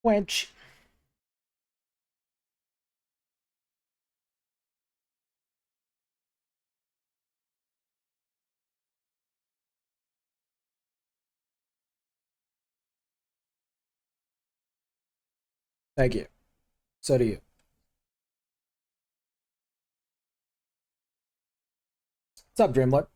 Wench. Thank you. So do you. What's up, Dreamlord?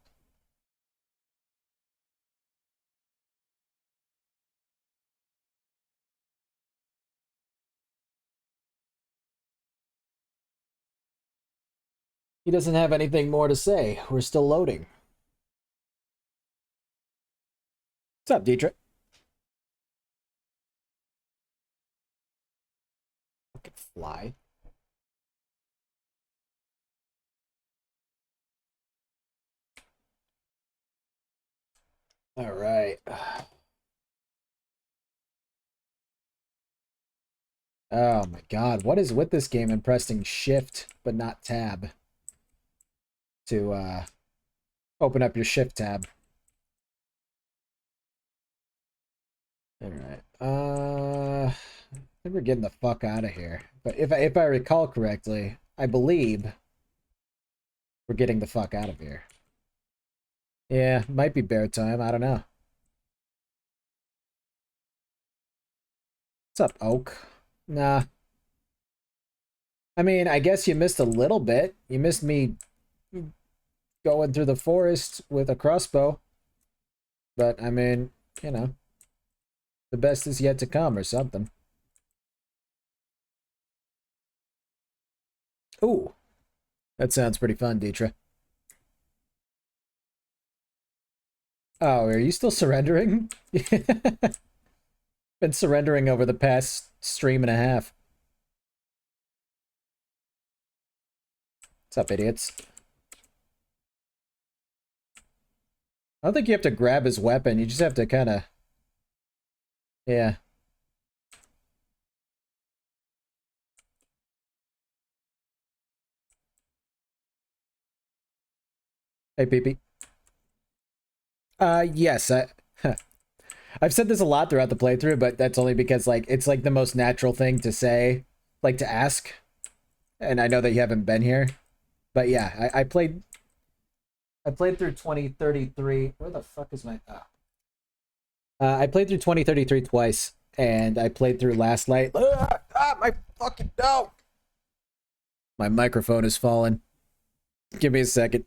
He doesn't have anything more to say. We're still loading. What's up, Dietrich? Fucking fly. All right. Oh my god, what is with this game and pressing shift but not tab to open up your shift tab? All right. I think we're getting the fuck out of here. But if I recall correctly, I believe we're getting the fuck out of here. Yeah, might be bear time. I don't know. What's up, Oak? Nah. I mean, I guess you missed a little bit. You missed me going through the forest with a crossbow. But, I mean, you know, the best is yet to come or something. Ooh. That sounds pretty fun, Dietra. Oh, are you still surrendering? Been surrendering over the past stream and a half. What's up, idiots? I don't think you have to grab his weapon. You just have to kind of... Yeah. Hey, PP. Yes, I've said this a lot throughout the playthrough, but that's only because, like, it's, like, the most natural thing to say, like, to ask. And I know that you haven't been here. But yeah, I played through 2033. Where the fuck is my... Oh. I played through 2033 twice, and I played through Last Light. My fucking... No! My microphone is falling. Give me a second.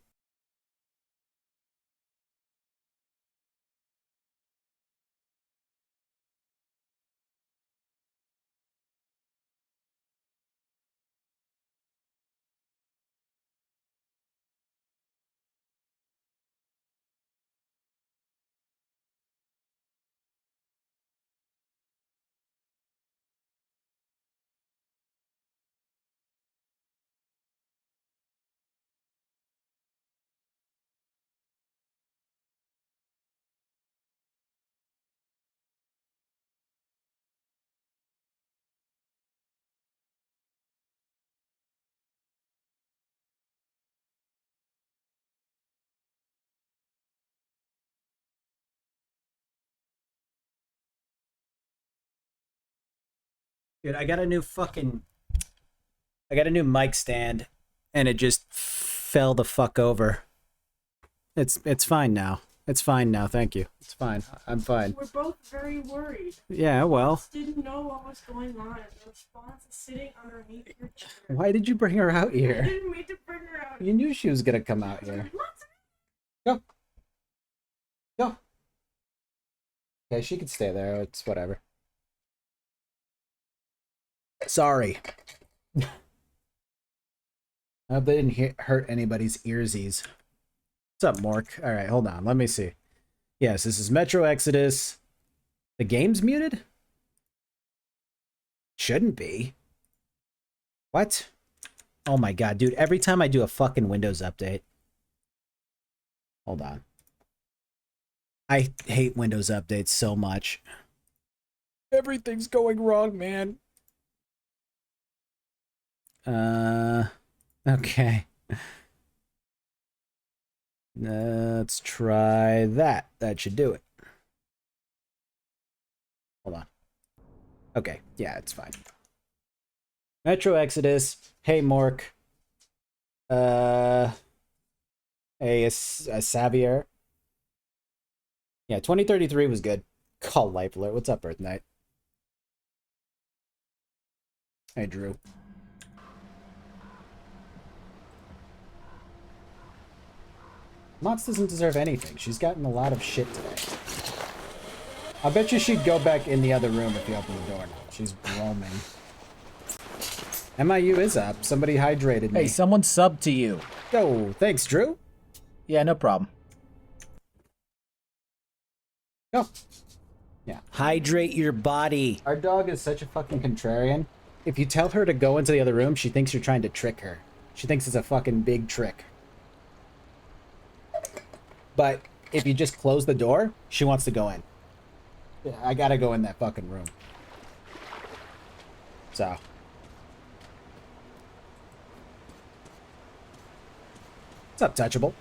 Dude, I got a new mic stand, and it just fell the fuck over. It's fine now. It's fine now, thank you. It's fine. I'm fine. We're both very worried. Yeah, well. We didn't know what was going on. The response is sitting underneath your chair. Why did you bring her out I here? didn't mean to bring her out. You knew she was gonna come out here. Go. Go. Okay, she can stay there. It's whatever. Sorry. I hope they didn't hurt anybody's earsies. What's up, Mork? Alright, hold on. Let me see. Yes, this is Metro Exodus. The game's muted? Shouldn't be. What? Oh my god, dude. Every time I do a fucking Windows update. Hold on. I hate Windows updates so much. Everything's going wrong, man. Okay. Let's try that. That should do it. Hold on. Okay, yeah, it's fine. Metro Exodus. Hey, Mork. A Xavier. Yeah, 2033 was good. Call Life Alert. What's up, Earth Knight? Hey, Drew. Mots doesn't deserve anything. She's gotten a lot of shit today. I bet you she'd go back in the other room if you open the door now. She's roaming. MIU is up. Somebody hydrated me. Hey, someone subbed to you. Oh, thanks, Drew. Yeah, no problem. Go. Yeah. Hydrate your body. Our dog is such a fucking contrarian. If you tell her to go into the other room, she thinks you're trying to trick her. She thinks it's a fucking big trick. But if you just close the door, she wants to go in. Yeah, I gotta go in that fucking room. So. What's up, Touchable?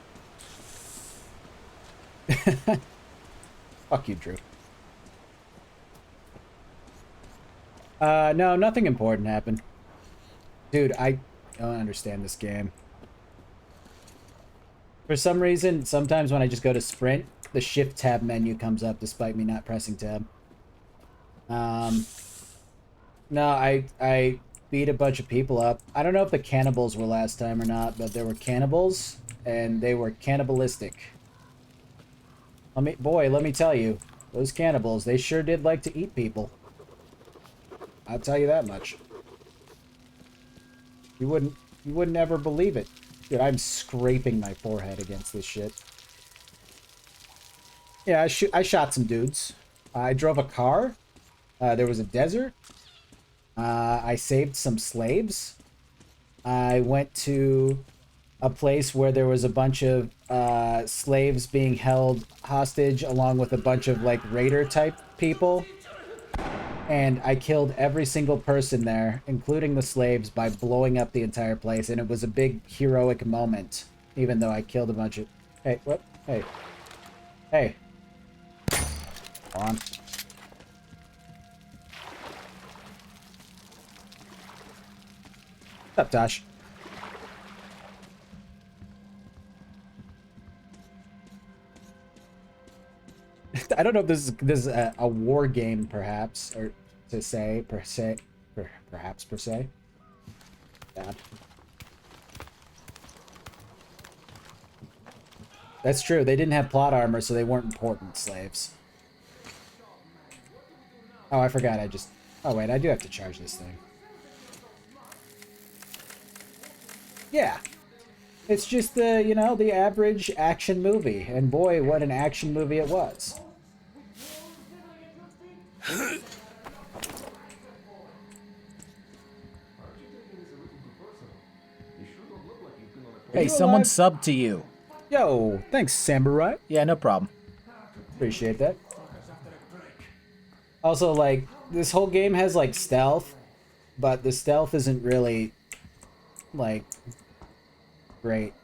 Fuck you, Drew. No, nothing important happened. Dude, I don't understand this game. For some reason, sometimes when I just go to sprint, the shift tab menu comes up despite me not pressing tab. No, I beat a bunch of people up. I don't know if the cannibals were last time or not, but there were cannibals, and they were cannibalistic. Let me tell you, those cannibals, they sure did like to eat people. I'll tell you that much. You wouldn't ever believe it. Dude, I'm scraping my forehead against this shit. Yeah, I shot some dudes. I drove a car. There was a desert. I saved some slaves. I went to a place where there was a bunch of slaves being held hostage along with a bunch of like raider type people. And I killed every single person there, including the slaves, by blowing up the entire place. And it was a big heroic moment, even though I killed a bunch of... Hey, what? Hey. Hey. Hold on. What's up, Tosh? I don't know if this is a war game, perhaps, or to say, perhaps per se. Bad. That's true. They didn't have plot armor, so they weren't important slaves. Oh, I forgot. Oh, wait. I do have to charge this thing. Yeah. It's just the, you know, the average action movie. And boy, what an action movie it was. Hey, someone subbed to you. Yo, thanks, Samurai. Yeah, no problem. Appreciate that. Also, like, this whole game has, like, stealth, but the stealth isn't really, like, great.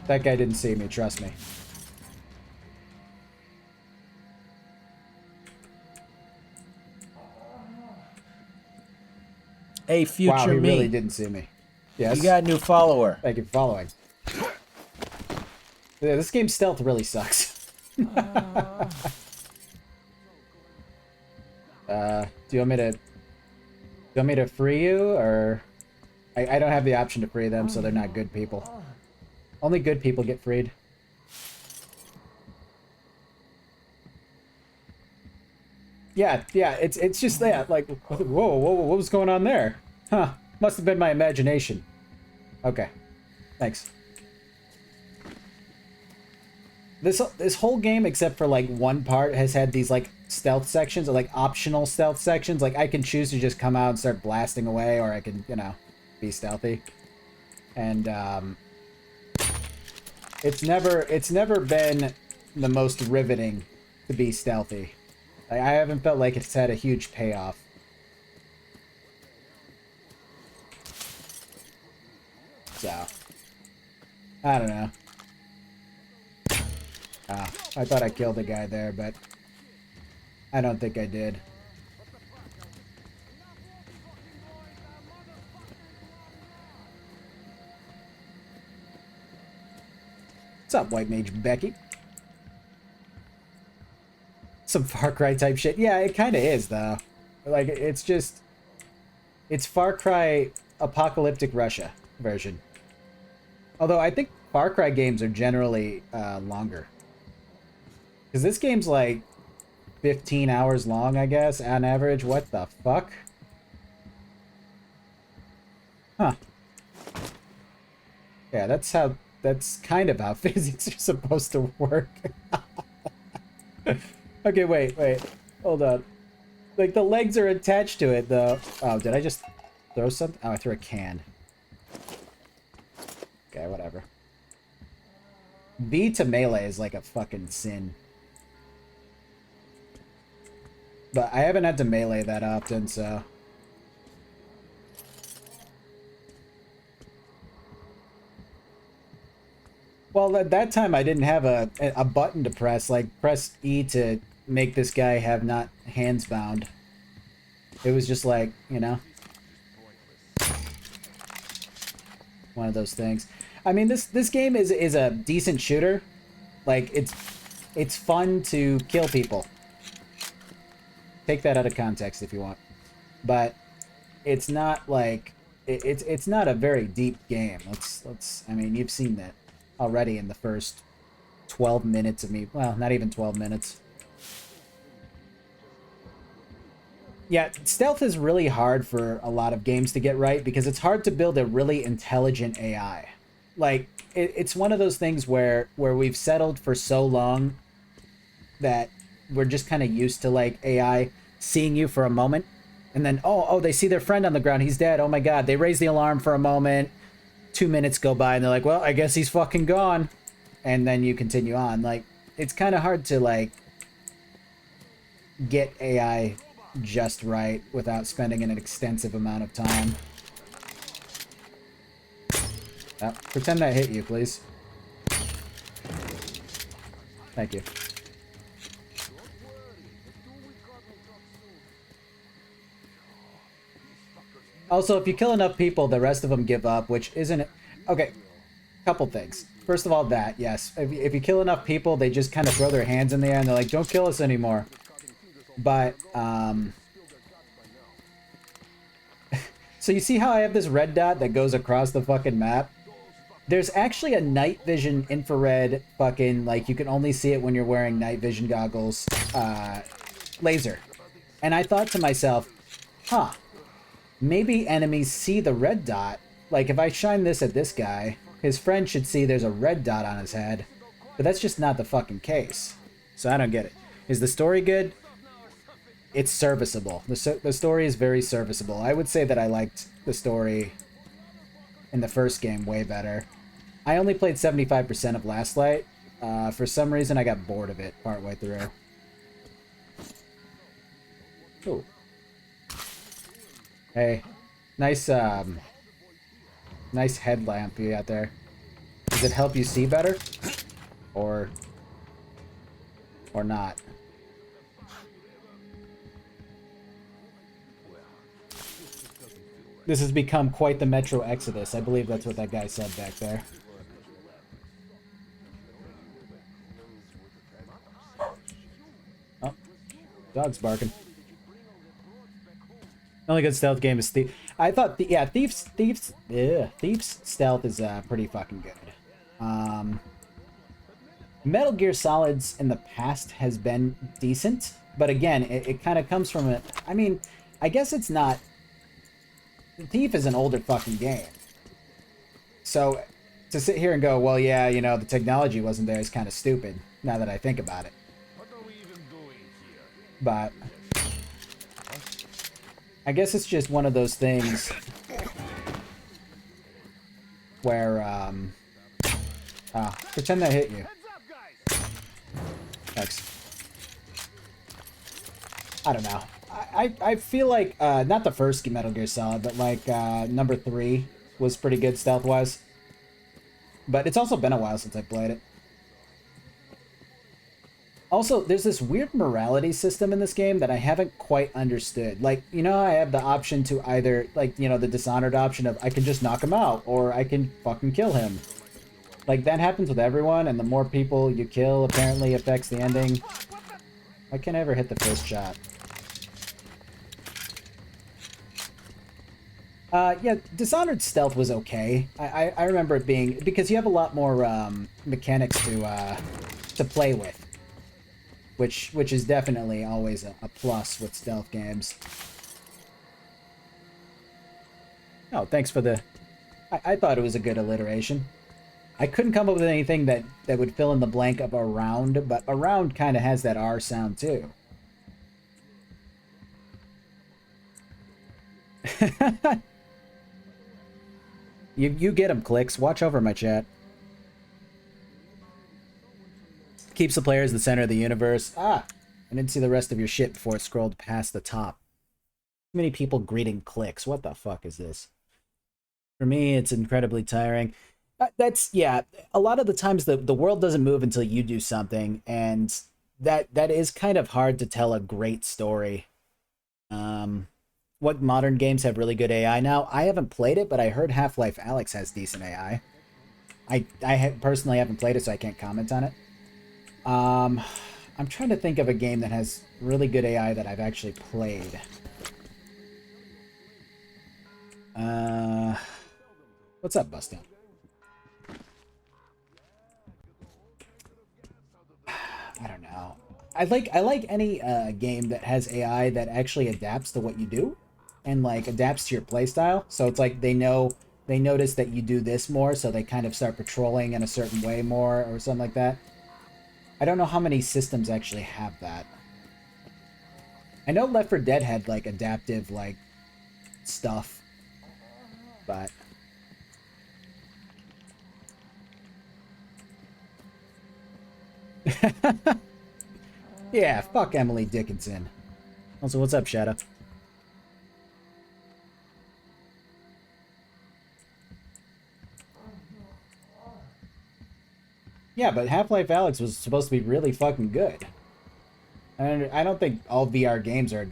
That guy didn't see me, trust me. Hey, future wow, he me. really didn't see me. Yes. You got a new follower. Thank you for following. Yeah, this game's stealth really sucks. Do you want me to free you, or I don't have the option to free them, so they're not good people. Only good people get freed. Yeah, it's just that, like, whoa, what was going on there? Huh, must have been my imagination. Okay, thanks. This whole game, except for, like, one part, has had these, like, stealth sections, or, like, optional stealth sections. Like, I can choose to just come out and start blasting away, or I can, you know, be stealthy. And, it's never been the most riveting to be stealthy. Like, I haven't felt like it's had a huge payoff. So, I don't know. I thought I killed a guy there, but I don't think I did. What's up, White Mage Becky? Some Far Cry type shit. Yeah, it kind of is, though. Like, it's just... It's Far Cry Apocalyptic Russia version. Although, I think Far Cry games are generally longer. Because this game's like 15 hours long, I guess, on average. What the fuck? Huh. Yeah, that's kind of how physics are supposed to work. Okay, wait. Hold on. Like, the legs are attached to it, though. Oh, did I just throw something? Oh, I threw a can. Okay, whatever. B to melee is like a fucking sin. But I haven't had to melee that often, so... Well, at that time, I didn't have a button to press. Like, press E to make this guy have not hands bound. It was just like, you know... one of those things. I mean, this game is a decent shooter. Like, it's fun to kill people. Take that out of context if you want. But it's not like... It's not a very deep game. Let's I mean, you've seen that already in the first 12 minutes of me. Well, not even 12 minutes. Yeah, stealth is really hard for a lot of games to get right because it's hard to build a really intelligent AI. Like, it's one of those things where we've settled for so long that we're just kind of used to, like, AI seeing you for a moment. And then, oh, they see their friend on the ground. He's dead. Oh, my God. They raise the alarm for a moment. 2 minutes go by and they're like, well, I guess he's fucking gone. And then you continue on. Like, it's kind of hard to, like, get AI just right without spending an extensive amount of time. Pretend that hit you, please. Thank you. Also, if you kill enough people, the rest of them give up, which isn't... Okay, couple things. First of all, that, yes. If you kill enough people, they just kind of throw their hands in the air and they're like, don't kill us anymore. But, so you see how I have this red dot that goes across the fucking map? There's actually a night vision infrared fucking, like, you can only see it when you're wearing night vision goggles, laser. And I thought to myself, huh, maybe enemies see the red dot. Like, if I shine this at this guy, his friend should see there's a red dot on his head. But that's just not the fucking case. So I don't get it. Is the story good? It's serviceable. The story is very serviceable. I would say that I liked the story in the first game way better. I only played 75% of Last Light. For some reason, I got bored of it partway through. Ooh. Hey, nice nice headlamp you got there. Does it help you see better? Or not? This has become quite the Metro Exodus. I believe that's what that guy said back there. Oh, dog's barking. The only good stealth game is Thief. I thought, Thief's stealth is pretty fucking good. Metal Gear Solid's in the past has been decent, but again, it kind of comes from I mean, I guess it's not... Thief is an older fucking game. So, to sit here and go, well, yeah, you know, the technology wasn't there is kind of stupid, now that I think about it. But... I guess it's just one of those things where, pretend that hit you. Thanks. I don't know. I feel like, not the first Metal Gear Solid, but like, number 3 was pretty good stealth-wise. But it's also been a while since I played it. Also, there's this weird morality system in this game that I haven't quite understood. Like, you know, I have the option to either, like, you know, the Dishonored option of I can just knock him out or I can fucking kill him. Like, that happens with everyone, and the more people you kill apparently affects the ending. I can't ever hit the first shot. Yeah, Dishonored stealth was okay. I remember it being, because you have a lot more mechanics to play with. Which is definitely always a plus with stealth games. Oh, thanks for the... I thought it was a good alliteration. I couldn't come up with anything that would fill in the blank of around, but around kind of has that R sound too. You get them, Clicks. Watch over my chat. Keeps the players the center of the universe. Ah, I didn't see the rest of your shit before it scrolled past the top. Too many people greeting Clicks. What the fuck is this? For me, it's incredibly tiring. That's, yeah, a lot of the times the world doesn't move until you do something, and that is kind of hard to tell a great story. What modern games have really good AI now? I haven't played it, but I heard Half-Life Alyx has decent AI. I personally haven't played it, so I can't comment on it. I'm trying to think of a game that has really good AI that I've actually played. What's up, Bustin? I don't know. I like any game that has AI that actually adapts to what you do and like adapts to your playstyle. So it's like they notice that you do this more, so they kind of start patrolling in a certain way more or something like that. I don't know how many systems actually have that. I know Left 4 Dead had like adaptive like stuff, but yeah, fuck Emily Dickinson. Also, what's up, Shadow? Yeah, but Half-Life Alyx was supposed to be really fucking good. And I don't think all VR games are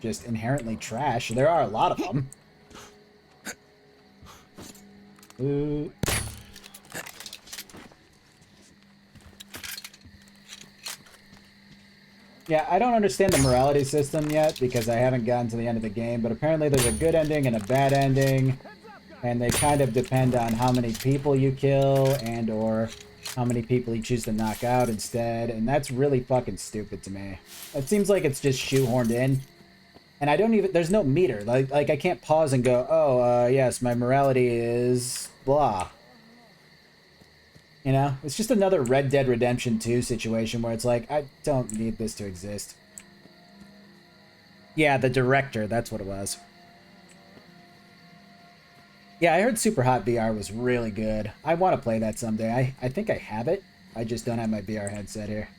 just inherently trash. There are a lot of them. Ooh. Yeah, I don't understand the morality system yet because I haven't gotten to the end of the game, but apparently there's a good ending and a bad ending, and they kind of depend on how many people you kill and or how many people you choose to knock out instead, and that's really fucking stupid to me. It seems like it's just shoehorned in, and I don't even, there's no meter. Like I can't pause and go, oh, yes, my morality is blah. You know, it's just another Red Dead Redemption 2 situation where it's like, I don't need this to exist. Yeah, the director, that's what it was. Yeah, I heard Super Hot VR was really good. I want to play that someday. I think I have it. I just don't have my VR headset here.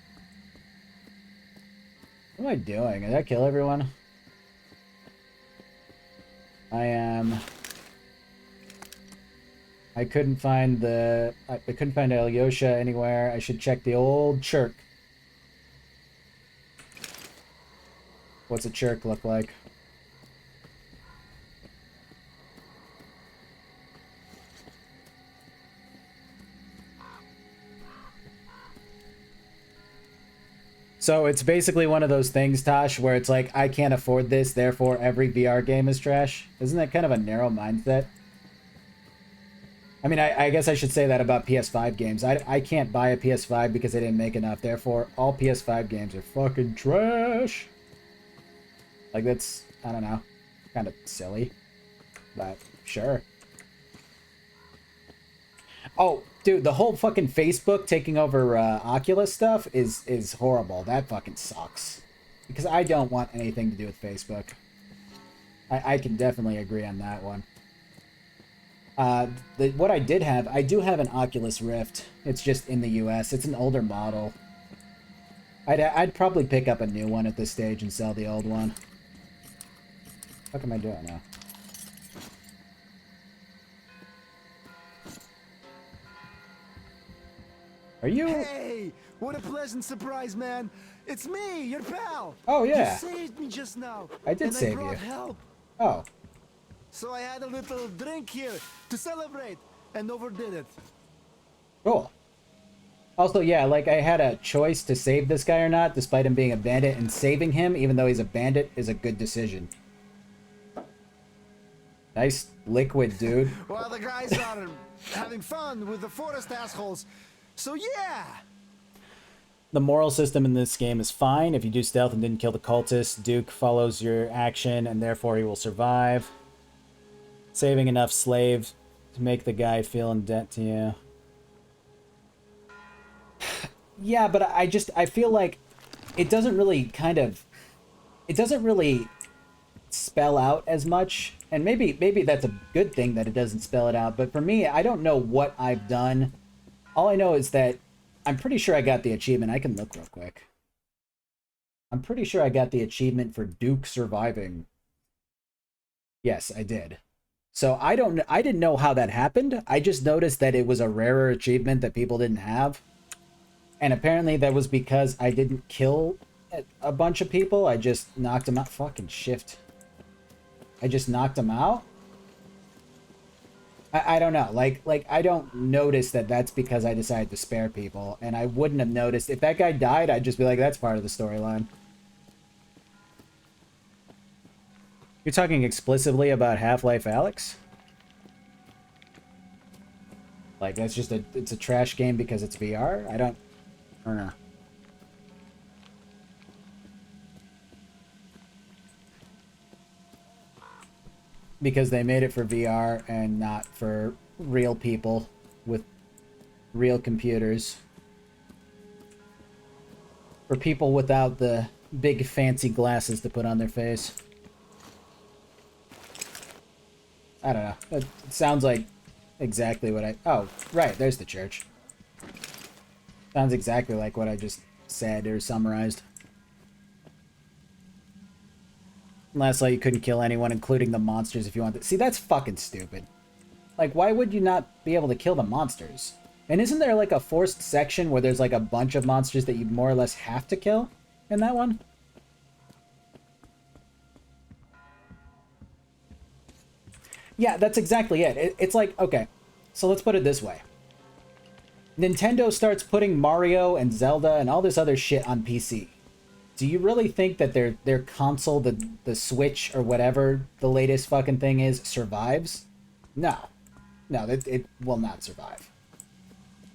What am I doing? Did I kill everyone? I am... I couldn't find Alyosha anywhere. I should check the old chirk. What's a chirk look like? So it's basically one of those things, Tosh, where it's like, I can't afford this, therefore every VR game is trash. Isn't that kind of a narrow mindset? I mean, I guess I should say that about PS5 games. I can't buy a PS5 because I didn't make enough. Therefore, all PS5 games are fucking trash. Like, that's, I don't know, kind of silly. But, sure. Oh, dude, the whole fucking Facebook taking over Oculus stuff is horrible. That fucking sucks. Because I don't want anything to do with Facebook. I can definitely agree on that one. What I do have an Oculus Rift. It's just in the US. It's an older model. I'd probably pick up a new one at this stage and sell the old one. What am I doing now? Are you? Hey, what a pleasant surprise, man. It's me, your pal. Oh, yeah. You saved me just now. I did and save I brought you. help. Oh. So I had a little drink here to celebrate and overdid it. Cool. Also, yeah, like, I had a choice to save this guy or not, despite him being a bandit, and saving him, even though he's a bandit, is a good decision. Nice liquid, dude. While the guys are having fun with the forest assholes. So yeah! The moral system in this game is fine. If you do stealth and didn't kill the cultist, Duke follows your action, and therefore he will survive. Saving enough slaves to make the guy feel in debt to you. Yeah, but I feel like it doesn't really it doesn't really spell out as much, and maybe that's a good thing that it doesn't spell it out, but for me, I don't know what I've done. All I know is that I'm pretty sure I got the achievement. I can look real quick. I'm pretty sure I got the achievement for Duke surviving. Yes, I did. So I didn't know how that happened. I just noticed that it was a rarer achievement that people didn't have. And apparently that was because I didn't kill a bunch of people. I just knocked them out. Fucking shift. I just knocked them out. I don't know. Like I don't notice that that's because I decided to spare people. And I wouldn't have noticed. If that guy died, I'd just be like, that's part of the storyline. You're talking explicitly about Half-Life Alyx? Like, that's just it's a trash game because it's VR? I don't know. Because they made it for VR and not for real people with real computers. For people without the big fancy glasses to put on their face. I don't know. It sounds like exactly what I... Oh, right. There's the church. Sounds exactly like what I just said or summarized. Last night you couldn't kill anyone, including the monsters, if you wanted. See, that's fucking stupid. Like, why would you not be able to kill the monsters? And isn't there, like, a forced section where there's, like, a bunch of monsters that you more or less have to kill in that one? Yeah, that's exactly it. It's like, okay, so let's put it this way. Nintendo starts putting Mario and Zelda and all this other shit on PC. Do you really think that their console, the Switch or whatever the latest fucking thing is, survives? No. No, it will not survive.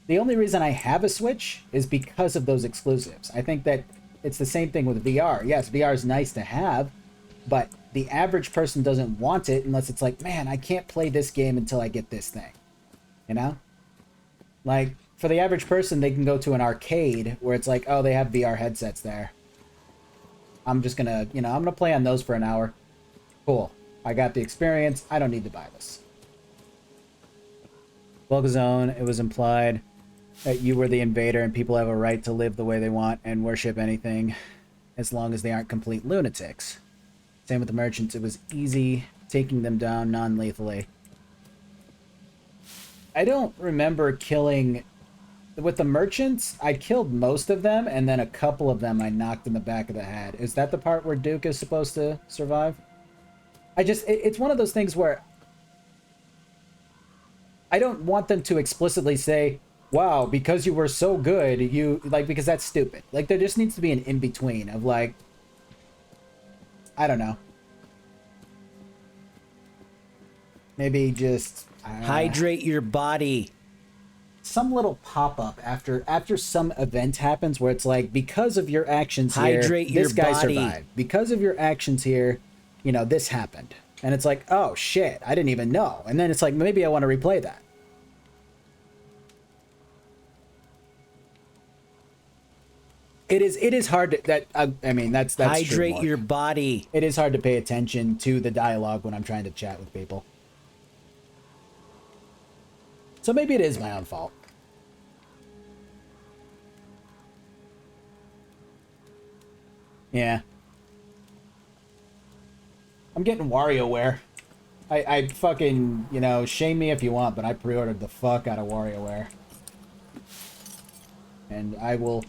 The only reason I have a Switch is because of those exclusives. I think that it's the same thing with VR. Yes, VR is nice to have, but the average person doesn't want it unless it's like, man, I can't play this game until I get this thing. You know? Like, for the average person, they can go to an arcade where it's like, oh, they have VR headsets there. I'm just gonna, I'm gonna play on those for an hour. Cool. I got the experience. I don't need to buy this. Bulk Zone, it was implied that you were the invader and people have a right to live the way they want and worship anything as long as they aren't complete lunatics. Same with the merchants. It was easy taking them down non-lethally. I don't remember killing... With the merchants, I killed most of them, and then a couple of them I knocked in the back of the head. Is that the part where Duke is supposed to survive? It's one of those things where I don't want them to explicitly say, wow, because you were so good, because that's stupid. Like, there just needs to be an in-between of, like, I don't know. Maybe just... Hydrate your body. Some little pop-up after some event happens where it's like, because of your actions here, Hydrate this your guy body. survived. Because of your actions here, this happened. And it's like, oh shit, I didn't even know. And then it's like, maybe I want to replay that. It is hard to, I mean, that's Hydrate true, your body. It is hard to pay attention to the dialogue when I'm trying to chat with people. So maybe it is my own fault. Yeah. I'm getting WarioWare. I fucking, shame me if you want, but I pre-ordered the fuck out of WarioWare. and I will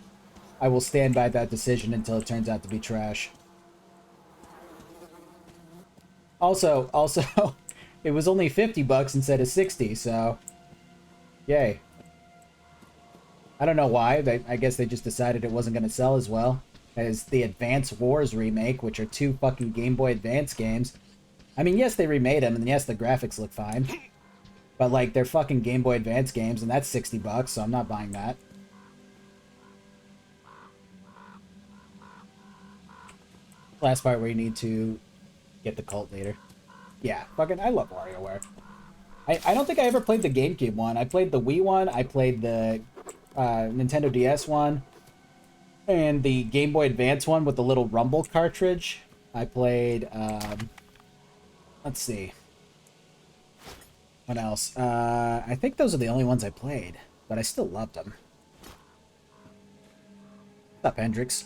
stand by that decision until it turns out to be trash. Also, it was only $50 instead of 60, so yay. I don't know why. I guess they just decided it wasn't going to sell as well as the Advance Wars remake, which are 2 fucking Game Boy Advance games. I mean, yes, they remade them, and yes, the graphics look fine. But, like, they're fucking Game Boy Advance games, and that's $60, so I'm not buying that. Last part where you need to get the cult leader. Yeah, fucking, I love WarioWare. I don't think I ever played the GameCube one. I played the Wii one, I played the Nintendo DS one, and the Game Boy Advance one with the little Rumble cartridge. I played, let's see. What else? I think those are the only ones I played, but I still loved them. What's up, Hendrix?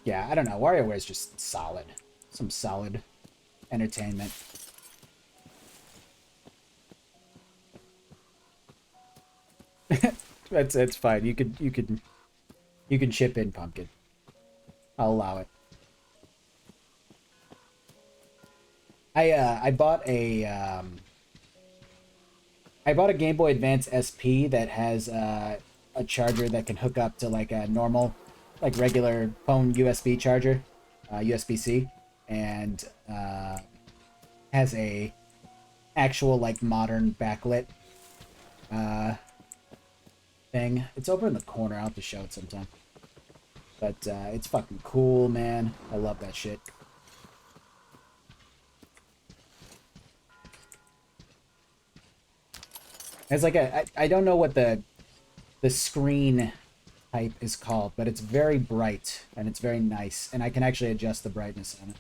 Yeah, I don't know. WarioWare is just solid. Some solid entertainment. It's fine. You can chip in, Pumpkin. I'll allow it. I bought a Game Boy Advance SP that has a charger that can hook up to like a normal, like regular phone USB charger, USB-C, and has a actual like modern backlit thing. It's over in the corner. I'll have to show it sometime. But it's fucking cool, man. I love that shit. It's like I don't know what the screen type is called, but it's very bright and it's very nice, and I can actually adjust the brightness on it.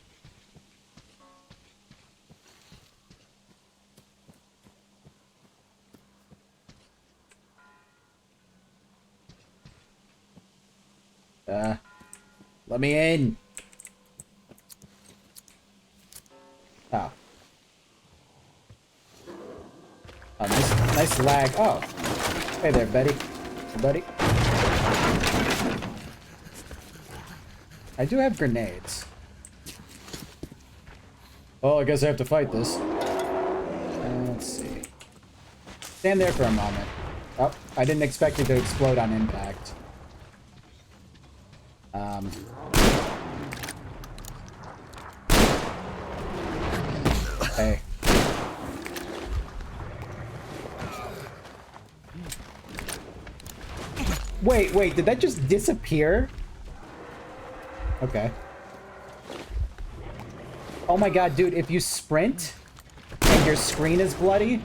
Let me in. Oh. Oh, nice lag. Oh. Hey there, Betty. Buddy. I do have grenades. Oh, I guess I have to fight this. Let's see. Stand there for a moment. Oh, I didn't expect it to explode on impact. Hey. Wait, did that just disappear? Okay. Oh my god, dude, if you sprint and your screen is bloody,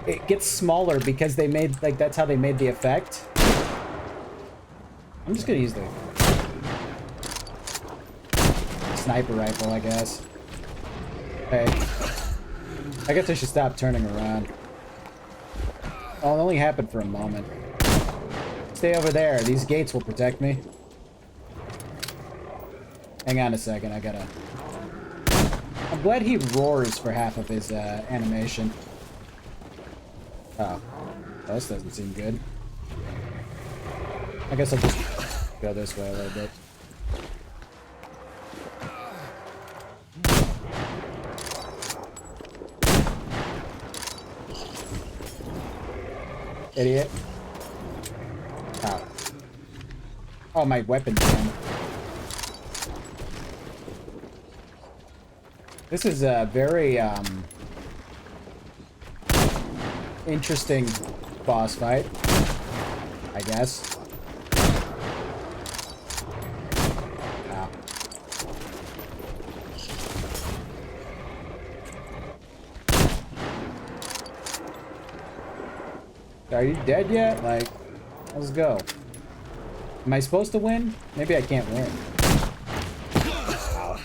it gets smaller because they made, like, that's how they made the effect. I'm just gonna use the sniper rifle, I guess. Hey. I guess I should stop turning around. Oh, it only happened for a moment. Stay over there. These gates will protect me. Hang on a second. I gotta... I'm glad he roars for half of his animation. Oh. This doesn't seem good. I guess I'll just go this way a little bit. Idiot. Oh. Oh, my weapon jam. This is a very, interesting boss fight, I guess. Oh. Are you dead yet? Like, let's go. Am I supposed to win? Maybe I can't win. Ow.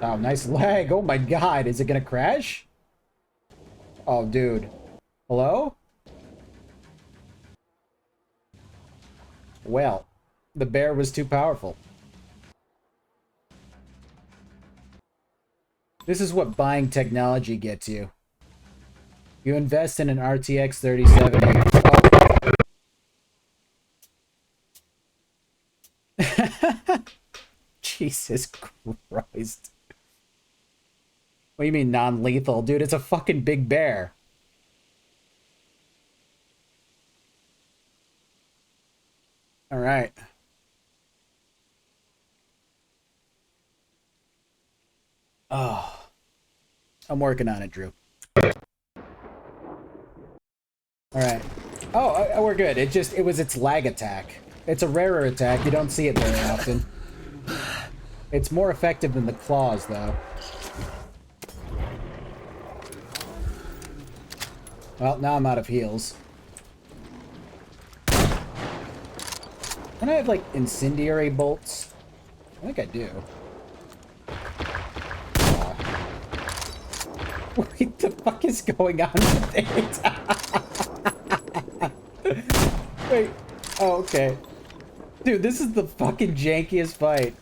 Oh, nice lag. Oh my god. Is it gonna crash? Oh, dude. Hello? Well, The bear was too powerful. This is what buying technology gets you. You invest in an RTX 3070. Oh. Jesus Christ. What do you mean non-lethal? Dude, it's a fucking big bear. All right. Oh. I'm working on it, Drew. All right. Oh, we're good. It was its lag attack. It's a rarer attack. You don't see it very often. It's more effective than the claws, though. Well, now I'm out of heals. Can I have, like, incendiary bolts? I think I do. What the fuck is going on with it? Wait. Oh, okay. Dude, this is the fucking jankiest fight.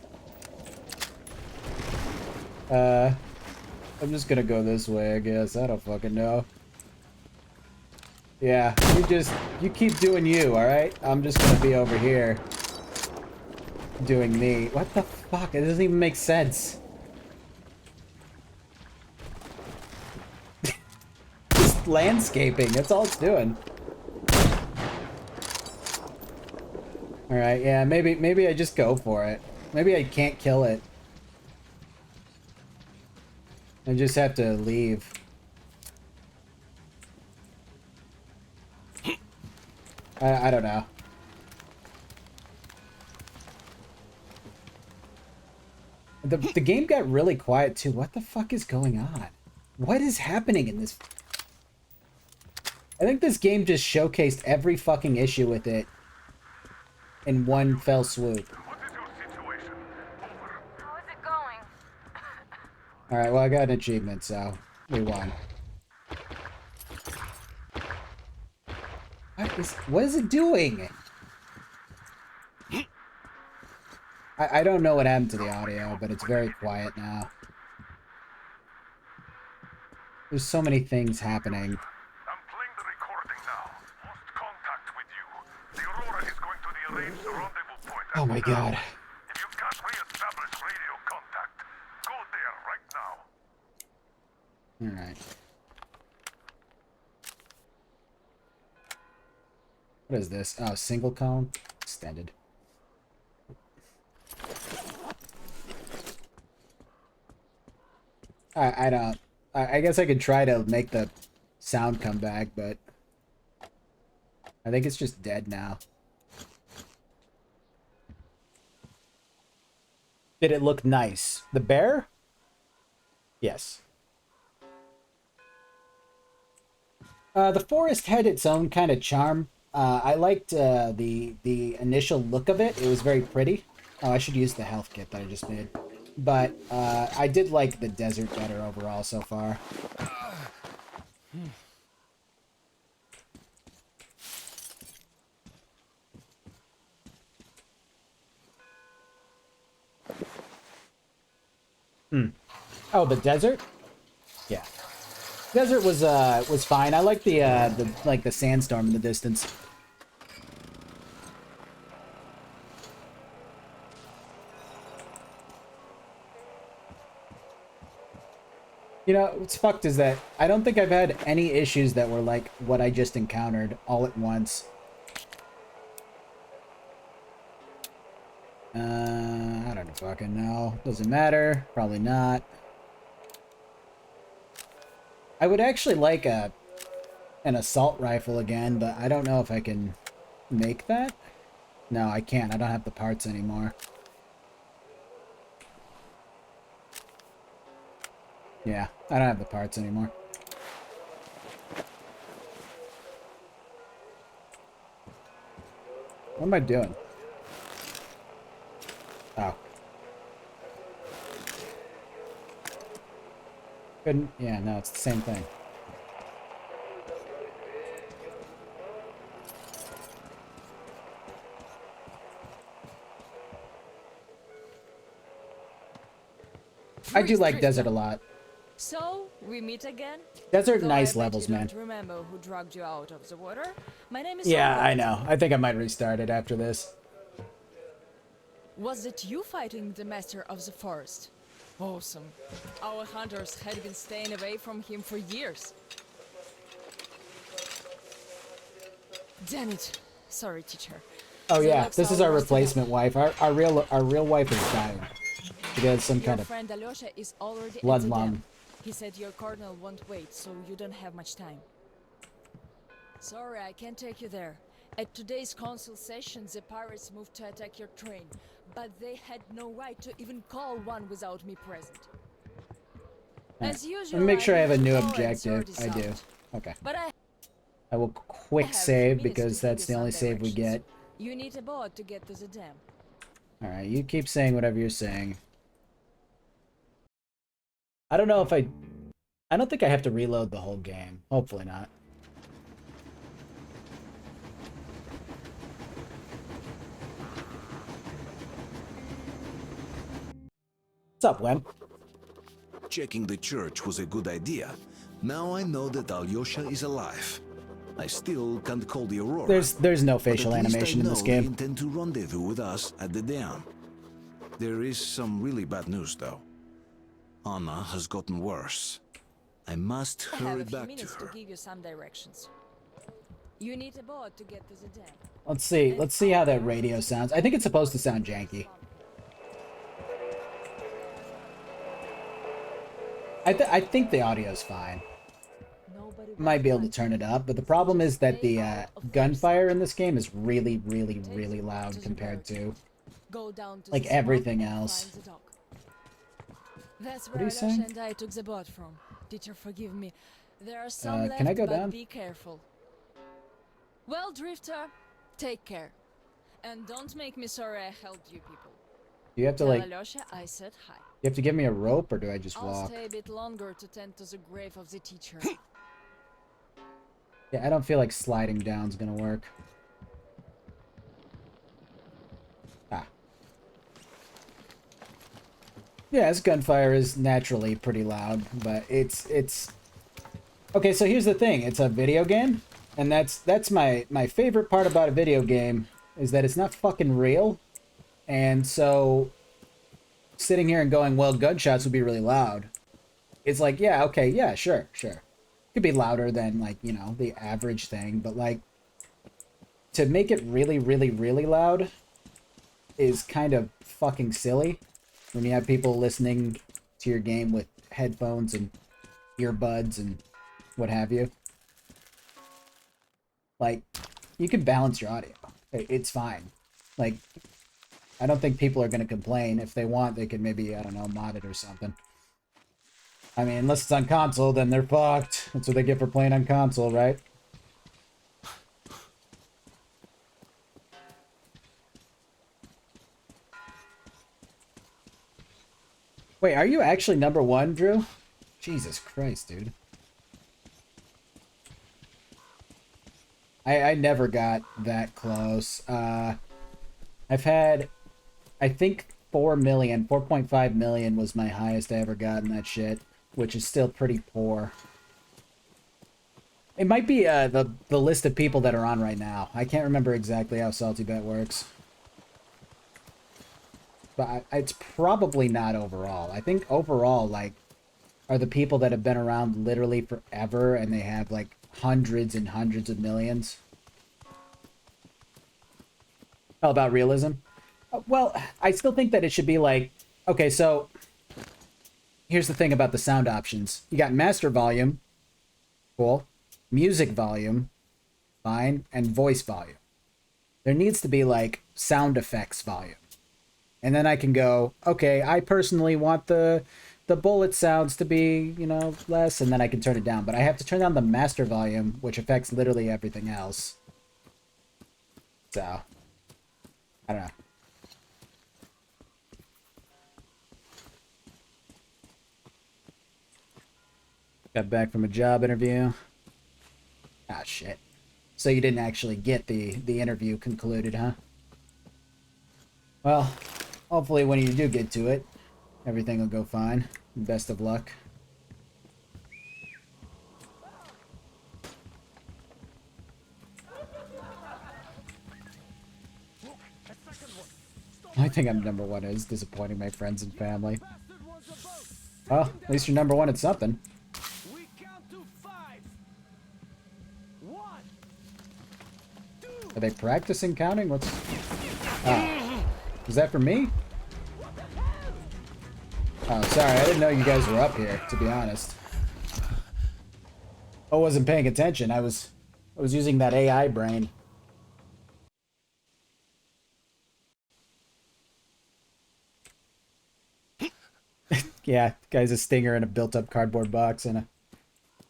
I'm just gonna go this way, I guess. I don't fucking know. Yeah, you keep doing you, alright? I'm just gonna be over here. Doing me. What the fuck? It doesn't even make sense. Just landscaping, that's all it's doing. Alright, yeah, maybe I just go for it. Maybe I can't kill it. I just have to leave. I don't know. The game got really quiet too. What the fuck is going on? What is happening in this? I think this game just showcased every fucking issue with it in one fell swoop. What is your situation? Over. How is it going? Alright, well I got an achievement, so we won. What is it doing? I don't know what happened to the audio, but it's very quiet now. There's so many things happening. I'm playing the recording now. Lost contact with you. The Aurora is going to the arranged rendezvous point. Oh my god. If you can't re-establish radio contact, go there right now. Alright. What is this? Oh, single cone? Extended. I don't... I guess I could try to make the sound come back, but... I think it's just dead now. Did it look nice? The bear? Yes. The forest had its own kind of charm. I liked the initial look of it. It was very pretty. Oh, I should use the health kit that I just made. But I did like the desert better overall so far. Oh, the desert? Yeah. Desert was fine. I like the sandstorm in the distance. You know, what's fucked is that I don't think I've had any issues that were like what I just encountered all at once. I don't fucking know. Doesn't matter. Probably not. I would actually like an assault rifle again, but I don't know if I can make that. No, I can't. I don't have the parts anymore. Yeah, I don't have the parts anymore. What am I doing? Oh. Couldn't... Yeah, no, it's the same thing. I do Freeze, like Drifter. desert a lot. So, we meet again? Desert, Though nice I bet levels, you man. don't remember who dragged you out of the water? My name is Yeah, Sora. I know. I think I might restart it after this. Was it you fighting the master of the forest? Awesome. Our hunters had been staying away from him for years. Damn it. Sorry, teacher. Oh The yeah, locks this is are our rusted up. replacement wife. Our real wife is dying. She has some Your kind of friend Alyosha is already blood at the lung. dam. He said your cardinal won't wait, so you don't have much time. Sorry, I can't take you there. At today's council session, the pirates moved to attack your train, but they had no right to even call one without me present. As usual, Let me make sure I have a need to new go and objective. sort I this do. out. Okay. But I will quick have a few save minutes because to give that's you the some only save we get. directions. You need a boat to get to the dam. Alright, you keep saying whatever you're saying. I don't know if I don't think I have to reload the whole game. Hopefully not. What's up, Wen? Checking the church was a good idea. Now I know that Alyosha is alive. I still can't call the Aurora. There's no but at facial least animation I in this know they game. intend to rendezvous with us at the dam. There is some really bad news, though. Anna has gotten worse. I must I have hurry a few back to minutes to her. give you some directions. You need a boat to get to the dam. Let's see. Let's see how that radio sounds. I think it's supposed to sound janky. I think the audio's fine. Nobody Might be able to wants turn it up, but the problem is that the gunfire in this game is really, really, really loud compared to go down to like the swamp everything and else. find the dock. That's are where you Alyosha saying? and I took the boat from. Teacher, forgive me. There are some left, can I go but down? be careful. Well, Drifter, take care. And don't make me sorry I helped you people. You have to Tell like, Alyosha I said hi. you have to give me a rope, or do I just I'll walk? stay a bit longer to tend to the grave of the teacher. Yeah, I don't feel like sliding down's gonna work. Ah. Yeah, this gunfire is naturally pretty loud, but it's okay. So here's the thing: it's a video game, and that's my favorite part about a video game is that it's not fucking real, and so sitting here and going, well, gunshots would be really loud. It's like, yeah, okay, yeah, sure. Could be louder than, like, you know, the average thing, but, like, to make it really, really, really loud is kind of fucking silly when you have people listening to your game with headphones and earbuds and what have you. Like, you can balance your audio. It's fine. Like, I don't think people are going to complain. If they want, they can maybe, I don't know, mod it or something. I mean, unless it's on console, then they're fucked. That's what they get for playing on console, right? Wait, are you actually #1, Drew? Jesus Christ, dude. I never got that close. I've had, I think 4 million, 4.5 million was my highest I ever got in that shit, which is still pretty poor. It might be the list of people that are on right now. I can't remember exactly how Salty Bet works. But it's probably not overall. I think overall, like, are the people that have been around literally forever and they have, like, hundreds and hundreds of millions. How about realism? Well, I still think that it should be like, okay, so here's the thing about the sound options. You got master volume, cool, music volume, fine, and voice volume. There needs to be like sound effects volume. And then I can go, okay, I personally want the bullet sounds to be, you know, less, and then I can turn it down. But I have to turn down the master volume, which affects literally everything else. So, I don't know. Got back from a job interview. Ah, shit. So you didn't actually get the interview concluded, huh? Well, hopefully when you do get to it, Everything will go fine. Best of luck. I think I'm number one is disappointing my friends and family. Well, at least you're number one at something. We count to 5. 1, 2. Are they practicing counting? What's... Ah. Is that for me? Oh, sorry. I didn't know you guys were up here, to be honest. I wasn't paying attention. I was using that AI brain. Yeah, guy's a stinger in a built-up cardboard box and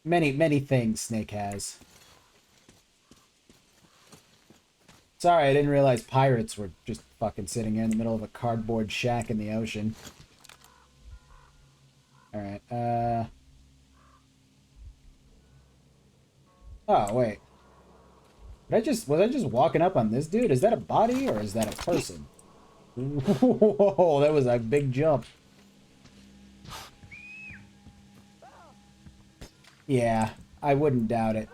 many things Snake has. Sorry, I didn't realize pirates were just fucking sitting in the middle of a cardboard shack in the ocean. Alright, oh, wait. Was I just walking up on this dude? Is that a body or is that a person? Whoa, that was a big jump. Yeah, I wouldn't doubt it.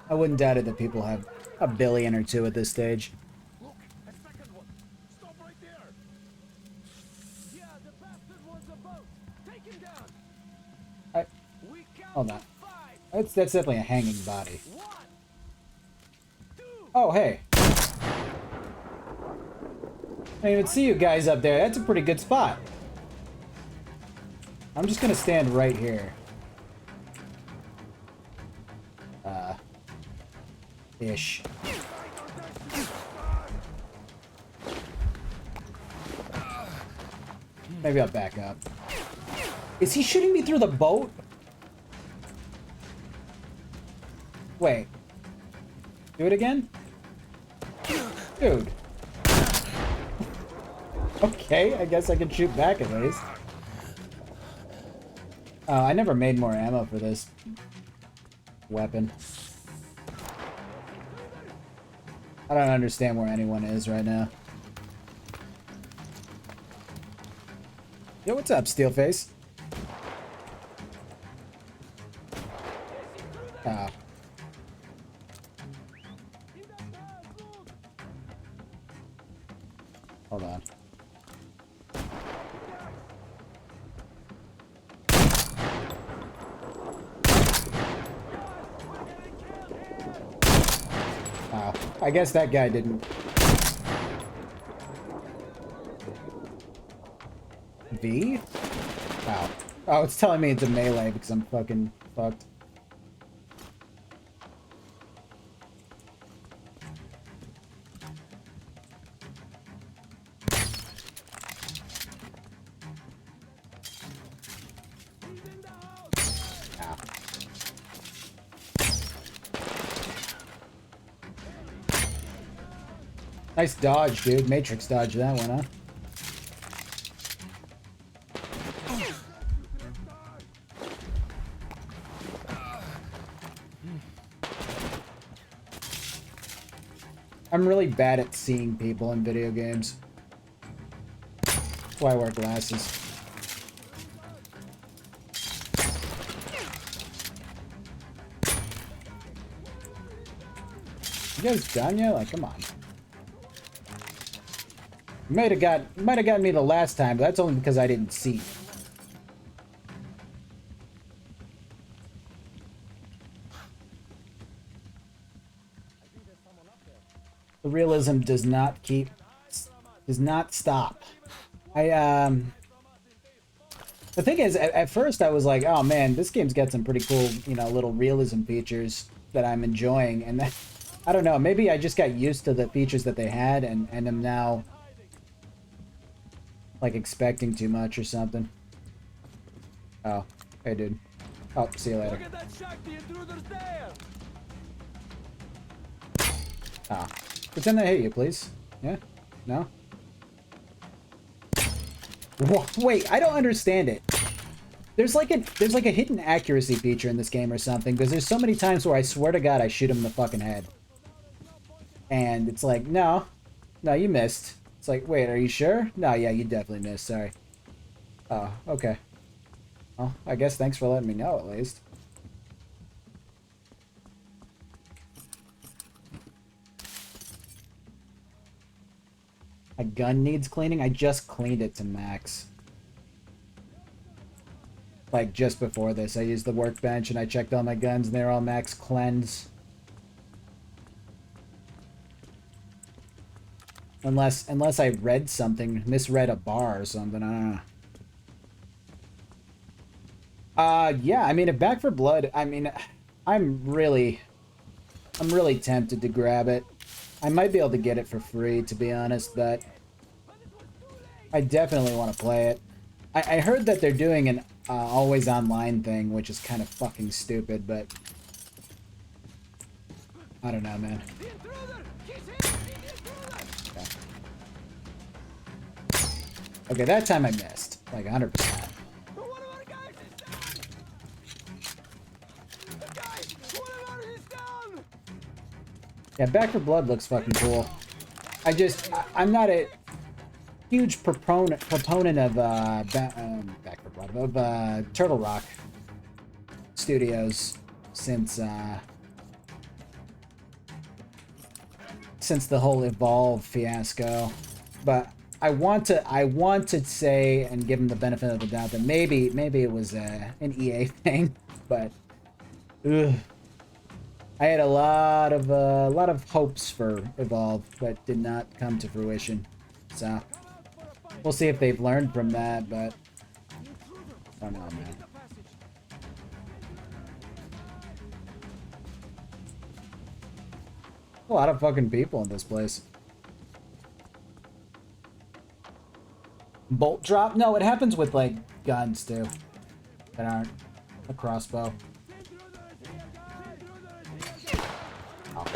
I wouldn't doubt it that people have a billion or two at this stage. Look, a second one. Stop right there. Yeah, the bastard wants a boat. Take him down. We count Hold to on. 5. That's definitely a hanging body. 1, 2. Oh, hey. I didn't even see you guys up there. That's a pretty good spot. I'm just gonna stand right here. Ish. Maybe I'll back up. Is he shooting me through the boat? Wait. Do it again? Dude. Okay, I guess I can shoot back at least. I never made more ammo for this weapon. I don't understand where anyone is right now. Yo, what's up, Steelface? Ah. Hold on. Oh, I guess that guy didn't. V? Oh. Oh, it's telling me it's a melee because I'm fucking fucked. Ow. Nice dodge, dude. Matrix dodge that one, huh? I'm really bad at seeing people in video games. That's why I wear glasses. You guys done yet? Like, come on. Might have got me the last time, but that's only because I didn't see. The realism does not stop. The thing is, at first I was like, oh man, this game's got some pretty cool, you know, little realism features that I'm enjoying, and that, I don't know, maybe I just got used to the features that they had and am now like expecting too much or something. Oh, hey dude. Oh, see you later. Ah. Pretend that hit you, please. Yeah? No? Wait, I don't understand it. There's like a hidden accuracy feature in this game or something, because there's so many times where I swear to God I shoot him in the fucking head. And it's like, no, you missed. It's like, wait, are you sure? No, yeah, you definitely missed, sorry. Oh, okay. Well, I guess thanks for letting me know at least. My gun needs cleaning? I just cleaned it to max. Like, just before this, I used the workbench and I checked all my guns and they're all max cleanse. Unless I read something, misread a bar or something, I don't know. Yeah, I mean, if Back for Blood, I mean, I'm really tempted to grab it. I might be able to get it for free, to be honest, but I definitely want to play it. I heard that they're doing an always online thing, which is kind of fucking stupid, but I don't know, man. Okay, that time I missed, like 100%. Yeah, Back for Blood looks fucking cool. I'm not a huge proponent of Back for Blood, of Turtle Rock Studios since the whole Evolve fiasco, but I want to say and give them the benefit of the doubt that maybe it was an EA thing, but ugh. I had a lot of hopes for Evolve, but did not come to fruition. So we'll see if they've learned from that, but I don't know, man. A lot of fucking people in this place. Bolt drop? No, it happens with like guns too that aren't a crossbow. Oh.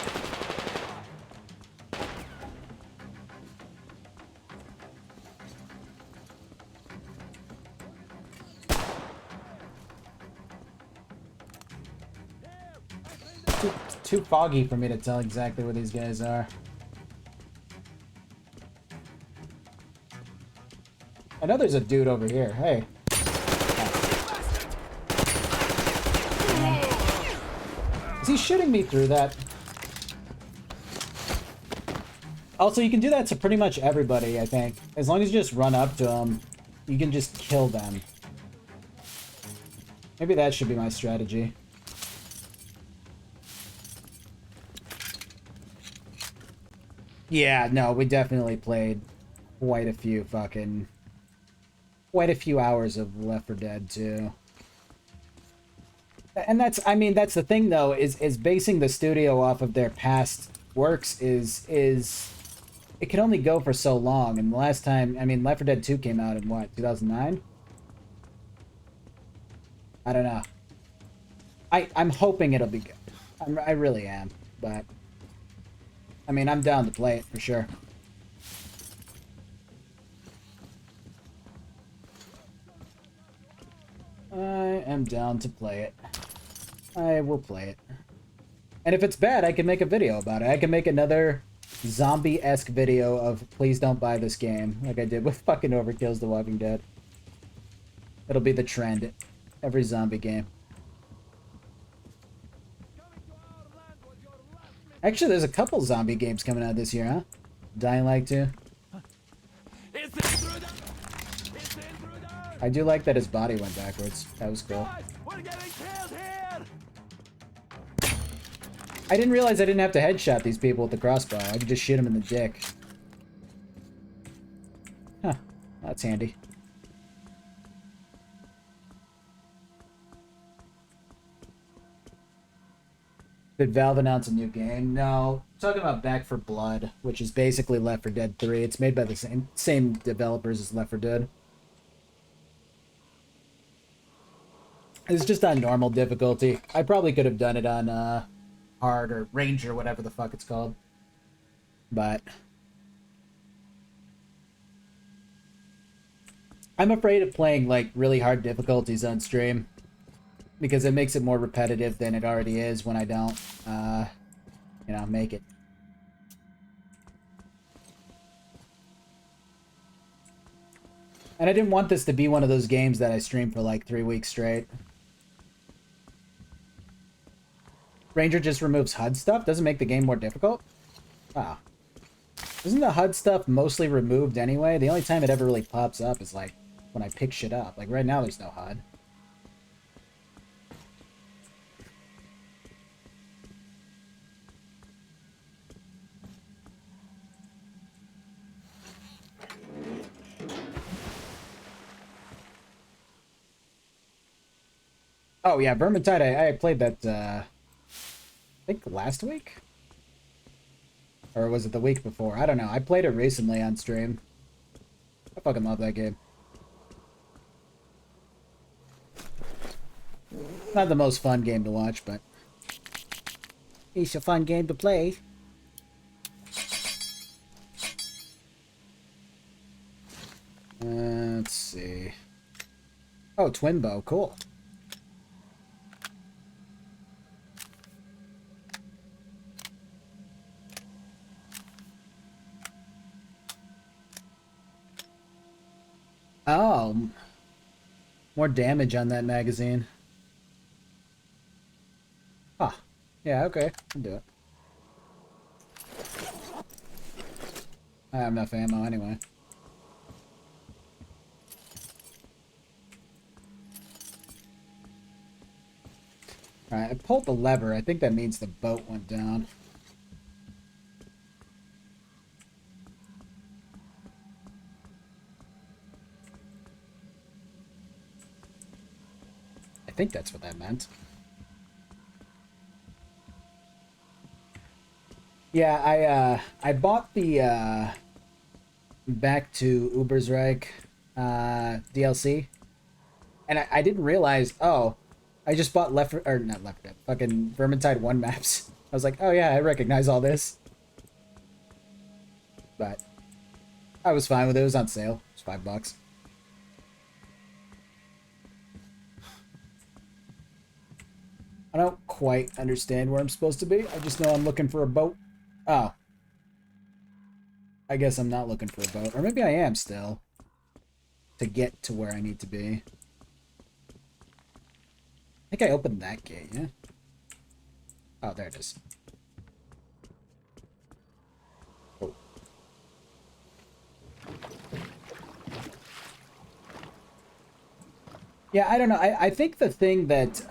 Too foggy for me to tell exactly where these guys are. I know there's a dude over here. Hey. Is he shooting me through that? Also, you can do that to pretty much everybody, I think. As long as you just run up to them, you can just kill them. Maybe that should be my strategy. Yeah, no, we definitely played quite a few hours of Left 4 Dead 2. And that's, I mean, that's the thing though, is basing the studio off of their past works is it can only go for so long. And the last time, I mean, Left 4 Dead 2 came out in what, 2009? I don't know. I'm hoping it'll be good. I really am, but I mean, I'm down to play it for sure. I am down to play it. I will play it. And if it's bad, I can make a video about it. I can make another zombie-esque video of please don't buy this game, like I did with fucking Overkill's The Walking Dead. It'll be the trend. Every zombie game. Actually, there's a couple zombie games coming out this year, huh? Dying Light 2. I do like that his body went backwards. That was cool. I didn't realize I didn't have to headshot these people with the crossbow. I could just shoot them in the dick. Huh. That's handy. Did Valve announce a new game? No. I'm talking about Back for Blood, which is basically Left 4 Dead 3. It's made by the same developers as Left 4 Dead. It's just on normal difficulty. I probably could have done it on hard or range or whatever the fuck it's called. But I'm afraid of playing like really hard difficulties on stream because it makes it more repetitive than it already is when I don't you know, make it. And I didn't want this to be one of those games that I stream for like 3 weeks straight. Ranger just removes HUD stuff? Doesn't make the game more difficult? Wow. Isn't the HUD stuff mostly removed anyway? The only time it ever really pops up is like when I pick shit up. Like right now there's no HUD. Oh yeah, Vermintide, I played that, I think last week? Or was it the week before? I don't know. I played it recently on stream. I fucking love that game. Not the most fun game to watch, but it's a fun game to play. Let's see. Oh, twin bow, cool. Oh, more damage on that magazine. Huh. Yeah, okay. I'll do it. I have enough ammo anyway. Alright, I pulled the lever. I think that means the boat went down. I think that's what that meant. Yeah, I bought the Back to Ubersreich DLC, and I didn't realize. Oh, I just bought not Left 4 Dead, fucking Vermintide 1 maps. I was like, oh yeah, I recognize all this. But I was fine with it. It was on sale. It was $5. I don't quite understand where I'm supposed to be. I just know I'm looking for a boat. Oh. I guess I'm not looking for a boat. Or maybe I am still. To get to where I need to be. I think I opened that gate, yeah? Oh, there it is. Oh. Yeah, I don't know. I think the thing that,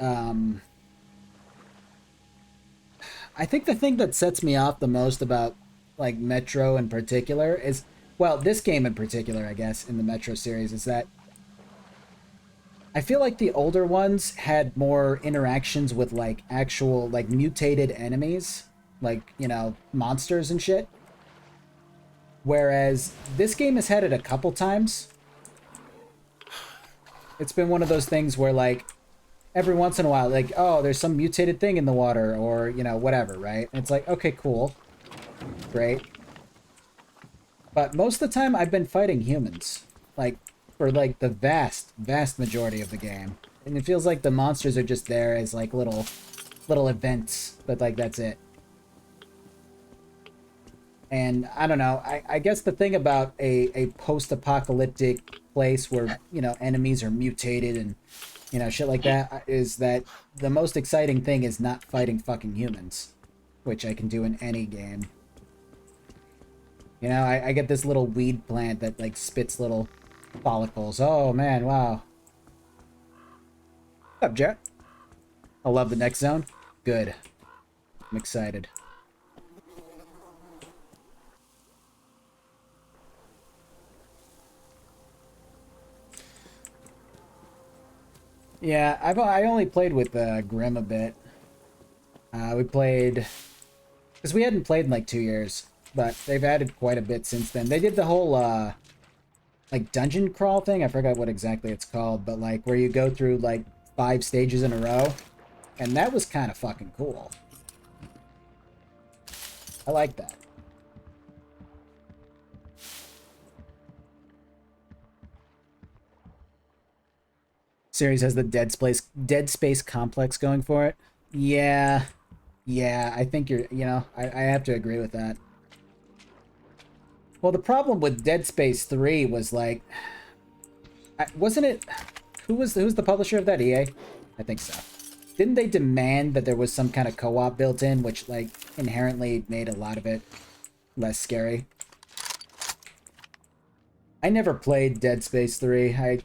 I think the thing that sets me off the most about, like, Metro in particular is, well, this game in particular, I guess, in the Metro series, is that I feel like the older ones had more interactions with, like, actual, like, mutated enemies, like, you know, monsters and shit. Whereas this game has had it a couple times. It's been one of those things where, like, every once in a while, like, oh, there's some mutated thing in the water, or, you know, whatever, right? And it's like, okay, cool. Great. But most of the time, I've been fighting humans. Like, for, like, the vast majority of the game. And it feels like the monsters are just there as, like, little events. But, like, that's it. And, I don't know, I guess the thing about a post-apocalyptic place where, you know, enemies are mutated and, you know, shit like that, is that the most exciting thing is not fighting fucking humans. Which I can do in any game. You know, I get this little weed plant that, like, spits little follicles. Oh, man, wow. What's up, Jet? I love the next zone. Good. I'm excited. Yeah, I only played with Grim a bit. We played... Because we hadn't played in, like, 2 years. But they've added quite a bit since then. They did the whole, like, dungeon crawl thing. I forgot what exactly it's called. But, like, where you go through, like, 5 stages in a row. And that was kind of fucking cool. I like that. Series has the Dead Space complex going for it. Yeah. Yeah, I think you're, you know, I have to agree with that. Well, the problem with Dead Space 3 was, like, Wasn't it... who's the publisher of that? EA? I think so. Didn't they demand that there was some kind of co-op built in, which, like, inherently made a lot of it less scary? I never played Dead Space 3. I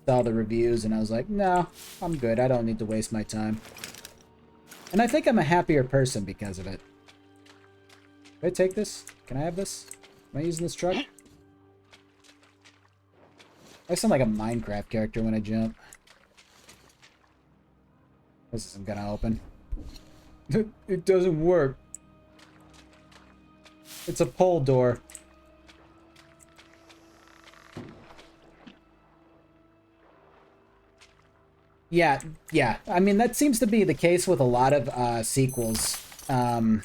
saw the reviews and I was like, no, I'm good. I don't need to waste my time. And I think I'm a happier person because of it. Can I take this? Can I have this? Am I using this truck? I sound like a Minecraft character when I jump. This isn't gonna open. It doesn't work. It's a pole door. Yeah. I mean, that seems to be the case with a lot of sequels in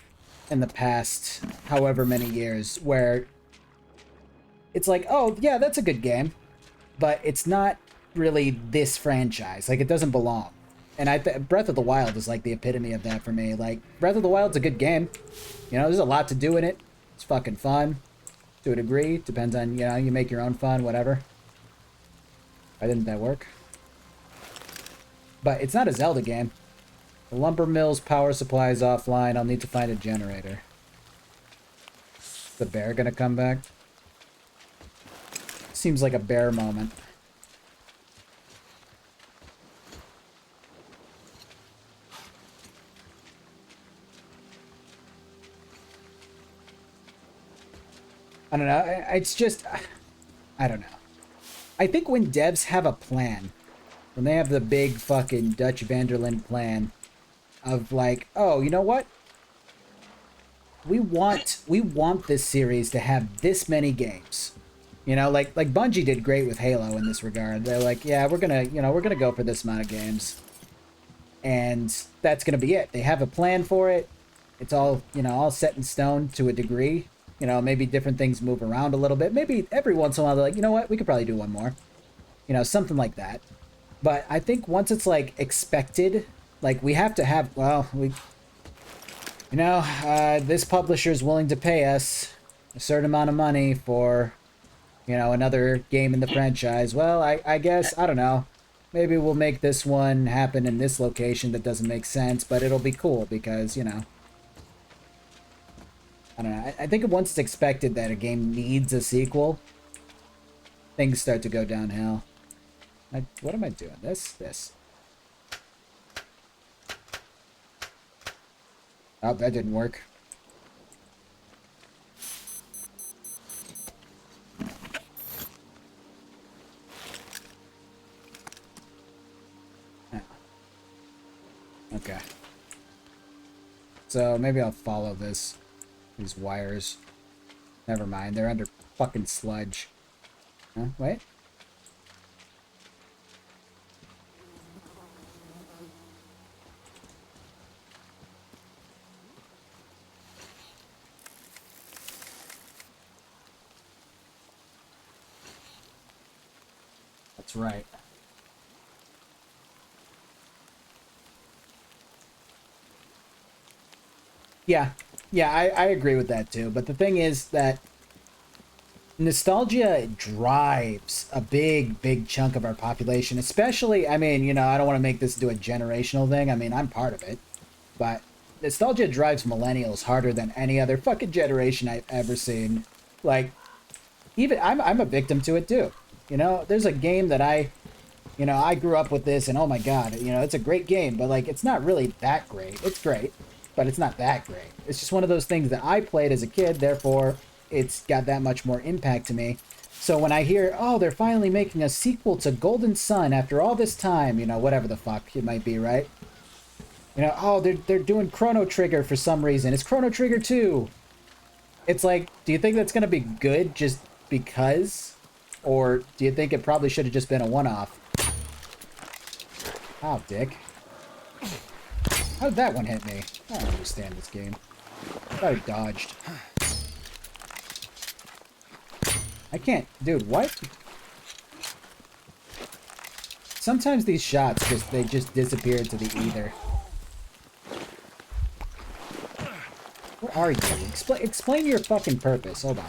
the past however many years, where it's like, oh, yeah, that's a good game, but it's not really this franchise. Like, it doesn't belong. And Breath of the Wild is like the epitome of that for me. Like, Breath of the Wild's a good game. You know, there's a lot to do in it. It's fucking fun. To a degree. Depends on, you know, you make your own fun, whatever. Why didn't that work? But it's not a Zelda game. The lumber mill's power supply is offline. I'll need to find a generator. Is the bear gonna come back? Seems like a bear moment. I don't know. It's just... I don't know. I think when devs have a plan, when they have the big fucking Dutch Vanderland plan of like, oh, you know what? We want this series to have this many games. You know, like Bungie did great with Halo in this regard. They're like, yeah, we're gonna go for this amount of games. And that's gonna be it. They have a plan for it. It's all, you know, all set in stone to a degree. You know, maybe different things move around a little bit. Maybe every once in a while they're like, you know what, we could probably do one more. You know, something like that. But I think once it's like expected, like we have to have, well, this publisher is willing to pay us a certain amount of money for, you know, another game in the franchise. Well, I guess, I don't know. Maybe we'll make this one happen in this location that doesn't make sense, but it'll be cool because, you know. I don't know. I think once it's expected that a game needs a sequel, things start to go downhill. What am I doing? This. Oh, that didn't work. Okay. So maybe I'll follow these wires. Never mind, they're under fucking sludge. Huh? Wait. That's right. Yeah, I agree with that too. But the thing is that nostalgia drives a big chunk of our population, especially, I mean, you know, I don't want to make this into a generational thing. I mean, I'm part of it. But nostalgia drives millennials harder than any other fucking generation I've ever seen. Like, even, I'm a victim to it too. You know, there's a game that I grew up with this and oh my god, you know, it's a great game, but like, it's not really that great. It's great, but it's not that great. It's just one of those things that I played as a kid, therefore it's got that much more impact to me. So when I hear, oh, they're finally making a sequel to Golden Sun after all this time, you know, whatever the fuck it might be, right? You know, oh, they're doing Chrono Trigger for some reason. It's Chrono Trigger 2. It's like, do you think that's going to be good just because? Or do you think it probably should have just been a one-off? Oh, dick. How did that one hit me? I don't understand this game. I thought I dodged. I can't... Dude, what? Sometimes these shots they just disappear into the ether. Where are you? Explain your fucking purpose. Hold on.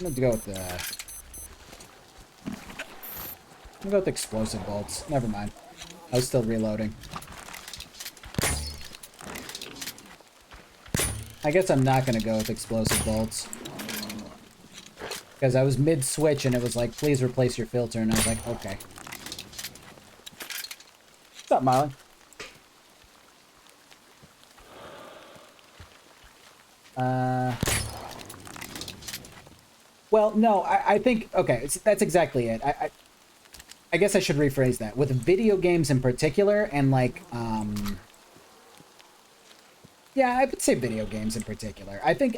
I'm gonna go with the... I'll go with explosive bolts. Never mind. I was still reloading. I guess I'm not gonna go with explosive bolts. Because I was mid-switch and it was like, please replace your filter, and I was like, okay. What's up, Marlon? Well, no, I think, okay, that's exactly it. I guess I should rephrase that. With video games in particular, and like, yeah, I would say video games in particular. I think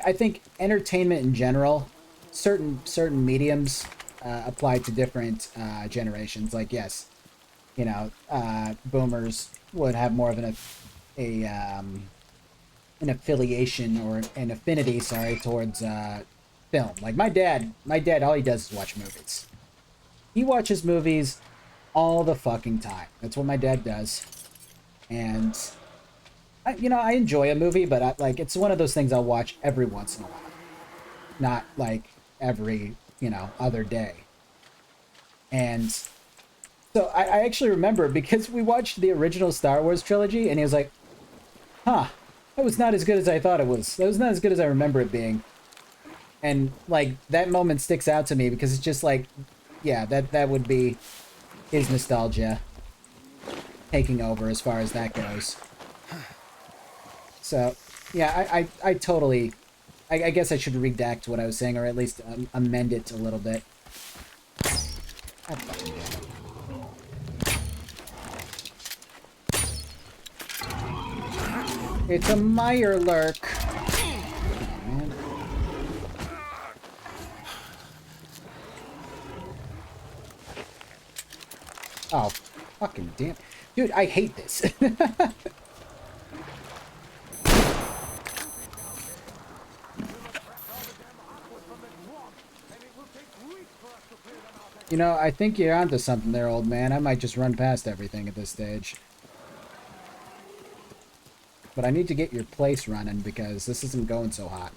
entertainment in general, certain mediums apply to different generations. Like, yes, you know, boomers would have more of an affiliation or an affinity, sorry, towards film. Like my dad, all he does is watch movies. He watches movies all the fucking time. That's what my dad does. And I enjoy a movie, but like it's one of those things I'll watch every once in a while. Not like every, other day. And so I actually remember, because we watched the original Star Wars trilogy, and he was like, huh, that was not as good as I thought it was. That was not as good as I remember it being. And like that moment sticks out to me because it's just like, yeah, that would be his nostalgia taking over as far as that goes. So yeah, I totally, I guess I should redact what I was saying, or at least amend it a little bit. God fucking damn it. It's a Mirelurk. Man. Oh, fucking damn. Dude, I hate this. I think you're onto something there, old man. I might just run past everything at this stage. But I need to get your place running because this isn't going so hot.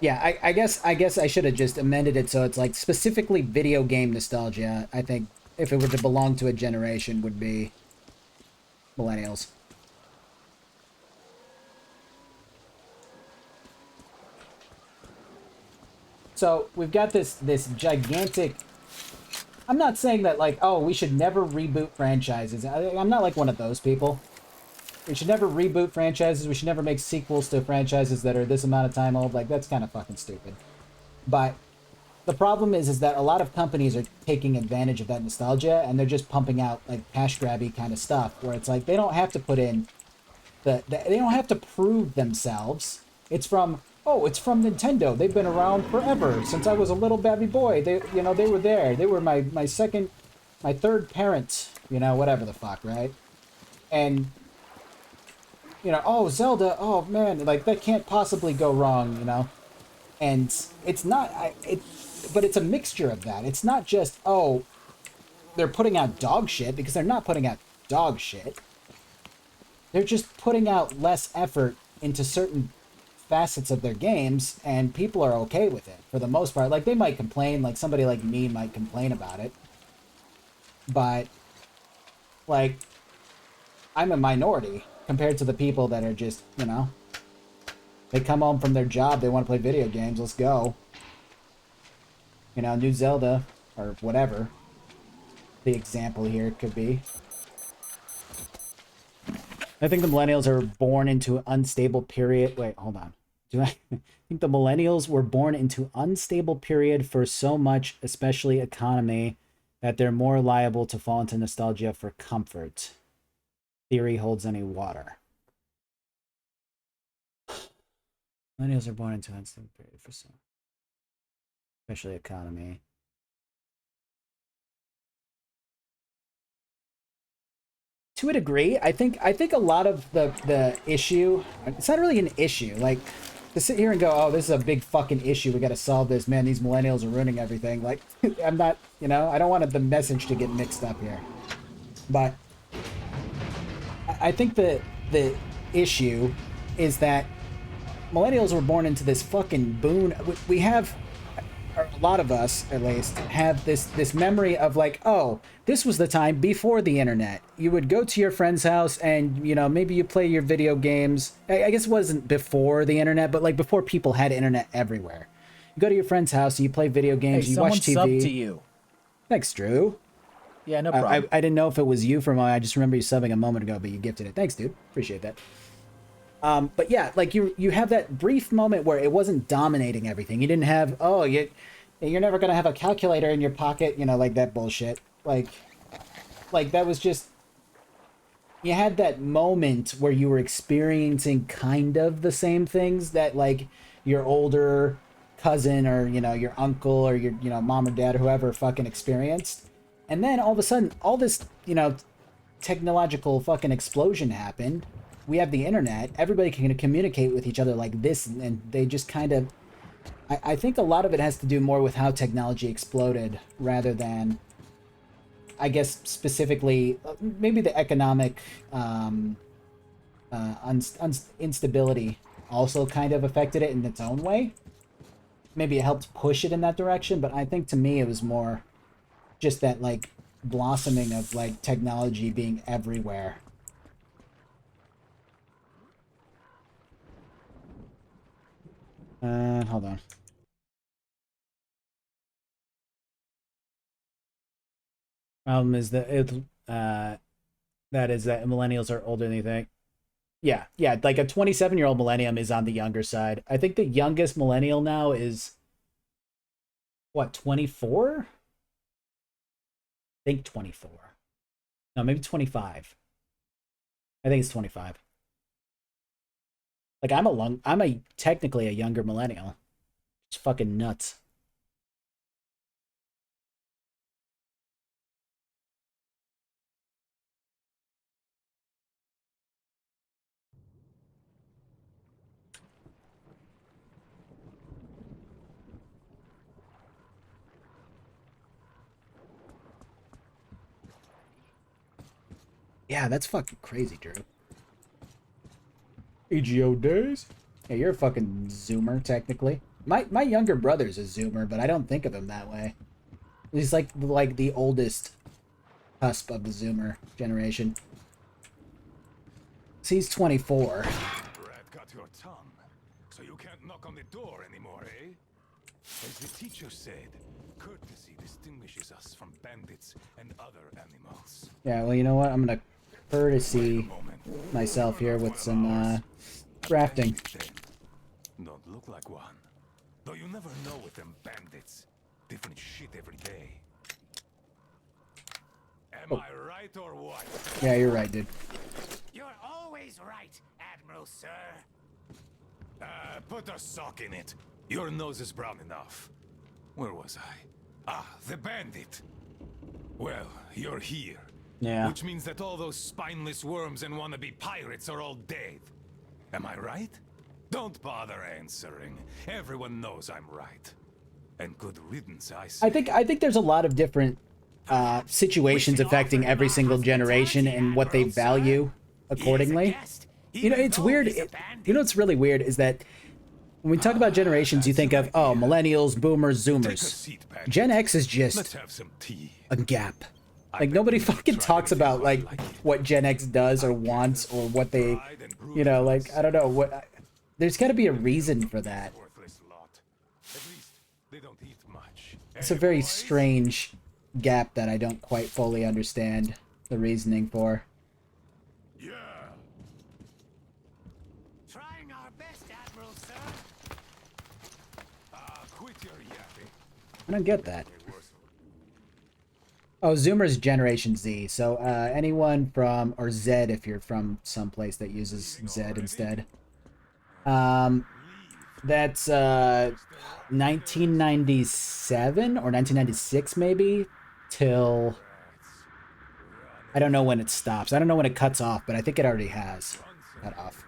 Yeah, I guess I should have just amended it so it's like specifically video game nostalgia. I think if it were to belong to a generation, would be millennials. So we've got this gigantic. I'm not saying that like, oh, we should never reboot franchises. I'm not like one of those people. We should never reboot franchises. We should never make sequels to franchises that are this amount of time old. Like, that's kind of fucking stupid. But the problem is that a lot of companies are taking advantage of that nostalgia, and they're just pumping out like cash grabby kind of stuff where it's like they don't have to put in they don't have to prove themselves. It's from Nintendo. They've been around forever since I was a little baby boy. They were there. They were my third parent. Whatever the fuck, right? And oh, Zelda, oh man, like that can't possibly go wrong, And it's not, but it's a mixture of that. It's not just, oh, they're putting out dog shit, because they're not putting out dog shit. They're just putting out less effort into certain facets of their games, and people are okay with it for the most part. Like, they might complain, like somebody like me might complain about it, but like, I'm a minority compared to the people that are just, they come home from their job, they want to play video games, let's go. New Zelda, or whatever the example here could be. I think the millennials are born into an unstable period. Wait, hold on. Do I think the millennials were born into unstable period for so much, especially economy, that they're more liable to fall into nostalgia for comfort? Theory holds any water. Millennials are born into unstable period for some, especially economy. To a degree, I think a lot of the issue, it's not really an issue. Like, to sit here and go, oh, this is a big fucking issue, we got to solve this, man, these millennials are ruining everything. Like, I'm not, I don't want the message to get mixed up here. But I think the issue is that millennials were born into this fucking boon. We have, or a lot of us at least, have this memory of like, oh, this was the time before the internet. You would go to your friend's house and, you know, maybe you play your video games. I guess it wasn't before the internet, but like before people had internet everywhere. You go to your friend's house and you play video games, Hey, you someone watch TV. subbed to you. Thanks, Drew. Yeah, no problem. I didn't know if it was you from. I just remember you subbing a moment ago, but you gifted it. Thanks, dude. Appreciate that. But yeah, like you have that brief moment where it wasn't dominating everything. You didn't have, oh, you're never gonna have a calculator in your pocket, you know, like that bullshit. Like that was just, you had that moment where you were experiencing kind of the same things that like your older cousin or, you know, your uncle or your, you know, mom or dad or whoever fucking experienced. And then all of a sudden, all this, you know, technological fucking explosion happened. We have the internet. Everybody can communicate with each other like this, and they just kind of... I think a lot of it has to do more with how technology exploded rather than, I guess, specifically, maybe the economic instability also kind of affected it in its own way. Maybe it helped push it in that direction, but I think to me it was more just that, like, blossoming of, like, technology being everywhere. Hold on. Problem is that that is that millennials are older than you think. Yeah, like a 27-year-old millennium is on the younger side. I think the youngest millennial now is, what, 24? I think 24. No, maybe 25. I think it's 25. Like I'm technically a younger millennial. It's fucking nuts. Yeah, that's fucking crazy, Drew. AGO days? Yeah, you're a fucking Zoomer, technically. My younger brother's a Zoomer, but I don't think of him that way. He's like the oldest cusp of the Zoomer generation. So he's 24. Rat got your tongue, so you can't knock on the door anymore, eh? As the teacher said, courtesy distinguishes us from bandits and other animals. Yeah, well, you know what? I'm gonna courtesy myself here with some crafting. Don't look like one. Though you never know with them bandits. Different shit every day. Am I right or what? Yeah, you're right, dude. You're always right, Admiral Sir. Put a sock in it. Your nose is brown enough. Where was I? Ah, the bandit. Well, you're here. Yeah. Which means that all those spineless worms and wannabe pirates are all dead. Am I right? Don't bother answering. Everyone knows I'm right. And good riddance, I say. I think there's a lot of different situations affecting every single generation and what they value accordingly. You know, it's weird. You know what's really weird is that when we talk about generations, you think of, oh, millennials, boomers, zoomers. Gen X is just a gap. Like, nobody fucking talks about, like, what Gen X does or wants or what they, you know, like, I don't know. What. There's got to be a reason for that. It's a very strange gap that I don't quite fully understand the reasoning for. Yeah. Trying our best, Admiral Sir. Quit your yapping. I don't get that. Oh, Zoomer's Generation Z. So anyone from, or Z if you're from someplace that uses Z instead. That's 1997 or 1996 maybe till, I don't know when it stops. I don't know when it cuts off, but I think it already has cut off.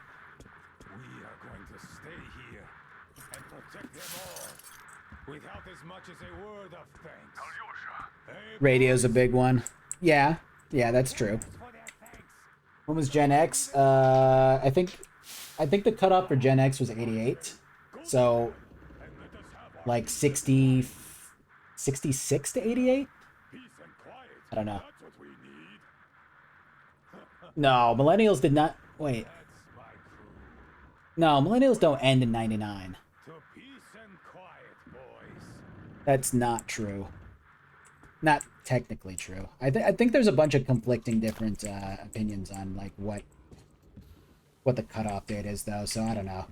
We are going to stay here and protect them all without as much as a word of thanks. Radio's a big one. Yeah, that's true. For their thanks. When was Gen X? I think the cutoff for Gen X was 88. So like 60, 66 to 88? I don't know. No, millennials did not. Wait. No, millennials don't end in 99. That's not true. Not technically true. I think there's a bunch of conflicting different opinions on like what the cutoff date is though, so I don't know.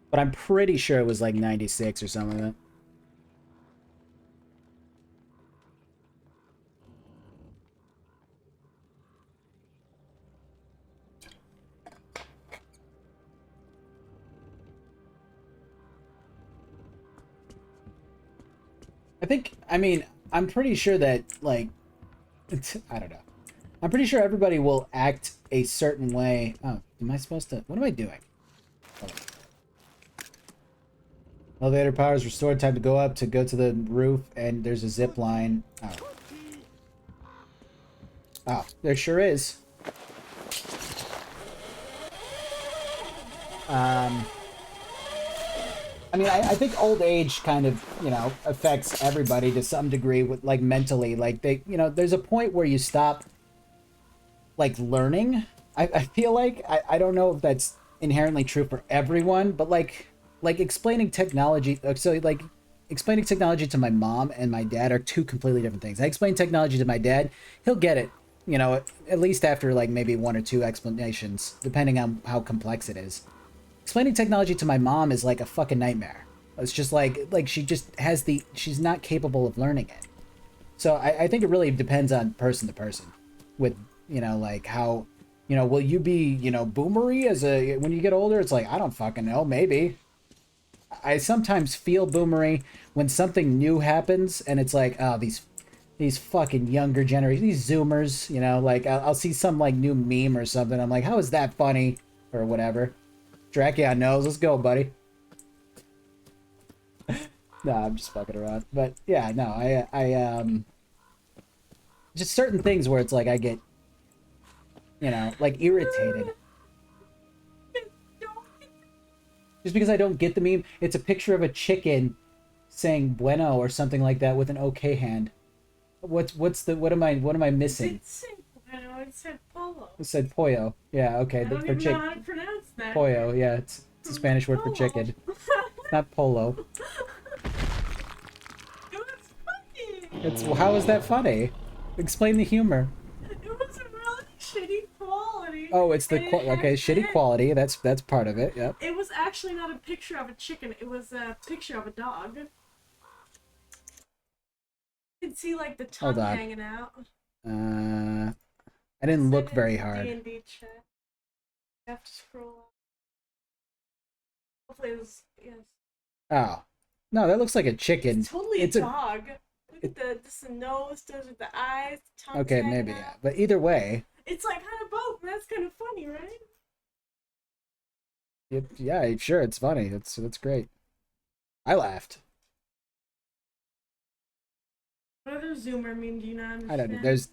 But I'm pretty sure it was like 96 or something like that. I mean, I'm pretty sure that, like, I don't know. I'm pretty sure everybody will act a certain way. Oh, am I supposed to? What am I doing? Hold on. Elevator power is restored. Time to go up to go to the roof, and there's a zip line. Oh. Oh, there sure is. I mean, I think old age kind of, you know, affects everybody to some degree with, like, mentally. Like, they, you know, there's a point where you stop, like, learning. I feel like, I don't know if that's inherently true for everyone, but, like explaining technology, so, like, explaining technology to my mom and my dad are two completely different things. I explain technology to my dad, he'll get it, you know, at least after, like, maybe one or two explanations, depending on how complex it is. Explaining technology to my mom is like a fucking nightmare. It's just like she just has she's not capable of learning it. So I think it really depends on person to person with, you know, like how, you know, will you be, you know, boomery when you get older? It's like, I don't fucking know, maybe. I sometimes feel boomery when something new happens and it's like, oh, these fucking younger generation, these zoomers, you know, like I'll see some like new meme or something. I'm like, how is that funny? Or whatever. Drakion knows. Let's go, buddy. Nah, I'm just fucking around. But yeah, no, I just certain things where it's like I get, you know, like irritated. Just because I don't get the meme, it's a picture of a chicken saying bueno or something like that with an okay hand. What am I missing? It said bueno, it said polo. It said pollo. Yeah, okay. I don't even know how to pronounce that. Pollo, yeah, it's a Spanish word for chicken. Not polo. It was funny. It's how is that funny? Explain the humor. It was a really shitty quality. Oh, it's the okay, shitty quality. That's part of it. Yep. It was actually not a picture of a chicken. It was a picture of a dog. You can see like the tongue hanging out. I didn't look very hard. D&D chat. You have to scroll up. Hopefully it was, yes. Oh. No, that looks like a chicken. It's totally a dog. Look at the nose, those are the eyes, the tongue. Okay, maybe, yeah. But either way. It's like kind of both, and that's kind of funny, right? Yeah, sure, it's funny. That's great. I laughed. What other Zoomer meme do you not understand? I don't know. There's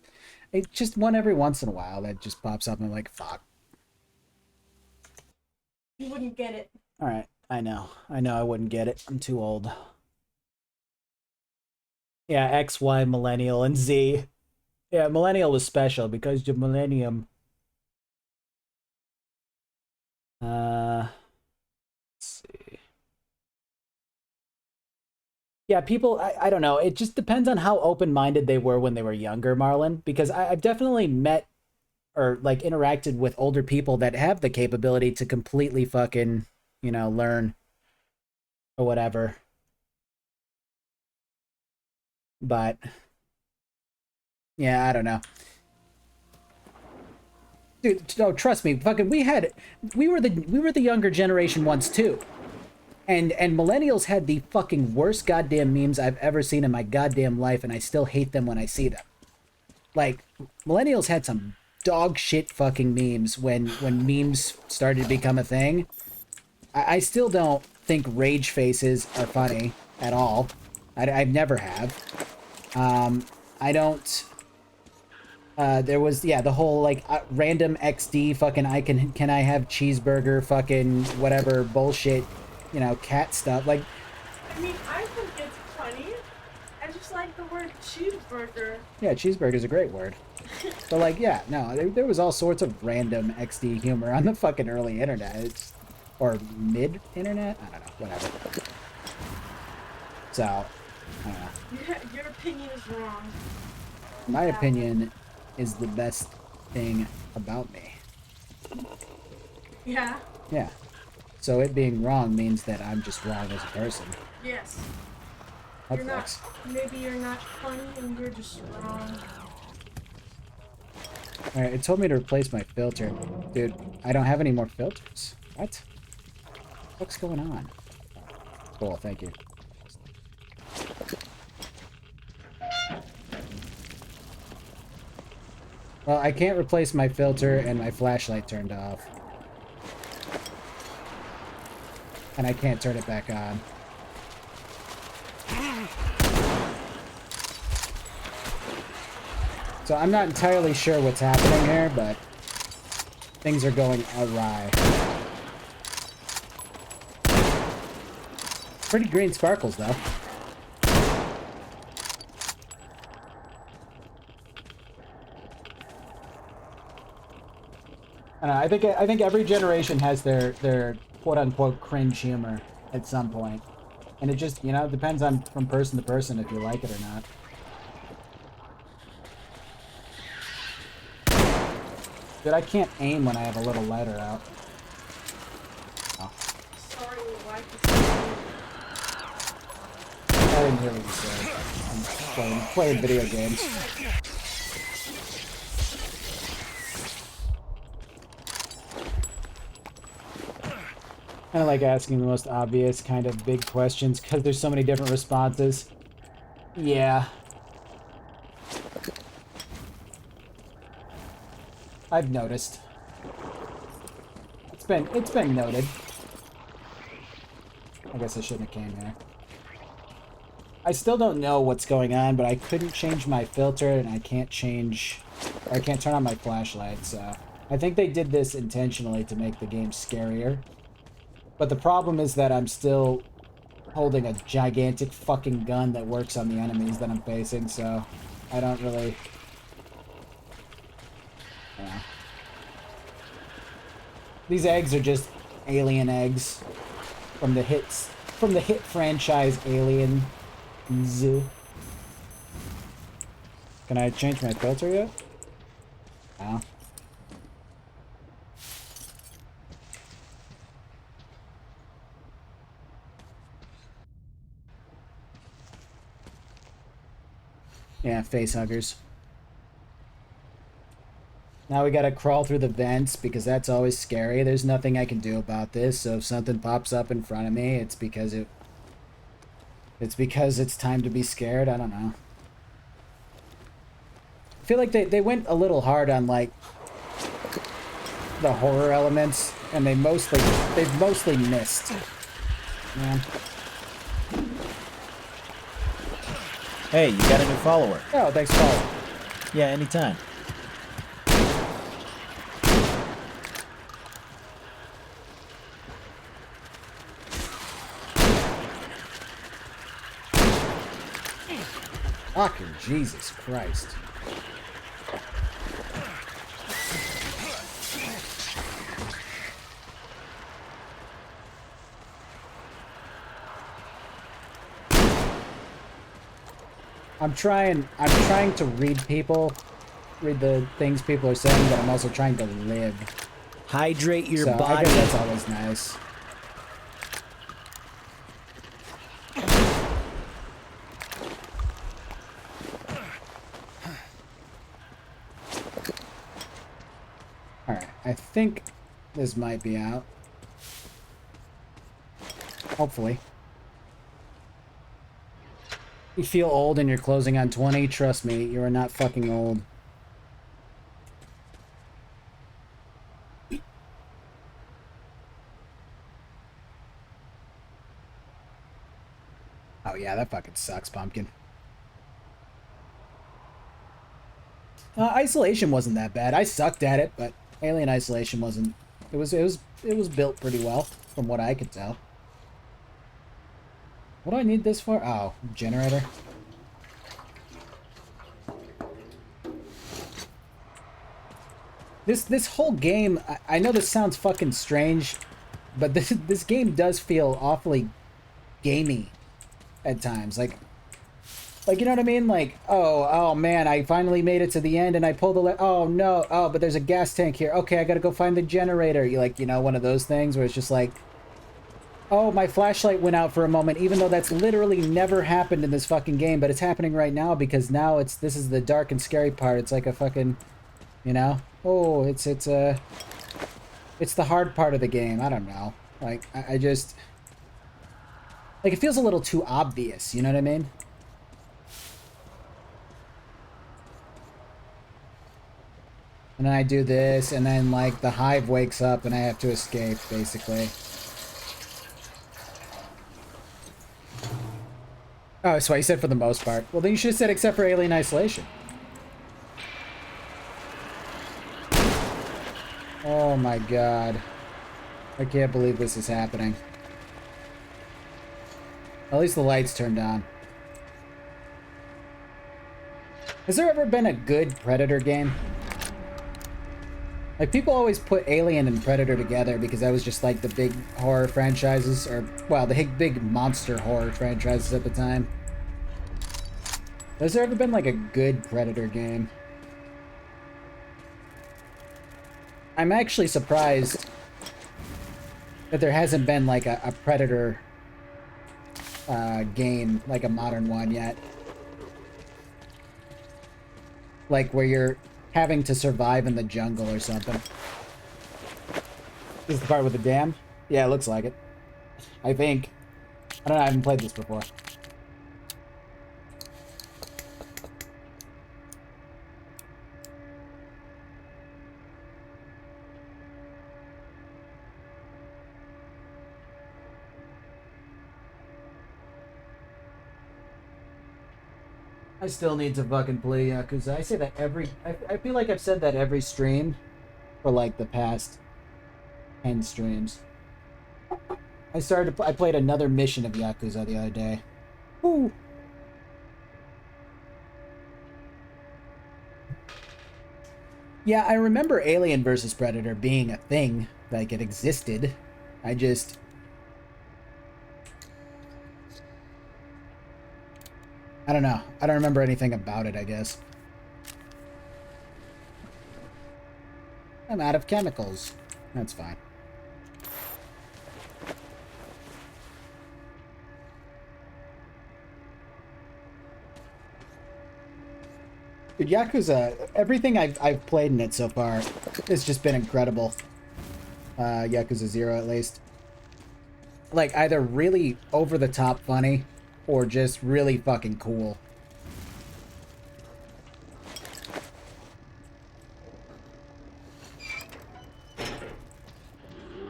just one every once in a while that just pops up and I'm like, fuck. You wouldn't get it. Alright, I know I wouldn't get it. I'm too old. Yeah, X, Y, millennial, and Z. Yeah, millennial was special because the millennium. Let's see. Yeah, people, I don't know. It just depends on how open-minded they were when they were younger, Marlon. Because I've definitely met or, like, interacted with older people that have the capability to completely fucking, you know, learn or whatever. But, yeah, I don't know. Dude, no, trust me, fucking, we were the younger generation once, too. And millennials had the fucking worst goddamn memes I've ever seen in my goddamn life, and I still hate them when I see them. Like, millennials had some dog shit fucking memes when memes started to become a thing. I still don't think rage faces are funny at all. I've never have. I don't. There was, yeah, the whole like random XD fucking can I have cheeseburger fucking whatever bullshit, you know, cat stuff. Like, I mean, I think it's funny. I just like the word cheeseburger. yeah, cheeseburger is a great word. But like, yeah, no, there was all sorts of random XD humor on the fucking early internet. Or mid-internet? I don't know, whatever. So, I don't know. Your opinion is wrong. My opinion is the best thing about me. Yeah. Yeah. So it being wrong means that I'm just wrong as a person. Yes. That You're not. sucks. Maybe you're not funny and you're just wrong. Alright, it told me to replace my filter. Dude, I don't have any more filters. What? What's going on? Cool, thank you. Well, I can't replace my filter and my flashlight turned off. And I can't turn it back on. So I'm not entirely sure what's happening here, but things are going awry. Pretty green sparkles, though. I don't know, I think every generation has their quote unquote cringe humor at some point. And it just, you know, depends on from person to person if you like it or not. Dude, I can't aim when I have a little lighter out. Oh. Sorry, wife I didn't hear what you said. I'm playing video games. I like asking the most obvious kind of big questions because there's so many different responses. Yeah. I've noticed. It's been noted. I guess I shouldn't have came here. I still don't know what's going on, but I couldn't change my filter and I can't turn on my flashlight, so I think they did this intentionally to make the game scarier. But the problem is that I'm still holding a gigantic fucking gun that works on the enemies that I'm facing, so I don't really... Yeah. These eggs are just alien eggs from the hit franchise Alien. Can I change my filter yet? No. Yeah, face huggers. Now we gotta crawl through the vents because that's always scary. There's nothing I can do about this, so if something pops up in front of me, it's because it's time to be scared. I don't know. I feel like they went a little hard on like the horror elements, and they've mostly missed. Man. Hey, you got a new follower. Oh, thanks for calling. Yeah, anytime. Fucking Jesus Christ. I'm trying to read the things people are saying, but I'm also trying to live. Hydrate your So I body. guess that's always nice. Alright, I think this might be out. Hopefully. You feel old and you're closing on 20? Trust me, you are not fucking old. Oh Oh yeah, that fucking sucks, Pumpkin. Isolation wasn't that bad. I sucked at it, but Alien Isolation wasn't. It was built pretty well, from what I could tell. What do I need this for? Oh, generator. This whole game, I know this sounds fucking strange, but this game does feel awfully gamey at times. Like you know what I mean? Like, oh man, I finally made it to the end and I pulled the oh no, oh, but there's a gas tank here. Okay, I gotta go find the generator. You like, you know, one of those things where it's just like, oh, my flashlight went out for a moment, even though that's literally never happened in this fucking game, but it's happening right now because now this is the dark and scary part. It's like a fucking, you know? Oh, it's the hard part of the game. I don't know. Like, I just, like, it feels a little too obvious, you know what I mean? And then I do this, and then, like, the hive wakes up and I have to escape, basically. Oh, so I said for the most part. Well, then you should have said except for Alien Isolation. Oh my god. I can't believe this is happening. At least the lights turned on. Has there ever been a good Predator game? Like, people always put Alien and Predator together because that was just like the big horror franchises, or, well, the big monster horror franchises at the time. Has there ever been like a good Predator game? I'm actually surprised that there hasn't been like a Predator game, like a modern one yet. Like where you're having to survive in the jungle or something. This is the part with the dam? Yeah, it looks like it. I think. I don't know, I haven't played this before. I still need to fucking play Yakuza. I say that I feel like I've said that every stream for like the past 10 streams. I played another mission of Yakuza the other day. Ooh. Yeah, I remember Alien versus Predator being a thing, like it existed. I just... I don't know. I don't remember anything about it, I guess. I'm out of chemicals. That's fine. Dude, Yakuza, everything I've played in it so far has just been incredible. Yakuza 0 at least. Like, either really over-the-top funny, or just really fucking cool.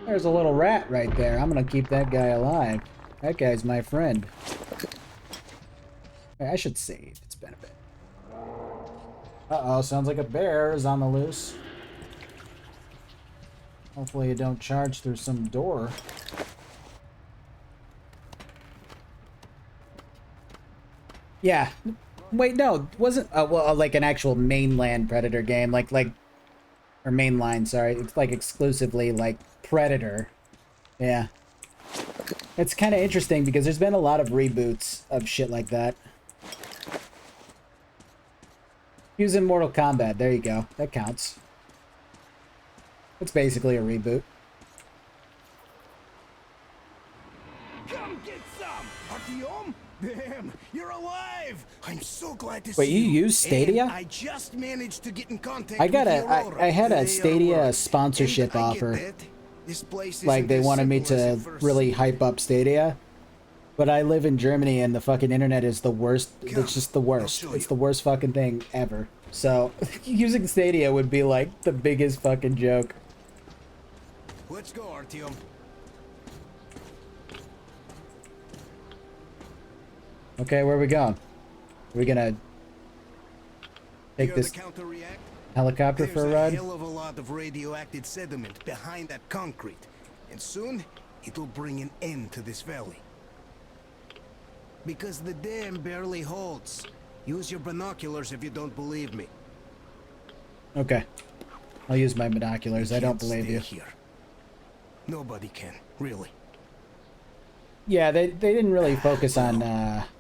There's a little rat right there. I'm gonna keep that guy alive. That guy's my friend. I should save. It's been a bit. Uh-oh, sounds like a bear is on the loose. Hopefully you don't charge through some door. Yeah. Wait, no, wasn't well, like an actual mainland Predator game, like or mainline, sorry. It's like exclusively like Predator. Yeah. It's kind of interesting because there's been a lot of reboots of shit like that. Using Mortal Kombat, there you go. That counts. It's basically a reboot. Come get some! Artyom? Damn, you're alive! I'm so glad to Wait, see you use Stadia? And I just managed to get in contact I got with I had a Stadia sponsorship offer. Like they wanted me to really hype up Stadia. But I live in Germany and the fucking internet is the worst. It's just the worst. It's the worst fucking thing ever. So using Stadia would be like the biggest fucking joke. Let's go, Artyom. Okay, where are we going? Are we gonna take this counter-react? helicopter for a There's ride? hell of a lot of radioactive sediment behind that concrete, and soon it'll bring an end to this valley. Because the dam barely holds. Use your binoculars if you don't believe me. Okay. I'll use my binoculars. I don't Can't believe stay you. Here. Nobody can, really. Yeah, they didn't really focus on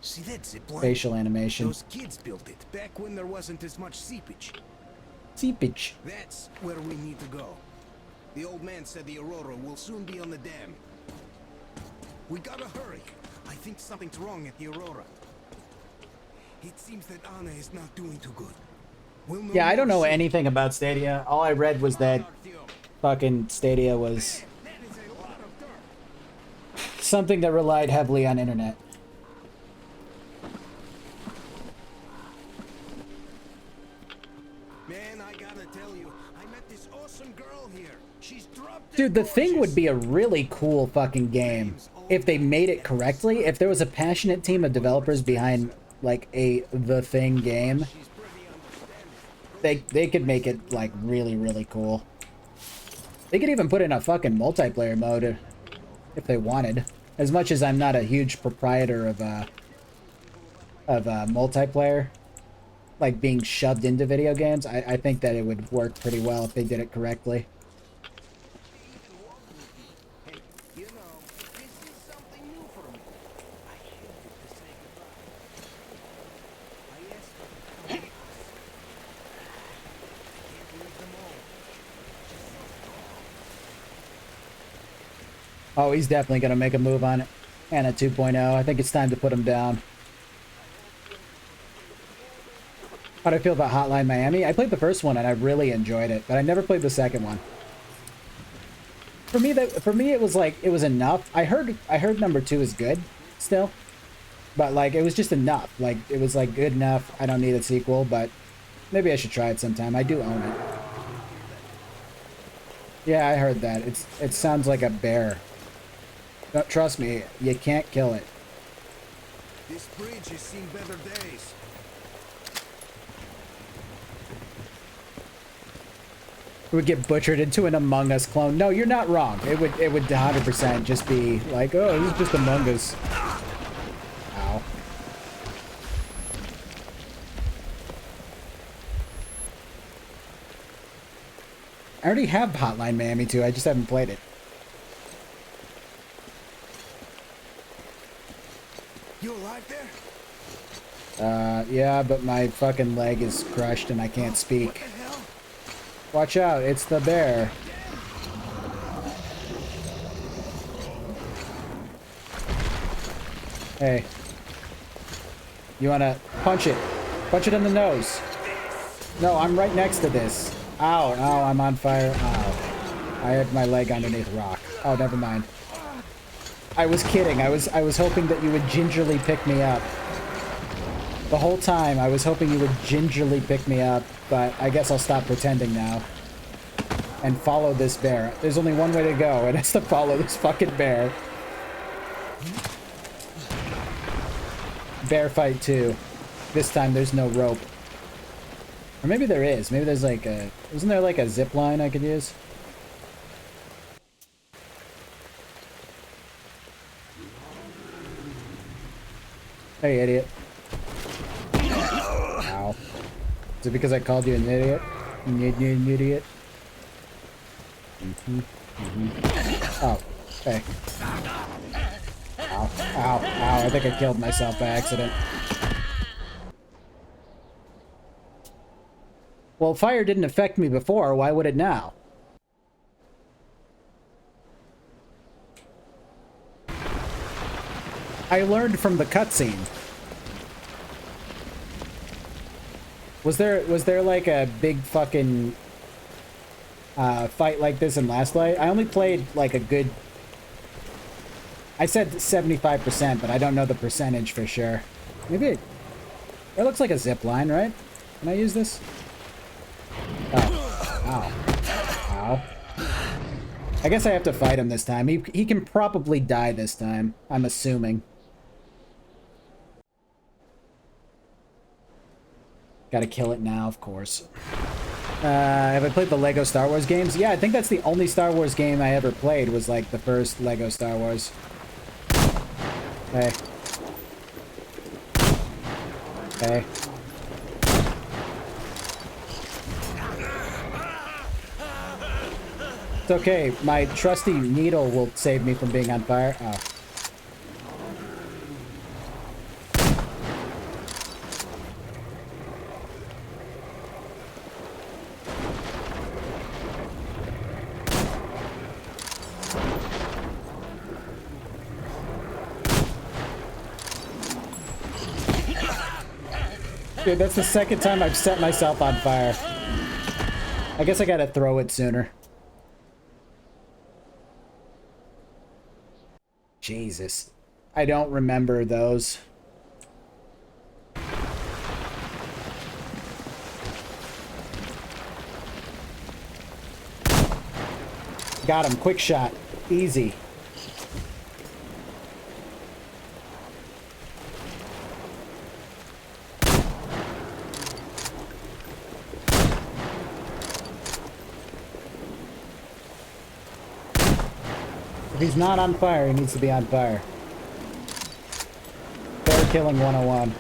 See that zip line? facial animation. Those kids built it back when there wasn't as much seepage. Seepage. That's where we need to go. The old man said the Aurora will soon be on the dam. We gotta hurry. I think something's wrong at the Aurora. It seems that Anna is not doing too good. We'll know Yeah, I don't more know soon. anything about Stadia. All I read was that fucking Stadia was That is a lot of dirt. something that relied heavily on internet. Man, I gotta tell you, I met this awesome girl here. She's dropped. Dude, the thing would be a really cool fucking game if they made it correctly. If there was a passionate team of developers behind like The Thing game, they could make it like really cool. They could even put in a fucking multiplayer mode if they wanted. As much as I'm not a huge proprietor of multiplayer, like being shoved into video games, I think that it would work pretty well if they did it correctly. You know, this is something new for me. I hated to say goodbye. I asked her to come with us. I can't leave them all. Oh, he's definitely going to make a move on it. And a 2.0. I think it's time to put him down. How do I feel about Hotline Miami? I played the first one and I really enjoyed it, but I never played the second one. For me, it was like, it was enough. I heard number 2 is good still, but like, it was just enough. Like, it was like good enough. I don't need a sequel, but maybe I should try it sometime. I do own it. Yeah, I heard that. It sounds like a bear. Don't trust me, you can't kill it. This bridge has seen better days. It would get butchered into an Among Us clone. No, you're not wrong. It would 100% just be like, oh, this is just Among Us. Ow. I already have Hotline Miami 2, I just haven't played it. You alive there? Yeah, but my fucking leg is crushed and I can't What speak. the hell? Watch out, it's the bear. Hey. You wanna punch it? Punch it in the nose. No, I'm right next to this. Ow, ow, I'm on fire. Ow. I had my leg underneath a rock. Oh, never mind. I was kidding. I was hoping that you would gingerly pick me up. The whole time, I was hoping you would gingerly pick me up, but I guess I'll stop pretending now. And follow this bear. There's only one way to go, and it's to follow this fucking bear. Bear fight 2. This time there's no rope. Or maybe there is. Maybe there's like a... Isn't there like a zip line I could use? Hey, idiot. Ow. Is it because I called you an idiot? You an idiot? Oh, hey. Ow, ow, ow. I think I killed myself by accident. Well, fire didn't affect me before. Why would it now? I learned from the cutscene. Was there like a big fucking fight like this in Last Light? I only played like a good... I said 75%, but I don't know the percentage for sure. Maybe it looks like a zip line, right? Can I use this? Oh. Ow. Ow. I guess I have to fight him this time. He can probably die this time, I'm assuming. Gotta kill it now, of course. Have I played the Lego Star Wars games? Yeah, I think that's the only Star Wars game I ever played, was like the first Lego Star Wars. Hey. Hey. It's okay, my trusty needle will save me from being on fire. Oh. Dude, that's the second time I've set myself on fire. I guess I gotta throw it sooner. Jesus. I don't remember those. Got him. Quick shot. Easy. If he's not on fire, he needs to be on fire. Bear killing 101.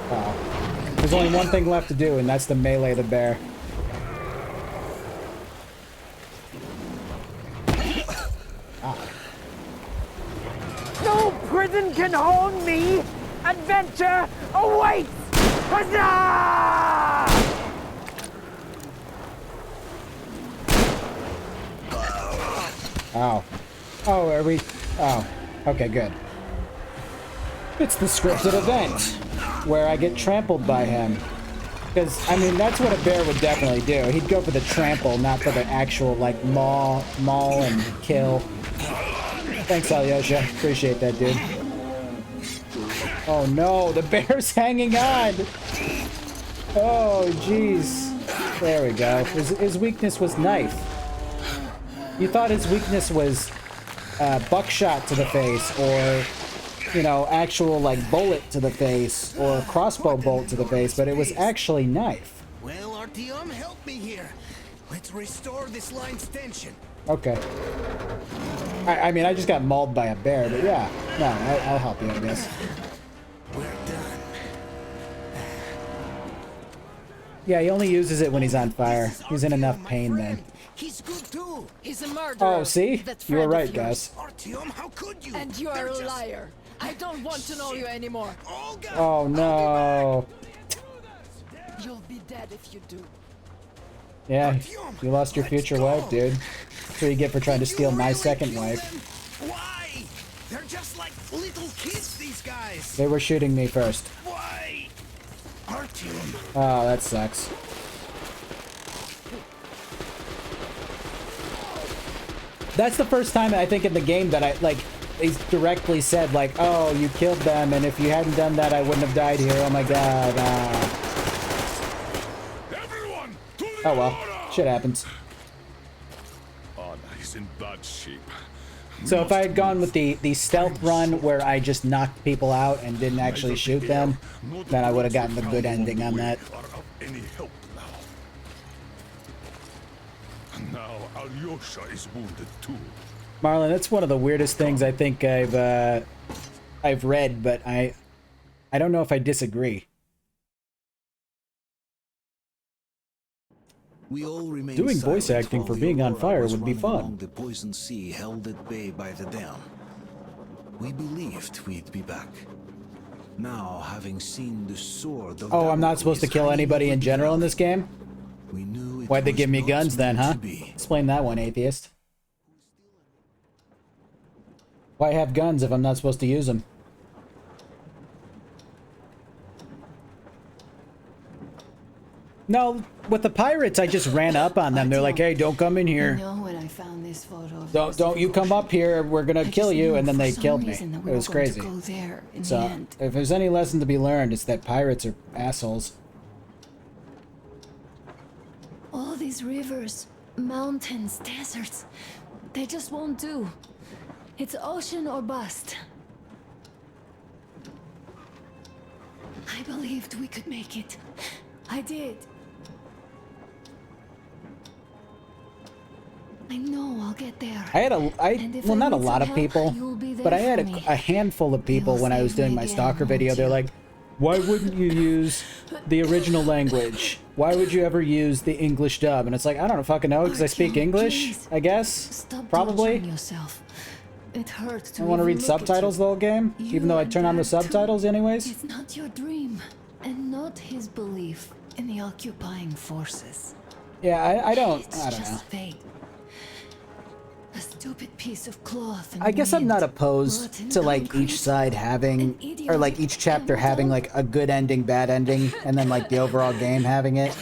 Wow. There's only one thing left to do, and that's to melee the bear. No prison can hold me! Adventure awaits! Huzzah! Oh. Oh, are we... Oh. Okay, good. It's the scripted event where I get trampled by him. Because, I mean, that's what a bear would definitely do. He'd go for the trample, not for the actual, like, maul and kill. Thanks, Alyosha. Appreciate that, dude. Oh, no. The bear's hanging on. Oh, jeez. There we go. His weakness was knife. You thought his weakness was buckshot to the face, or, you know, actual, like, bullet to the face, or crossbow bolt to the face, but it was actually knife. Well, Artyom, help me here. Let's restore this line's tension. Okay. I mean, I just got mauled by a bear, but yeah. No, I'll help you, I guess. We're done. Yeah, he only uses it when he's on fire. He's in enough pain then. He's good too. He's a murderer. Oh, see? That You were friend right, of yours. guys. Artyom, how could you? And you are a liar. I don't want to know you anymore. Olga! Oh, no. You'll be dead if you do. Yeah, you lost your future wife, dude. That's what you get for trying to steal my second wife. Why? They're just like little kids, these guys. They were shooting me first. Why? Artyom. Oh, that sucks. That's the first time I think in the game that I, like, they directly said, like, oh, you killed them, and if you hadn't done that, I wouldn't have died here. Oh my god. Everyone, to the Oh well. order! Shit happens. Anna is in bad shape. So if I had gone with the stealth run where I just knocked people out and didn't actually shoot them, then I would have gotten the good ending on that. Are of any help now. And now Alyosha is wounded too. Marlon, that's one of the weirdest things I think I've read, but I don't know if I disagree. We all remained Doing voice silent acting while for the being on Aurora fire was would be running fun. along the poison sea held at bay by the dam. We believed we'd be back. Now, having seen the sword of Oh, I'm not supposed to Damocles kill hanging anybody over in the general in valley, this game? we knew it Why'd they was give me not guns then, meant huh? to be. Explain that one, atheist. Why have guns if I'm not supposed to use them? No, with the pirates, I just ran up on them. They're like, "Hey, don't come in You here. know, when I found this photo of Don't you come up here. We're gonna kill you." And then they killed me. It was crazy. Go there in the So, end. if there's any lesson to be learned, it's that pirates are assholes. All these rivers, mountains, deserts, they just won't do. It's ocean or bust. I believed we could make it. I did. I know I'll get there. I had well, not a need lot some of people, help, you'll be there but I had for me. a handful of people You'll when I was save doing me my again, stalker video. won't They're you? like, why wouldn't you use the original language? Why would you ever use the English dub? And it's like, I don't fucking know, because I speak Artyom, English, please. I guess. Stop Probably. torturing yourself. It hurts to I want to even read look at subtitles you. the whole game, You even though I and turn on the Dad, too. subtitles anyways. It's not your dream, and not his belief in the occupying forces. Yeah, I don't It's know. just fate. A stupid piece of cloth. in I the guess I'm not wind, opposed rotten to like concrete, each side having, an or like idiot, each chapter and having dumb. like a good ending, bad ending, and then like the overall game having it.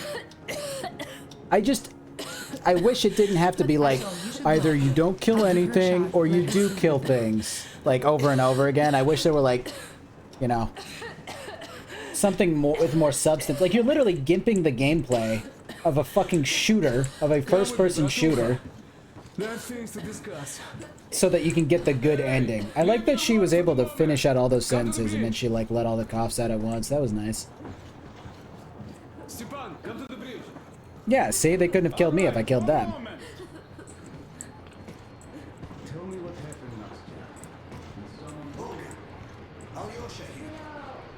I wish it didn't have to be like either you don't kill anything or you do kill things like over and over again. I wish there were like, you know, something more with more substance. Like you're literally gimping the gameplay of a fucking shooter, of a first-person shooter, There are things to discuss. so that you can get the good ending. I like that she was able to finish out all those sentences and then she like let all the coughs out at once. That was nice. Stepan, come to the bridge. Yeah, see, they couldn't have killed me if I killed them. Tell me what happened last year. Alyosha here.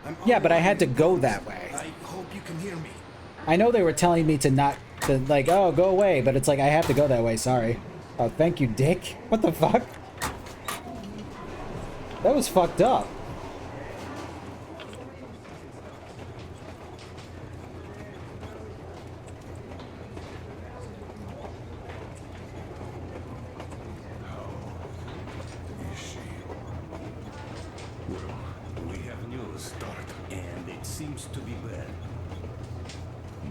I'm Yeah, on but I my had to way. go that way. I hope you can hear me. I know they were telling me to not, to like, oh, go away, but it's like, I have to go that way, sorry. Oh, thank you, dick. What the fuck? That was fucked up. Is she? Well, we have news, Dart, and it seems to be bad.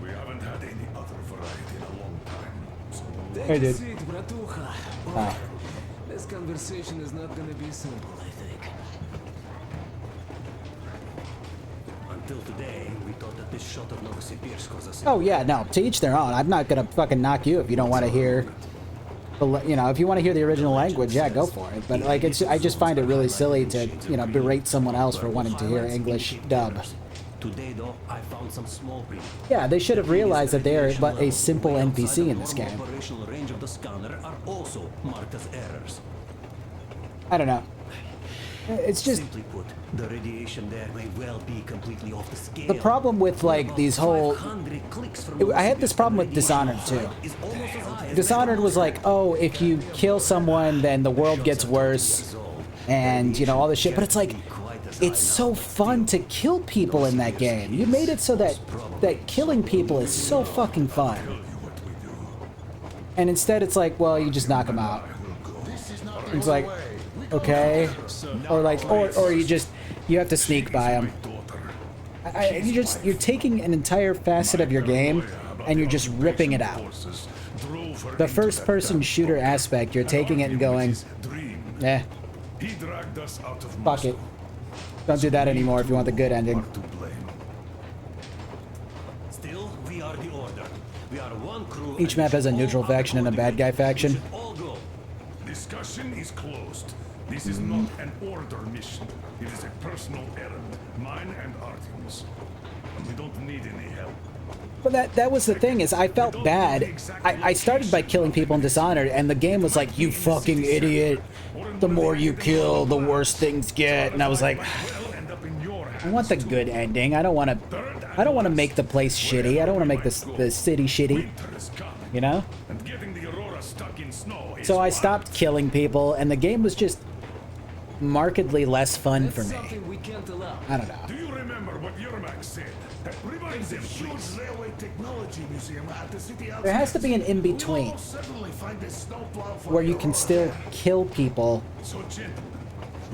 We haven't had any other variety in a long time. So Take Hey, a dude. seat, bratucha. Ah. This conversation is not gonna be simple, I think. until today, we thought that this shot of Novosibirsk was a Oh, yeah, no, to each their own. I'm not gonna fucking knock you if you don't want to hear, you know, if you want to hear the original language, yeah, go for it. But, like, it's, I just find it really silly to, you know, berate someone else for wanting to hear English dub. Today, though, I found some small print. Yeah, they should have realized that they are but a simple NPC in this game. Operational range of the scanner are also marked as errors. I don't know. It's just Simply put, the radiation there may well be completely off the scale. the problem with like these whole. I had this problem with Dishonored too. Dishonored was like, oh, if you kill someone, then the world gets worse, and you know all this shit. But it's like, it's so fun to kill people in that game. You made it so that killing people is so fucking fun. And instead, it's like, well, you just knock them out. It's like, okay, or like, or you have to sneak by them. You're taking an entire facet of your game and you're just ripping it out. The first-person shooter aspect, you're taking it and going, eh, fuck it. Don't do that anymore if you want the good ending. Still, we are the Order. We are one crew. Each map has a neutral faction and a bad guy faction. All go. Discussion is closed. This is not an order mission. It is a personal errand, mine and Artyom's. We don't need any help. But that was the thing, is I felt bad. I started by killing people in Dishonored, and the game was like, you fucking idiot. The more you kill, the worse things get. And I was like, I want the good ending. I don't want to make the place shitty. I don't want to make the city shitty. You know? And getting the Aurora stuck in snow is So I stopped killing people, and the game was just markedly less fun for me. Something we can't allow. I don't know. Do you remember what Yermak said? Remind them, please. Railway technology museum at the city outside. There has to be an in-between Certainly find a snowplow for where you the can Aurora. still kill people So, gentlemen,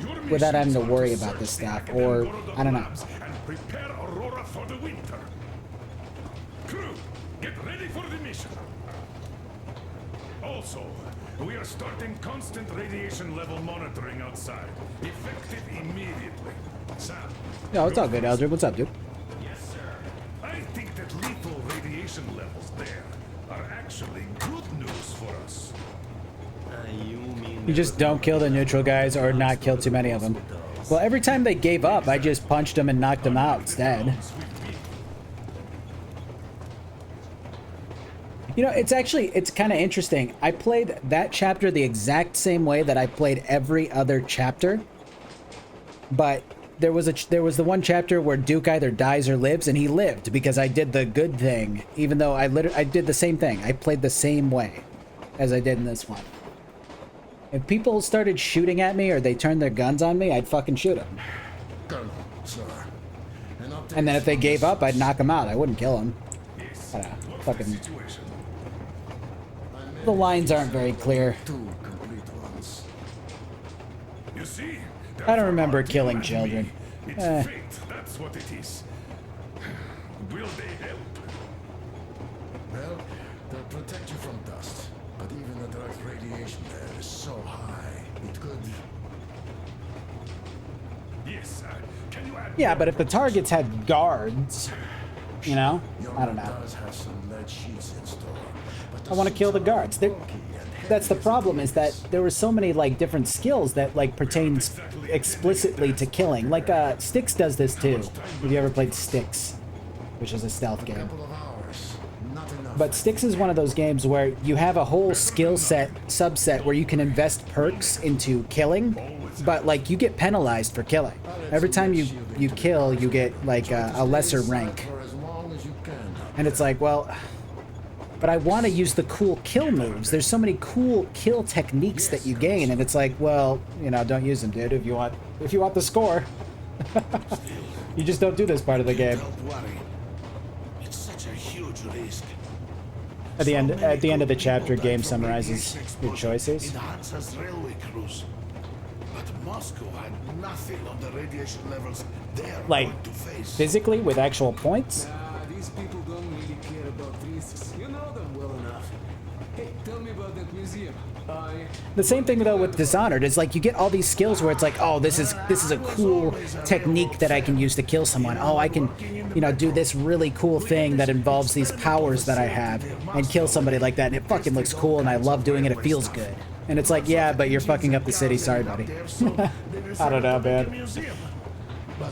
your without having to missions are worry to about this search the stuff, Academic or Orodo I don't know. labs and prepare Aurora for the winter. Crew, get ready for the mission. Also, we are starting constant radiation level monitoring outside, effective immediately. Sam. No, it's all good, Eldred. What's up, dude? Yes, sir. I think that lethal radiation levels there are actually good news for us. You just don't kill the neutral guys or not kill too many of them. Well, every time they gave up, I just punched them and knocked them out instead. You know, it's kind of interesting. I played that chapter the exact same way that I played every other chapter. But there was the one chapter where Duke either dies or lives, and he lived because I did the good thing, even though I did the same thing. I played the same way as I did in this one. If people started shooting at me or they turned their guns on me, I'd fucking shoot them. Colonel, sir. And then if they gave up, I'd knock them out. I wouldn't kill them. Fucking... The lines aren't very clear. You see? I don't remember killing children. It's fate, that's what it is. Will they help? Well, they'll protect you from dust. But even the direct radiation there is so high, it could... Yes, can you add... Yeah, but if the targets had guards, you know? I don't know. Does have some lead sheets in store, but I want to kill the guards. That's the problem, is that there were so many like different skills that like pertains explicitly to killing. Like Styx does this too. Have you ever played Styx, which is a stealth game? But Styx is one of those games where you have a whole skill set subset where you can invest perks into killing, but like you get penalized for killing. Every time you kill, you get like a lesser rank. And it's like, well, but I want to use the cool kill moves. There's so many cool kill techniques that you gain, and it's like, well, you know, don't use them, dude. If you want the score, you just don't do this part of the game. It's such a huge risk. At the end of the chapter, game summarizes your choices. Enhances railway crews. But Moscow had nothing on the radiation levels they're Like going to face. physically with actual points. These people don't really care about risks. You know them well enough. Hey, tell me about that museum. The same thing though with Dishonored is like you get all these skills where it's like, oh, this is a cool technique that I can use to kill someone. Oh, I can, you know, do this really cool thing that involves these powers that I have and kill somebody like that, and it fucking looks cool, and I love doing it. It feels good. And it's like, yeah, but you're fucking up the city. Sorry, buddy. I don't know, man.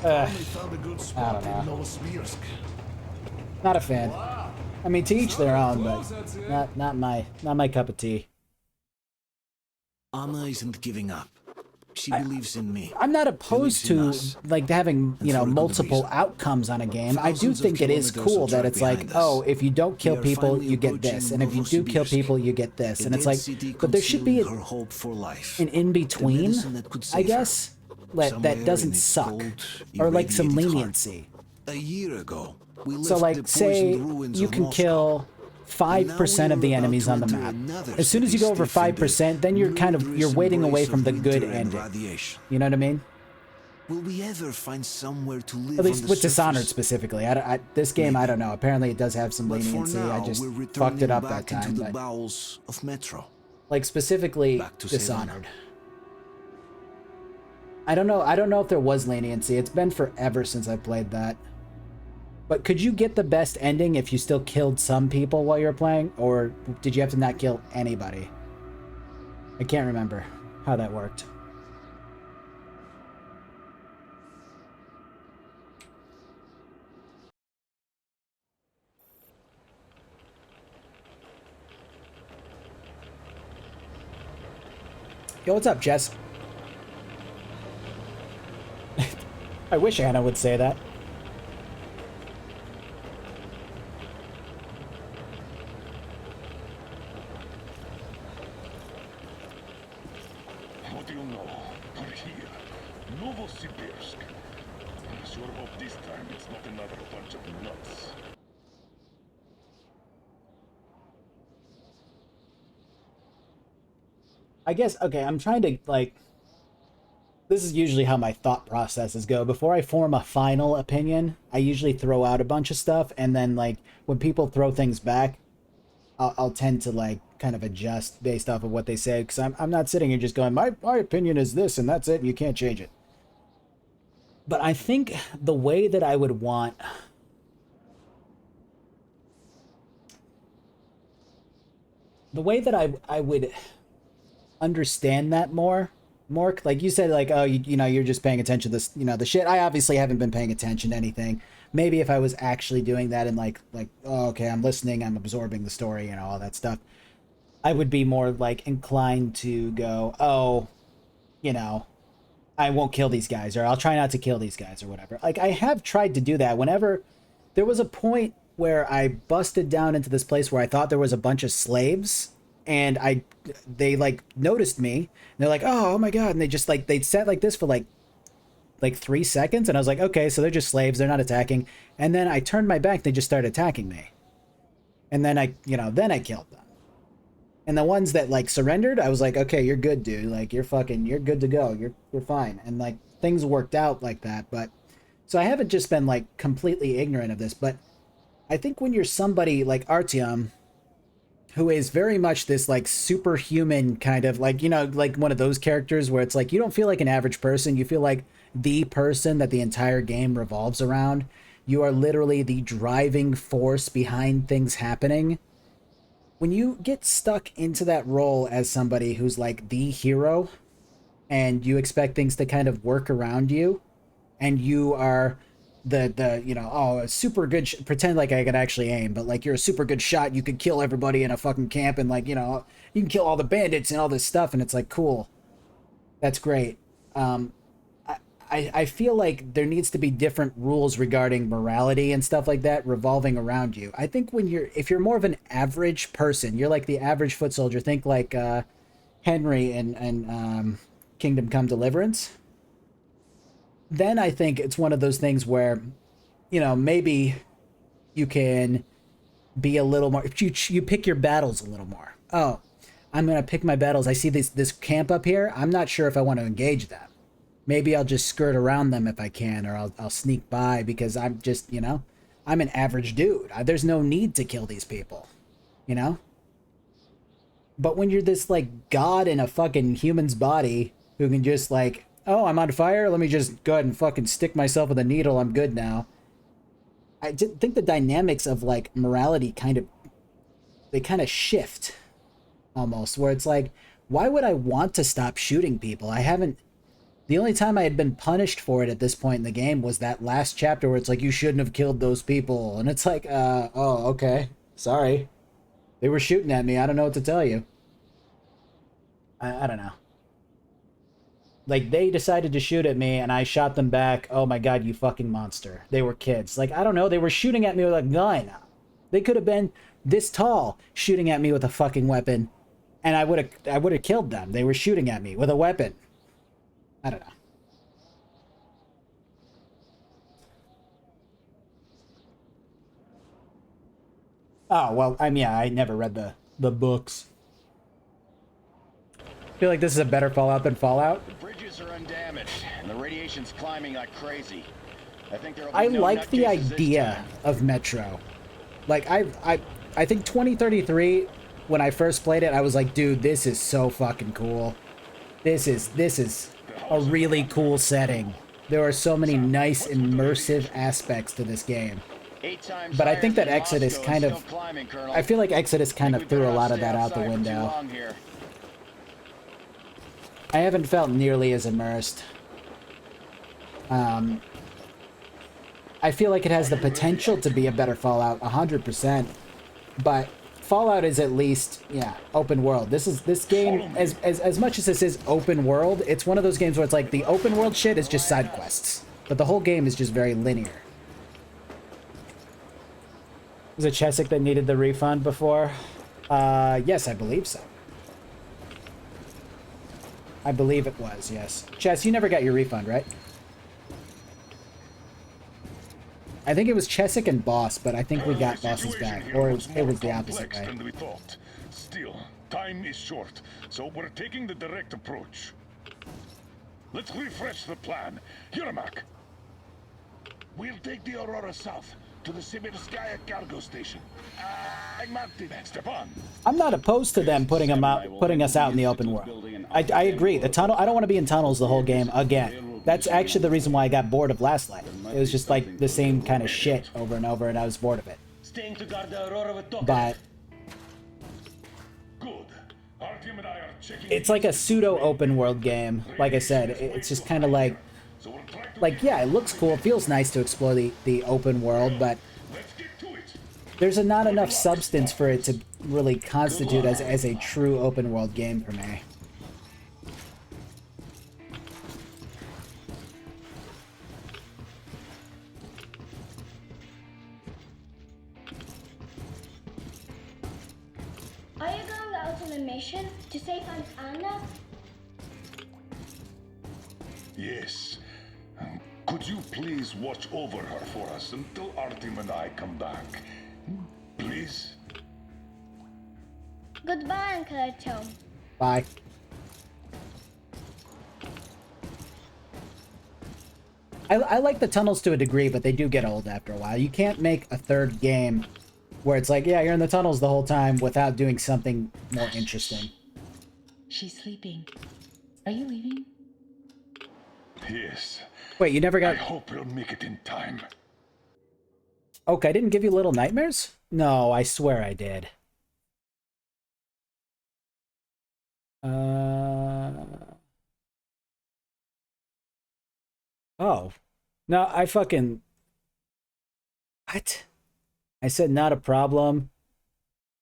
I don't know. Not a fan. I mean, to each their own, but not my cup of tea. Anna isn't giving up. She believes in me. I'm not opposed to like having, you know, multiple outcomes on a game. I do think it is cool that it's like, oh, if you don't kill people, you get this, and if you do kill people, you get this, and it's like, but there should be an in between, I guess, that doesn't suck, or like some leniency. A year ago, so like, say you can kill 5% of the enemies on the map. As soon as you go over 5%, then you're waiting away from the good ending. You know what I mean? Will we ever find somewhere to live? At least with Dishonored specifically. This game, I don't know. Apparently, it does have some leniency. I just fucked it up that time. The bowels of Metro. Like specifically Dishonored. I don't know if there was leniency. It's been forever since I played that. But could you get the best ending if you still killed some people while you were playing? Or did you have to not kill anybody? I can't remember how that worked. Yo, what's up, Jess? I wish Anna would say that. What do you know? We're here. Novosibirsk. I sure hope this time it's not another bunch of nuts. I guess, okay, I'm trying to, like... This is usually how my thought processes go. Before I form a final opinion, I usually throw out a bunch of stuff, and then, like, when people throw things back, I'll tend to, like, kind of adjust based off of what they say, because I'm not sitting here just going, my opinion is this, and that's it, and you can't change it. But I think the way that I would want... The way that I would understand that more. More like you said, like, oh, you know, you're just paying attention to this, you know, the shit. I obviously haven't been paying attention to anything. Maybe if I was actually doing that and like, oh, okay, I'm listening, I'm absorbing the story, you know, all that stuff, I would be more like inclined to go, oh, you know, I won't kill these guys, or I'll try not to kill these guys, or whatever. Like, I have tried to do that whenever there was a point where I busted down into this place where I thought there was a bunch of slaves, and they like noticed me, and they're like, oh my god, and they just like, they'd sat like this for like 3 seconds, and I was like, okay, so they're just slaves, they're not attacking, and then I turned my back, they just started attacking me, and then I, you know, then I killed them. And the ones that like surrendered, I was like, okay, you're good, dude. Like, you're good to go. You're fine. And like things worked out like that. But so I haven't just been like completely ignorant of this, but I think when you're somebody like Artyom, who is very much this like superhuman kind of like, you know, like one of those characters where it's like you don't feel like an average person, you feel like the person that the entire game revolves around. You are literally the driving force behind things happening. When you get stuck into that role as somebody who's like the hero, and you expect things to kind of work around you, and you are the you know, oh, a super good pretend like I could actually aim, but like you're a super good shot, you could kill everybody in a fucking camp, and like, you know, you can kill all the bandits and all this stuff, and it's like, cool, that's great. I feel like there needs to be different rules regarding morality and stuff like that revolving around you. I think if you're more of an average person, you're like the average foot soldier, think like Henry and Kingdom Come Deliverance, then I think it's one of those things where, you know, maybe you can be a little more, you pick your battles a little more. Oh, I'm going to pick my battles. I see this camp up here. I'm not sure if I want to engage them. Maybe I'll just skirt around them if I can, or I'll sneak by because I'm just, you know, I'm an average dude. There's no need to kill these people, you know? But when you're this, like, god in a fucking human's body who can just, like, oh, I'm on fire? Let me just go ahead and fucking stick myself with a needle. I'm good now. I think the dynamics of, like, morality they kind of shift, almost, where it's like, why would I want to stop shooting people? The only time I had been punished for it at this point in the game was that last chapter where it's like, you shouldn't have killed those people. And it's like, oh, okay. Sorry. They were shooting at me. I don't know what to tell you. I don't know. Like, they decided to shoot at me, and I shot them back. Oh my god, you fucking monster. They were kids. Like, I don't know. They were shooting at me with a gun. They could have been this tall shooting at me with a fucking weapon, and I would have killed them. They were shooting at me with a weapon. I don't know. Oh, well, yeah, I never read the books. I feel like this is a better Fallout than Fallout. The bridges are undamaged, and the radiation's climbing like crazy. I like the idea of Metro. Like, I think 2033, when I first played it, I was like, dude, this is so fucking cool. This is a really cool setting. There are so many nice immersive aspects to this game. But I think that Exodus I feel like Exodus kind of threw a lot of that out the window. I haven't felt nearly as immersed. I feel like it has the potential to be a better Fallout, 100%. But Fallout is at least, yeah, open world. This game, as much as this is open world, it's one of those games where it's like the open world shit is just side quests, but the whole game is just very linear. Was it Chesick that needed the refund before? Yes, I believe so. I believe it was, yes. Chess, you never got your refund, right? I think it was Chesick and Boss, but I think we got Boss's back. Or it was the opposite way. Than we thought. Still, time is short, so we're taking the direct approach. Let's refresh the plan. Yermak, we'll take the Aurora south to the Sibirskaya cargo station. Stepan. I'm not opposed to them putting us out in the open world. I agree. The tunnel. I don't want to be in tunnels the whole game again. That's actually the reason why I got bored of Last Light. It was just like the same kind of shit over and over, and I was bored of it. But Good. Artyom Artyom and I are checking. It's like a pseudo open world game. Like I said, it's just kind of like yeah, it looks cool. It feels nice to explore the open world, but there's not enough substance for it to really constitute as a true open world game for me. Are you going out on a mission to save Aunt Anna? Yes. Could you please watch over her for us until Artyom and I come back? Please? Goodbye, Uncle Artyom. Bye. I like the tunnels to a degree, but they do get old after a while. You can't make a third game where it's like, yeah, you're in the tunnels the whole time without doing something more interesting. She's sleeping. Are you leaving? Yes. Wait, you never got... I hope we'll make it in time. Okay, I didn't give you Little Nightmares? No, I swear I did. Oh. No, I fucking... What? I said not a problem,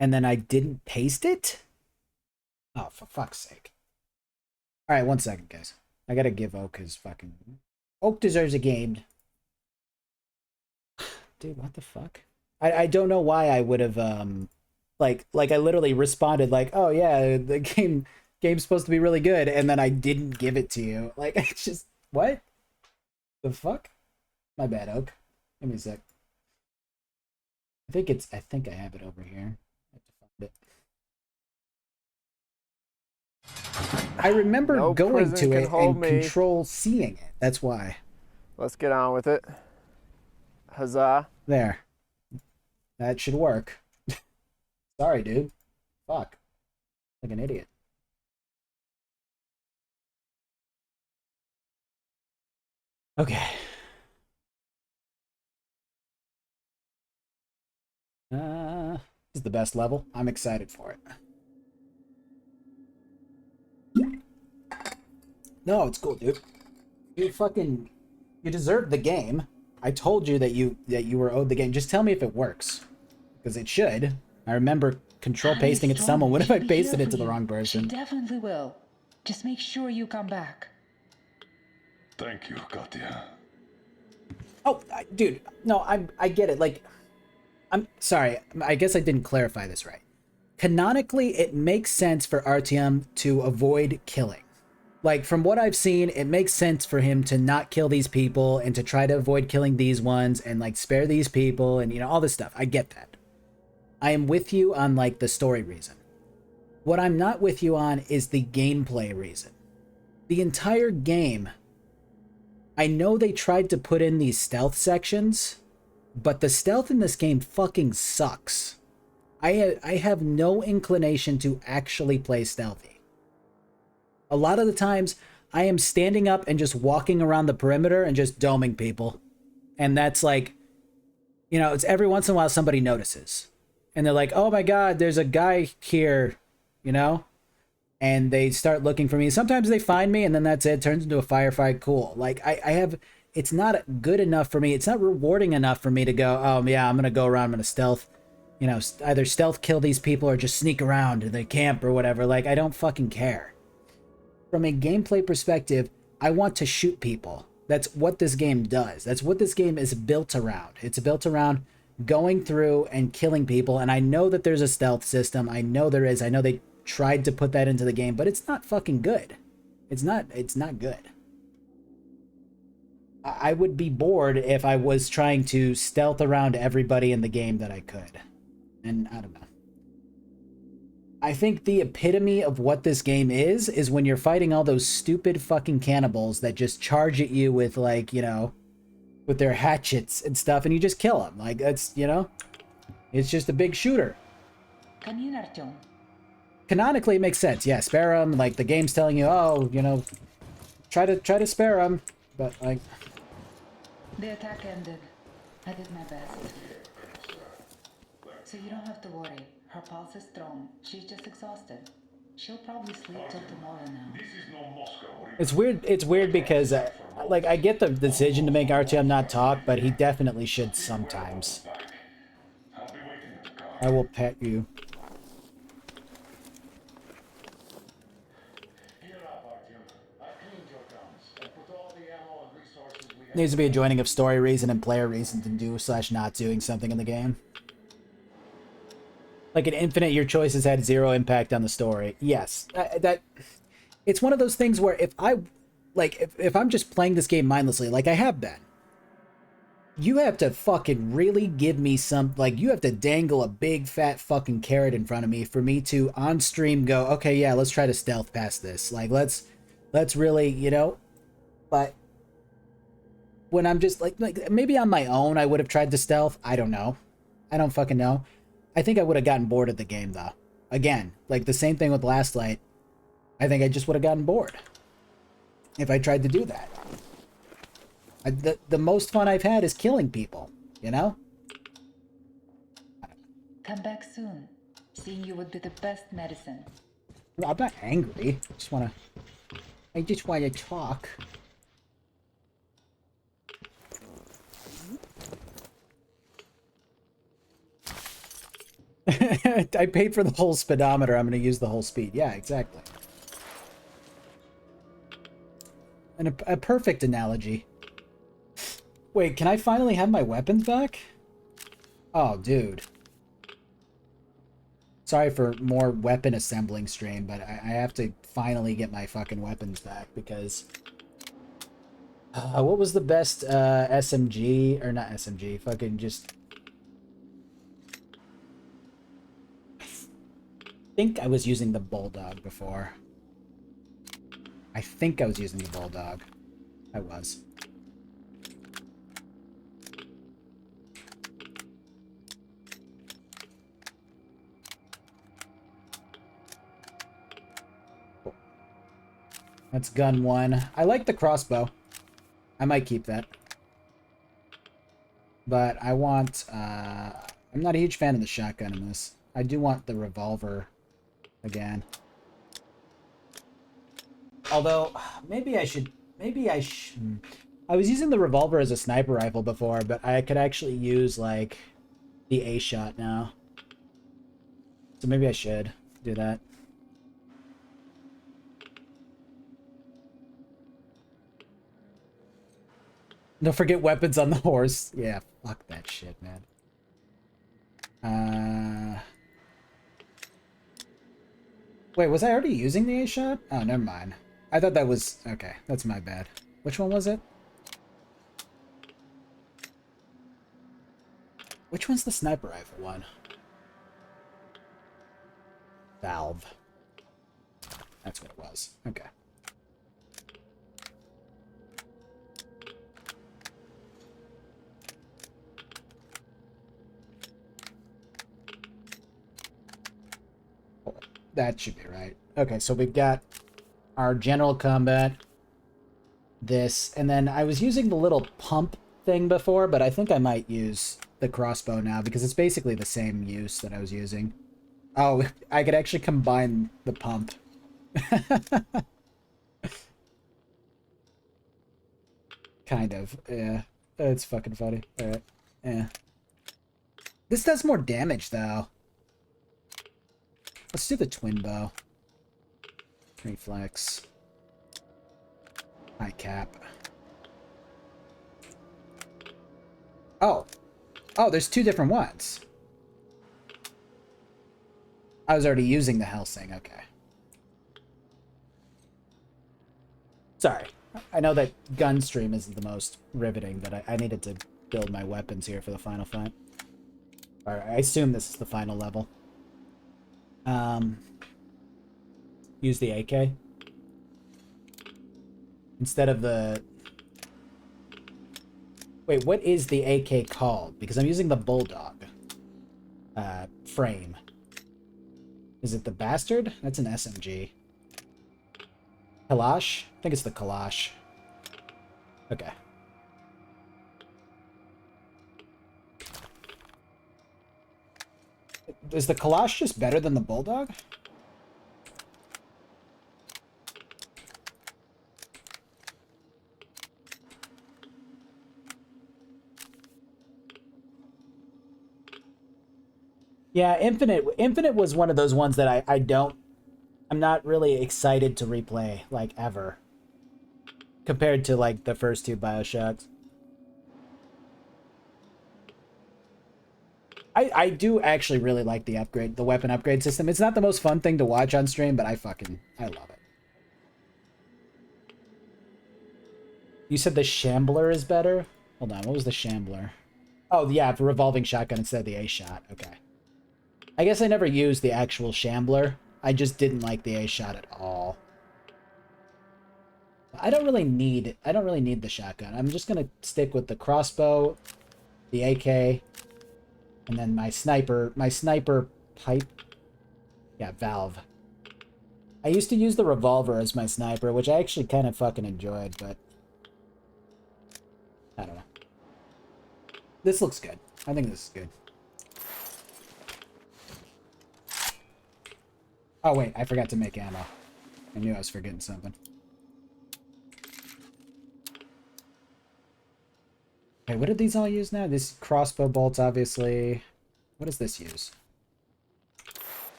and then I didn't paste it? Oh, for fuck's sake. Alright, 1 second, guys. I gotta give Oak his fucking... Oak deserves a game. Dude, what the fuck? I don't know why I would have, like I literally responded like, oh yeah, the game's supposed to be really good, and then I didn't give it to you. Like, it's just, what? The fuck? My bad, Oak. Give me a sec. I think I have it over here. I have to find it. I remember No going prison to can it hold and me. control seeing it. That's why. Let's get on with it. Huzzah. There. That should work. Sorry, dude. Fuck. Like an idiot. Okay. This is the best level. I'm excited for it. No, it's cool, dude. You deserve the game. I told you that you were owed the game. Just tell me if it works. Because it should. I remember control pasting it to someone. What if I pasted it to the wrong person? She definitely will. Just make sure you come back. Thank you, Katya. Oh, dude. No, I get it. Like, I'm sorry. I guess I didn't clarify this right. Canonically, it makes sense for Artyom to avoid killing. Like, from what I've seen, it makes sense for him to not kill these people and to try to avoid killing these ones and, like, spare these people and, you know, all this stuff. I get that. I am with you on, like, the story reason. What I'm not with you on is the gameplay reason. The entire game, I know they tried to put in these stealth sections, but the stealth in this game fucking sucks. I have no inclination to actually play stealthy. A lot of the times, I am standing up and just walking around the perimeter and just doming people. And that's like, you know, it's every once in a while somebody notices. And they're like, oh my god, there's a guy here, you know? And they start looking for me. Sometimes they find me and then that's it. Turns into a firefight. Cool. Like, I have... It's not good enough for me. It's not rewarding enough for me to go, oh yeah, I'm going to go around, I'm going to stealth. You know, either stealth kill these people or just sneak around to the camp or whatever. Like, I don't fucking care. From a gameplay perspective, I want to shoot people. That's what this game does. That's what this game is built around. It's built around going through and killing people. And I know that there's a stealth system. I know there is. I know they tried to put that into the game, but it's not fucking good. It's not good. I would be bored if I was trying to stealth around everybody in the game that I could. And I don't know. I think the epitome of what this game is when you're fighting all those stupid fucking cannibals that just charge at you with, like, you know, with their hatchets and stuff, and you just kill them. Like, that's, you know, it's just a big shooter. Canonically, it makes sense. Yeah, spare them. Like, the game's telling you, oh, you know, try to spare them. But, like... The attack ended. I did my best. So you don't have to worry. Her pulse is strong. She's just exhausted. She'll probably sleep till tomorrow now. It's weird. It's weird because, like, I get the decision to make Artyom not talk, but he definitely should sometimes. I will pet you. Needs to be a joining of story reason and player reason to do / not doing something in the game. Like in Infinite, your choices had 0 impact on the story. Yes, that it's one of those things where if I'm just playing this game mindlessly, like I have been, you have to fucking really give me some, like, you have to dangle a big fat fucking carrot in front of me for me to on stream go, okay, yeah, let's try to stealth past this. Like, let's really, you know, but when I'm just like maybe on my own, I would have tried to stealth. I don't know. I don't fucking know. I think I would have gotten bored of the game though. Again, like the same thing with Last Light. I think I just would have gotten bored if I tried to do that. The most fun I've had is killing people, you know? Come back soon. Seeing you would be the best medicine. I'm not angry. I just want to talk. I paid for the whole speedometer. I'm going to use the whole speed. Yeah, exactly. And a perfect analogy. Wait, can I finally have my weapons back? Oh, dude. Sorry for more weapon assembling stream, but I have to finally get my fucking weapons back because... what was the best SMG? Or not SMG, fucking just... I think I was using the Bulldog before. I think I was using the Bulldog. I was. That's gun 1. I like the crossbow. I might keep that. But I want... I'm not a huge fan of the shotgun in this. I do want the revolver again. Although, maybe I should... I was using the revolver as a sniper rifle before, but I could actually use, like, the A-shot now. So maybe I should do that. Don't forget weapons on the horse. Yeah, fuck that shit, man. Wait, was I already using the A-shot? Oh, never mind. I thought that was... Okay, that's my bad. Which one was it? Which one's the sniper rifle one? Valve. That's what it was. Okay. That should be right. Okay, so we've got our general combat, this, and then I was using the little pump thing before, but I think I might use the crossbow now because it's basically the same use that I was using. Oh, I could actually combine the pump. Kind of, yeah. It's fucking funny. Alright, yeah. This does more damage, though. Let's do the twin bow. Reflex. High cap. Oh. Oh, there's 2 different ones. I was already using the Helsing, okay. Sorry. I know that gun stream isn't the most riveting, but I needed to build my weapons here for the final fight. Alright, I assume this is the final level. Use the AK. Instead of the... Wait, what is the AK called? Because I'm using the Bulldog frame. Is it the Bastard? That's an SMG. Kalash? I think it's the Kalash. Okay. Is the Kalash just better than the Bulldog? Yeah, Infinite was one of those ones that I'm not really excited to replay, like, ever. Compared to, like, the first two Bioshocks. I do actually really like the weapon upgrade system. It's not the most fun thing to watch on stream, but I love it. You said the Shambler is better? Hold on, what was the Shambler? Oh, yeah, the revolving shotgun instead of the A-shot. Okay. I guess I never used the actual Shambler. I just didn't like the A-shot at all. I don't really need the shotgun. I'm just gonna stick with the crossbow, the AK, and then my sniper pipe. Yeah, Valve. I used to use the revolver as my sniper, which I actually kind of fucking enjoyed, but I don't know. This looks good. I think this is good. Oh wait, I forgot to make ammo. I knew I was forgetting something. Okay, what did these all use now? This crossbow bolts, obviously. What does this use?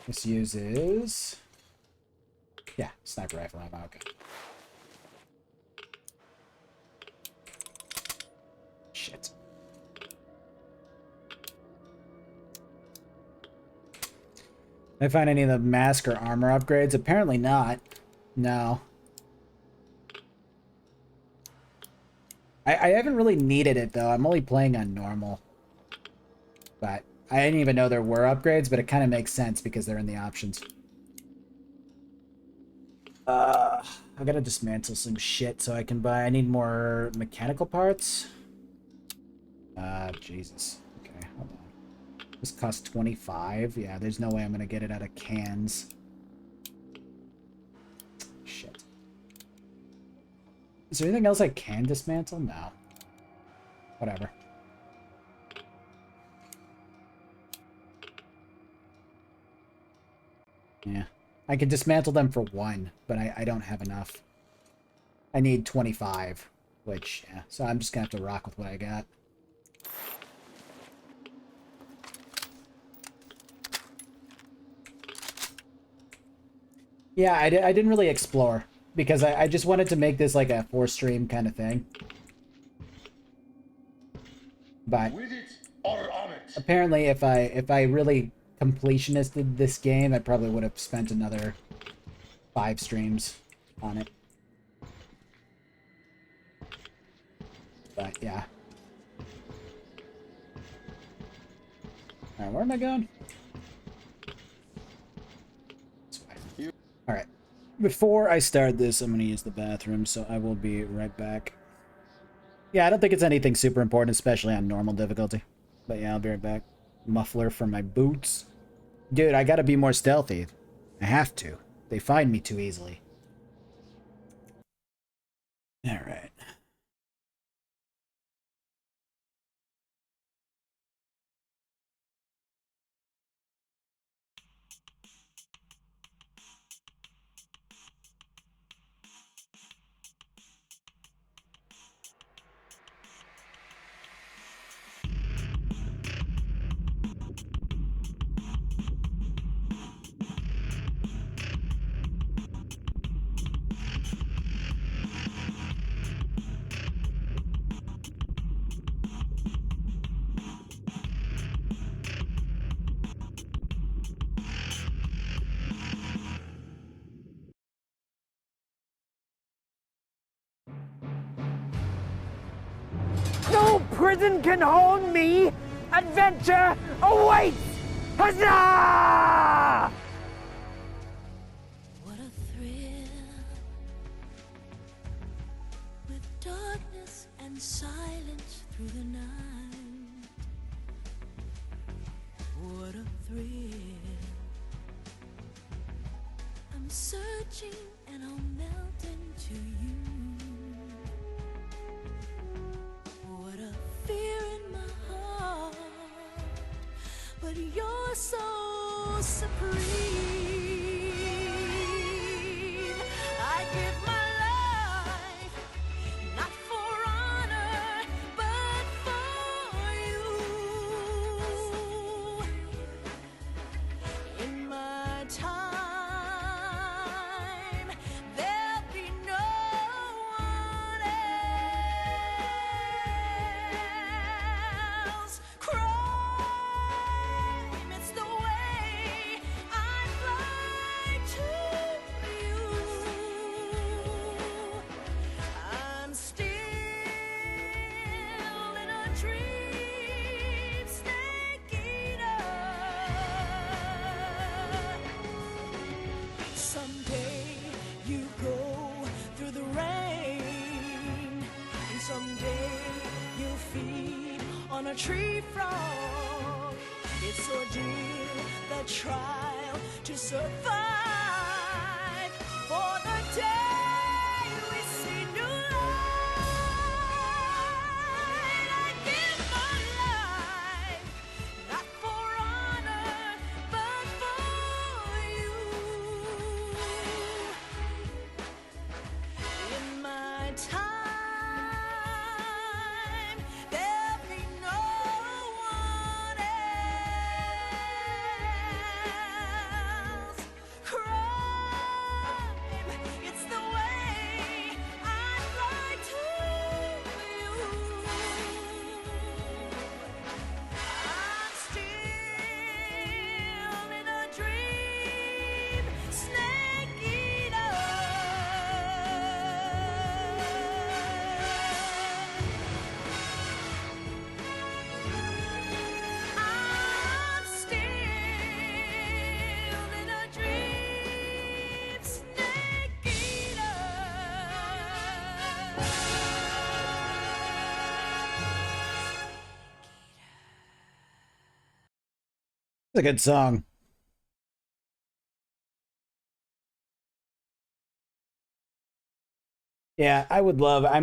This uses... Yeah, sniper rifle ammo, okay. Shit. Did I find any of the mask or armor upgrades? Apparently not. No. I haven't really needed it, though. I'm only playing on normal. But I didn't even know there were upgrades, but it kind of makes sense because they're in the options. I gotta dismantle some shit so I can buy... I need more mechanical parts. Jesus. Okay, hold on. This costs 25. Yeah, there's no way I'm gonna get it out of cans. Shit. Is there anything else I can dismantle? No. Whatever. Yeah. I can dismantle them for 1, but I don't have enough. I need 25, which, yeah. So I'm just gonna have to rock with what I got. Yeah, I didn't really explore, because I just wanted to make this like a 4-stream kind of thing. But apparently if I really completionisted this game, I probably would have spent another 5 streams on it. But yeah. Alright, where am I going? Alright. Before I start this, I'm going to use the bathroom, so I will be right back. Yeah, I don't think it's anything super important, especially on normal difficulty. But yeah, I'll be right back. Muffler for my boots. Dude, I gotta be more stealthy. I have to. They find me too easily. Alright. No prison can hold me! Adventure awaits! Huzzah! What a thrill, with darkness and silence through the night. What a thrill. I'm searching and I'll melt into you. What a fear in my heart, but you're so supreme. I give my life, not for honor, but for you. tree frog. It's ordeal, the trial to survive. For the day we see new light, I give my life, not for honor, but for you. In my time, there'll be no one else. Crime, it's the way I'd like to you. I'm still in a dream, snake eater. I'm still in a dream, snake eater. It's a good song. Yeah, I would love. I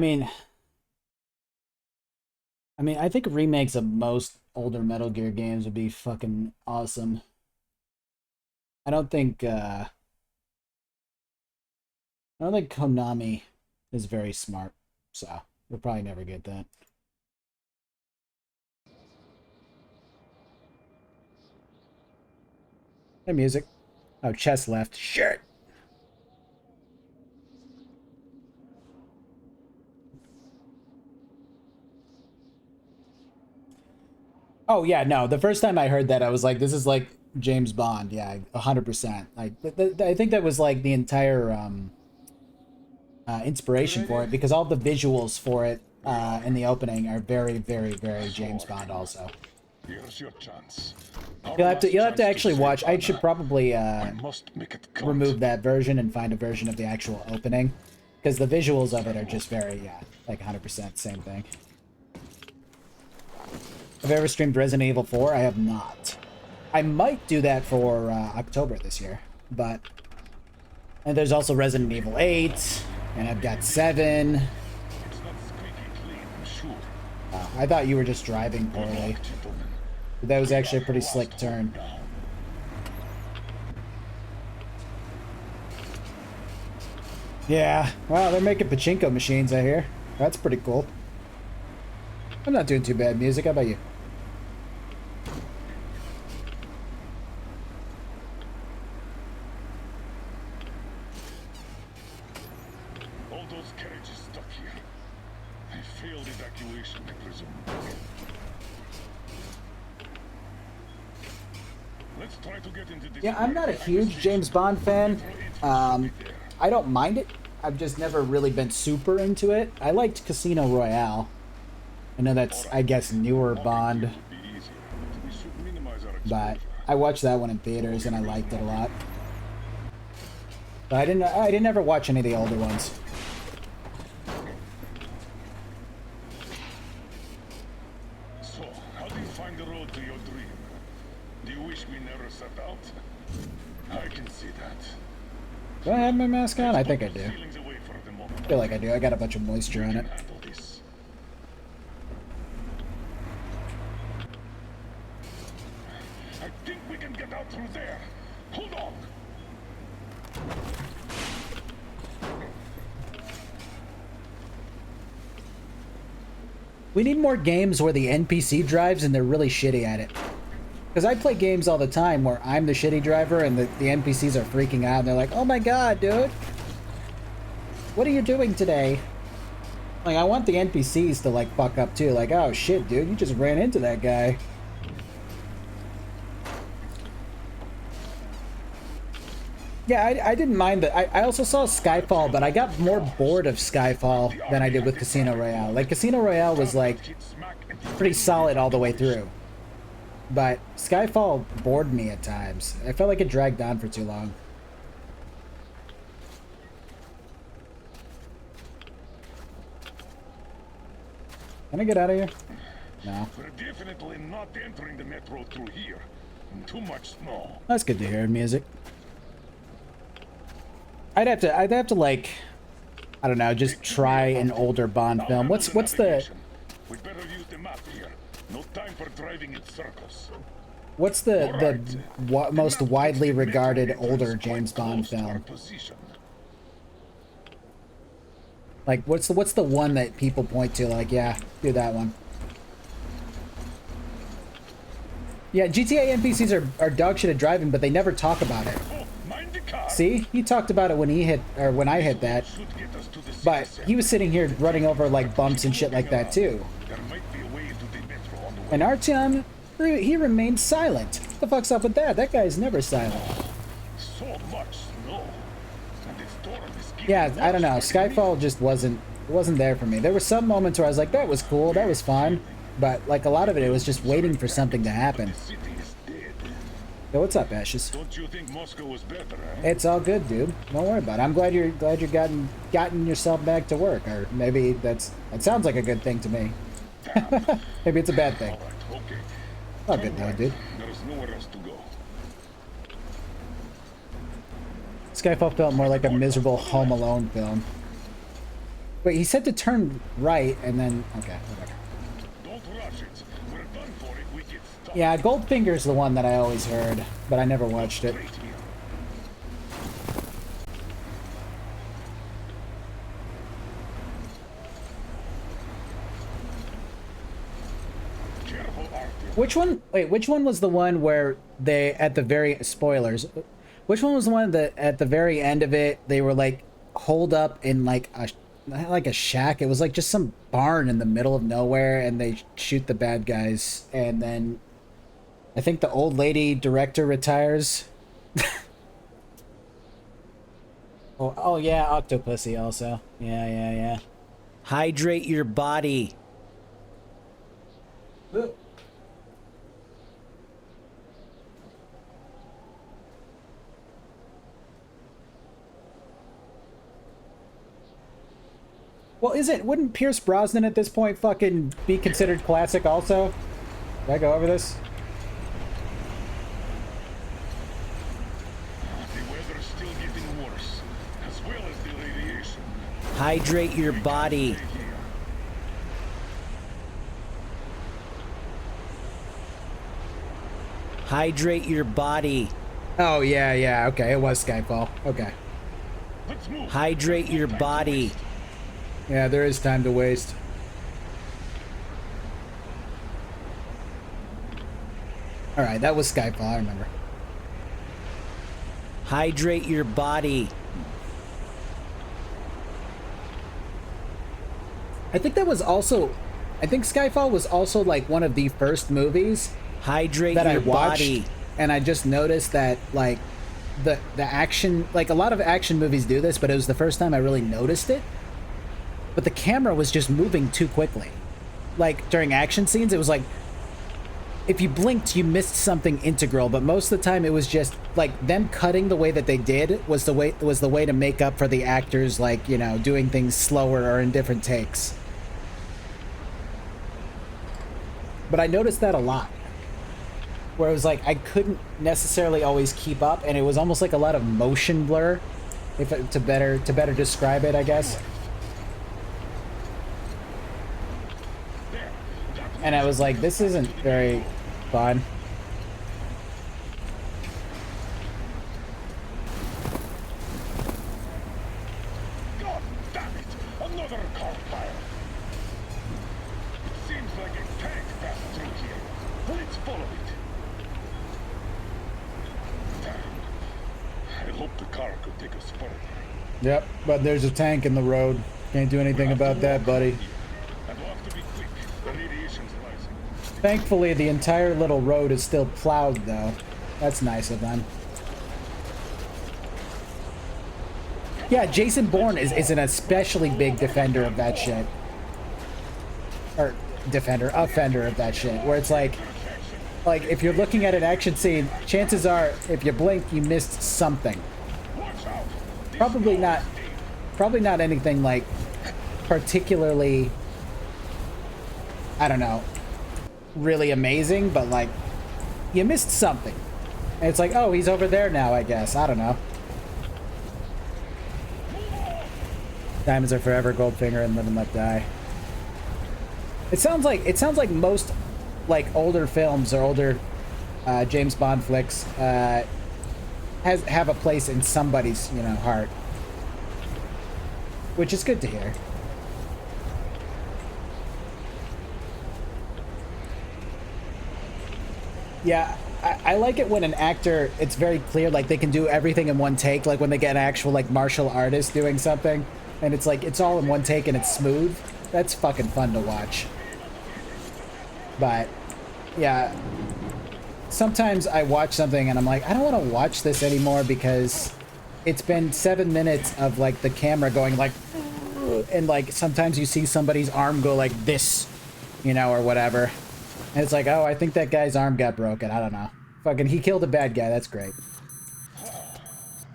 think remakes of most older Metal Gear games would be fucking awesome. I don't think Konami is very smart, so we'll probably never get that. Hey, music. Oh, chest left. Shit. Oh yeah, no. The first time I heard that, I was like, "This is like James Bond." Yeah, 100%. Like, I think that was like the entire inspiration for it, because all the visuals for it in the opening are very, very, very James Bond. Also, Here's your chance. you'll have to actually watch. I should probably Must make it count. remove that version and find a version of the actual opening, because the visuals of it are just very like 100% same thing. Have I ever streamed Resident Evil 4? I have not. I might do that for October this year, but... And there's also Resident Evil 8, and I've got 7. I thought you were just driving poorly. But that was actually a pretty slick turn. Yeah, wow, they're making pachinko machines, I hear. That's pretty cool. I'm not doing too bad, music. How about you? All those carriages stuck here. I failed evacuation, I presume. Let's try to get into this. Yeah, I'm not a huge James Bond fan. I don't mind it. I've just never really been super into it. I liked Casino Royale. I know that's, I guess, newer Bond. But I watched that one in theaters and I liked it a lot. But I didn't ever watch any of the older ones. So, how do you find the road to your dream? Do you wish we never set out? I can see that. Do I have my mask on? I think I do. I feel like I do. I got a bunch of moisture on it. I think we can get out through there. Hold on. We need more games where the NPC drives and they're really shitty at it. Because I play games all the time where I'm the shitty driver and the NPCs are freaking out and they're like, "Oh my god, dude. What are you doing today?" Like, I want the NPCs to, like, fuck up too. Like, "Oh shit, dude, you just ran into that guy." Yeah, I didn't mind that. I also saw Skyfall, but I got more bored of Skyfall than I did with Casino Royale. Like, Casino Royale was, like, pretty solid all the way through. But Skyfall bored me at times. I felt like it dragged on for too long. Can I get out of here? No. We're definitely not entering the metro through here. Too much snow. That's good to hear, music. I'd have to like, I don't know, just try an older Bond film. What's the We better use the map here. No time for driving in circles. what's the most widely regarded older James Bond film? Like, what's the one that people point to? Like, yeah, do that one. Yeah, GTA NPCs are dog shit at driving, but they never talk about it. See, he talked about it when when I hit that, but he was sitting here running over like bumps and shit like that too. And Artyom, he remained silent. What the fuck's up with that? That guy's never silent. So much snow. And the storm is Yeah, I don't know. Skyfall just wasn't there for me. There were some moments where I was like, that was cool, that was fun, but like a lot of it was just waiting for something to happen. Yo, what's up, Ashes? Don't you think Moscow was better, It's all good, dude. Don't worry about it. I'm glad you're gotten yourself back to work, or maybe that sounds like a good thing to me. Maybe it's a bad thing. Okay. All good though, dude. There's nowhere else to go. Skyfall felt more like a miserable Home Alone film. Wait, he said to turn right, and then okay, whatever. Don't rush it. We're done for if we get stuck. Yeah, Goldfinger's the one that I always heard, but I never watched it. Which one? Wait, which one was the one where they at the very spoilers? Which one was the one that at the very end of it they were like holed up in like a shack? It was like just some barn in the middle of nowhere, and they shoot the bad guys, and then I think the old lady director retires. oh yeah, Octopussy also. Yeah. Hydrate your body. Well, wouldn't Pierce Brosnan at this point fucking be considered classic also? Did I go over this? The weather's still getting worse, as well as the radiation. Hydrate your body. Hydrate your body. Oh, yeah, okay, it was Skyfall. Okay. Hydrate your body. Yeah, there is time to waste. Alright, that was Skyfall, I remember. Hydrate your body. I think Skyfall was also like one of the first movies Hydrate that your I watched, body. and I just noticed that like the action, like a lot of action movies do this, but it was the first time I really noticed it. But the camera was just moving too quickly. Like during action scenes, it was like if you blinked, you missed something integral. But most of the time, it was just like them cutting the way that they did was the way to make up for the actors, like, you know, doing things slower or in different takes. But I noticed that a lot, where it was like I couldn't necessarily always keep up, and it was almost like a lot of motion blur, to better describe it, I guess. And I was like, this isn't very fun. God damn it! Another car fire! It seems like a tank passed through here. Let's follow it. Damn. I hope the car could take us further. Yep, but there's a tank in the road. Can't do anything about that, buddy. And we'll have to be quick. The radiation's rising. Thankfully, the entire little road is still plowed, though. That's nice of them. Yeah, Jason Bourne is an especially big defender of that shit. Or offender of that shit. Where it's like if you're looking at an action scene, chances are, if you blink, you missed something. Probably not anything like particularly, I don't know, really amazing, but like, you missed something. And it's like, oh, he's over there now, I guess. I don't know. Diamonds are forever, Goldfinger, and live and let die. It sounds like most like older films or older James Bond flicks have a place in somebody's, you know, heart, which is good to hear. Yeah, I like it when an actor, it's very clear, like they can do everything in one take, like when they get an actual like martial artist doing something, and it's like, it's all in one take and it's smooth. That's fucking fun to watch. But, yeah, sometimes I watch something and I'm like, I don't want to watch this anymore because it's been 7 minutes of like the camera going like, and like sometimes you see somebody's arm go like this, you know, or whatever. And it's like, oh, I think that guy's arm got broken. I don't know. Fucking, he killed a bad guy. That's great.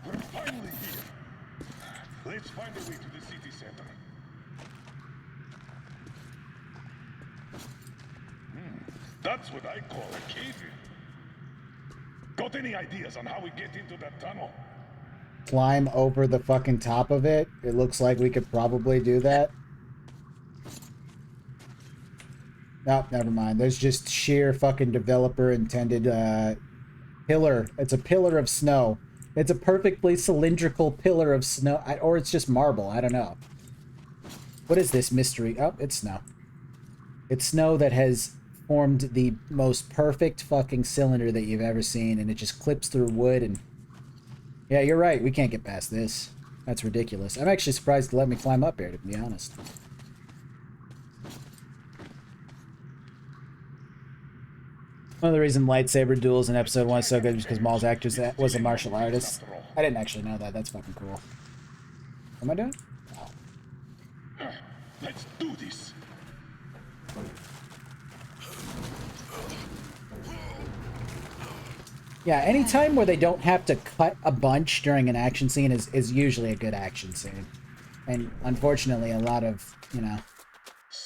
We're finally here. Let's find a way to the city center. That's what I call a cave-in. Got any ideas on how we get into that tunnel? Climb over the fucking top of it. It looks like we could probably do that. No, never mind. There's just sheer fucking developer intended pillar. It's a pillar of snow. It's a perfectly cylindrical pillar of snow. Or it's just marble. I don't know. What is this mystery? Oh, it's snow. It's snow that has formed the most perfect fucking cylinder that you've ever seen, and it just clips through wood and... Yeah, you're right. We can't get past this. That's ridiculous. I'm actually surprised to let me climb up here, to be honest. One of the reasons lightsaber duels in episode 1 is so good is because Maul's actor was a martial artist. I didn't actually know that. That's fucking cool. What am I doing? Oh. Let's do this. Yeah, any time where they don't have to cut a bunch during an action scene is usually a good action scene. And unfortunately, a lot of, you know...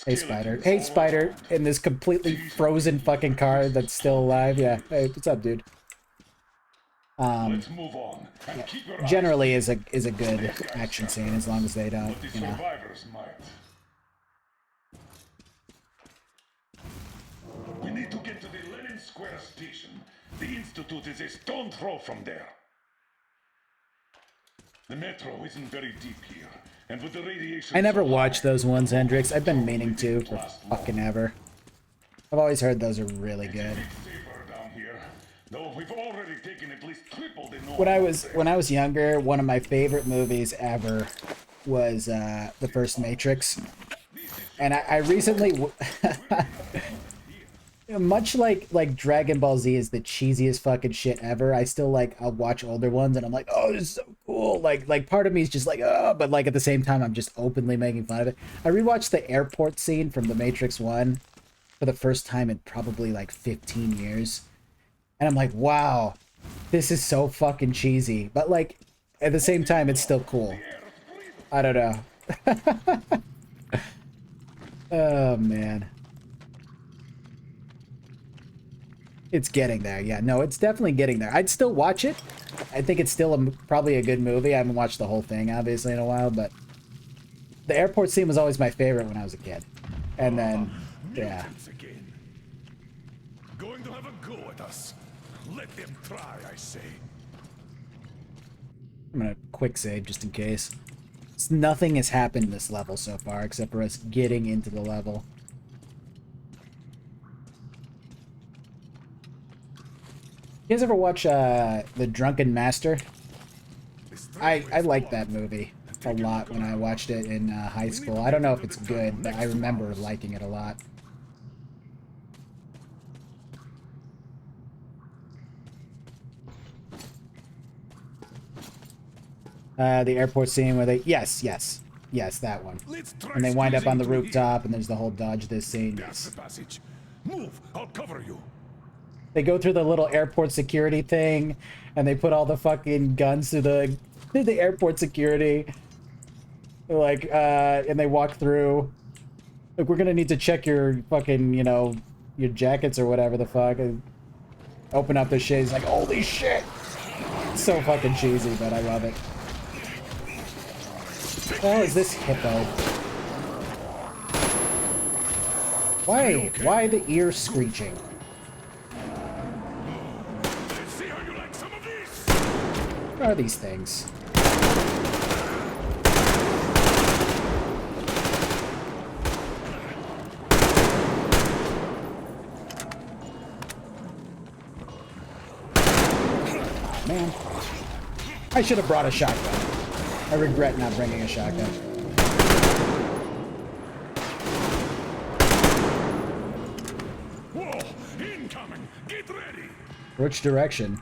Hey, Spider. Hey, Spider, in this completely frozen fucking car that's still alive. Yeah, hey, what's up, dude? Let's move on. Yeah, generally is a good action scene as long as they don't, you know... We need to get to the Lenin Square station. The Institute is a stone throw from there. The metro isn't very deep here, and with the radiation... I never watched those ones, Hendrix. I've been meaning to for fucking ever. I've always heard those are really good. When I was younger, one of my favorite movies ever was the first Matrix. And I recently... Much like Dragon Ball Z is the cheesiest fucking shit ever, I still I'll watch older ones and I'm like, oh, this is so cool. Like part of me is just like, oh, but like at the same time I'm just openly making fun of it. I rewatched the airport scene from The Matrix 1 for the first time in probably like 15 years. And I'm like, wow, this is so fucking cheesy. But like at the same time it's still cool. I don't know. Oh man. It's getting there. Yeah, no, it's definitely getting there. I'd still watch it. I think it's still probably a good movie. I haven't watched the whole thing, obviously, in a while, but the airport scene was always my favorite when I was a kid. And then, yeah. Going to have a go at us. Let them try, I say. I'm gonna quick save just in case. Nothing has happened this level so far except for us getting into the level. You guys ever watch The Drunken Master? I liked that movie a lot when I watched it in high school. I don't know if it's good, but I remember liking it a lot. The airport scene where they... Yes, that one. And they wind up on the rooftop and there's the whole dodge this scene. Yes. Move, I'll cover you. They go through the little airport security thing, and they put all the fucking guns through the airport security. Like, and they walk through. Like, we're gonna need to check your fucking, you know, your jackets or whatever the fuck. And open up the shit. He's like, holy shit! It's so fucking cheesy, but I love it. Well, is this hippo? Why? Why the ear screeching? What are these things? Oh, man. I should have brought a shotgun. I regret not bringing a shotgun. Whoa! Incoming! Get ready! Which direction?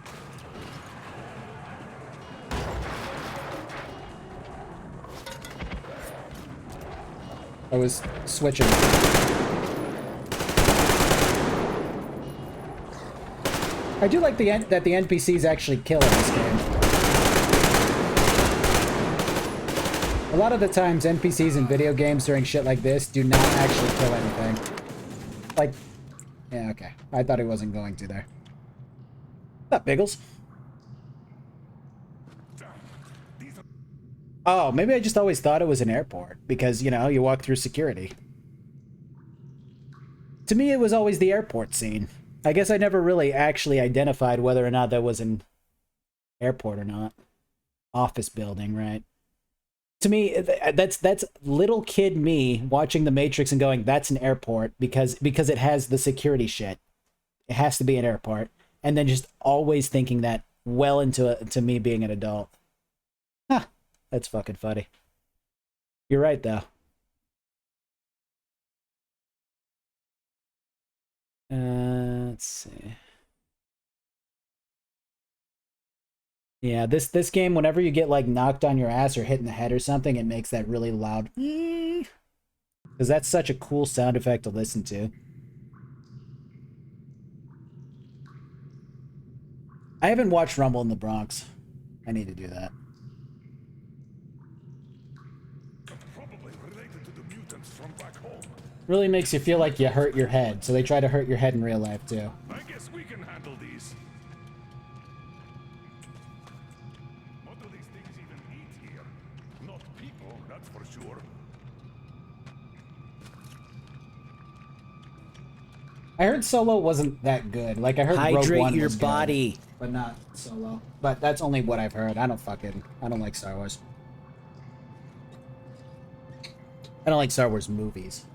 I was switching. I do like that the NPCs actually kill in this game. A lot of the times, NPCs in video games during shit like this do not actually kill anything. Like, yeah, okay. I thought he wasn't going to there. What's up, Biggles? Oh, maybe I just always thought it was an airport because, you know, you walk through security. To me, it was always the airport scene. I guess I never really actually identified whether or not that was an airport or not. Office building, right? To me, that's little kid me watching The Matrix and going, that's an airport because it has the security shit. It has to be an airport. And then just always thinking that well into me being an adult. Huh. That's fucking funny. You're right, though. Let's see. Yeah, this game, whenever you get like knocked on your ass or hit in the head or something, it makes that really loud. Because that's such a cool sound effect to listen to. I haven't watched Rumble in the Bronx. I need to do that. Really makes you feel like you hurt your head, so they try to hurt your head in real life too. I guess we can handle these. What do these things even eat here? Not people, that's for sure. I heard Solo wasn't that good. Like I heard Hydrate Rogue One your was good, body. but not Solo. But that's only what I've heard. I don't like Star Wars. I don't like Star Wars movies.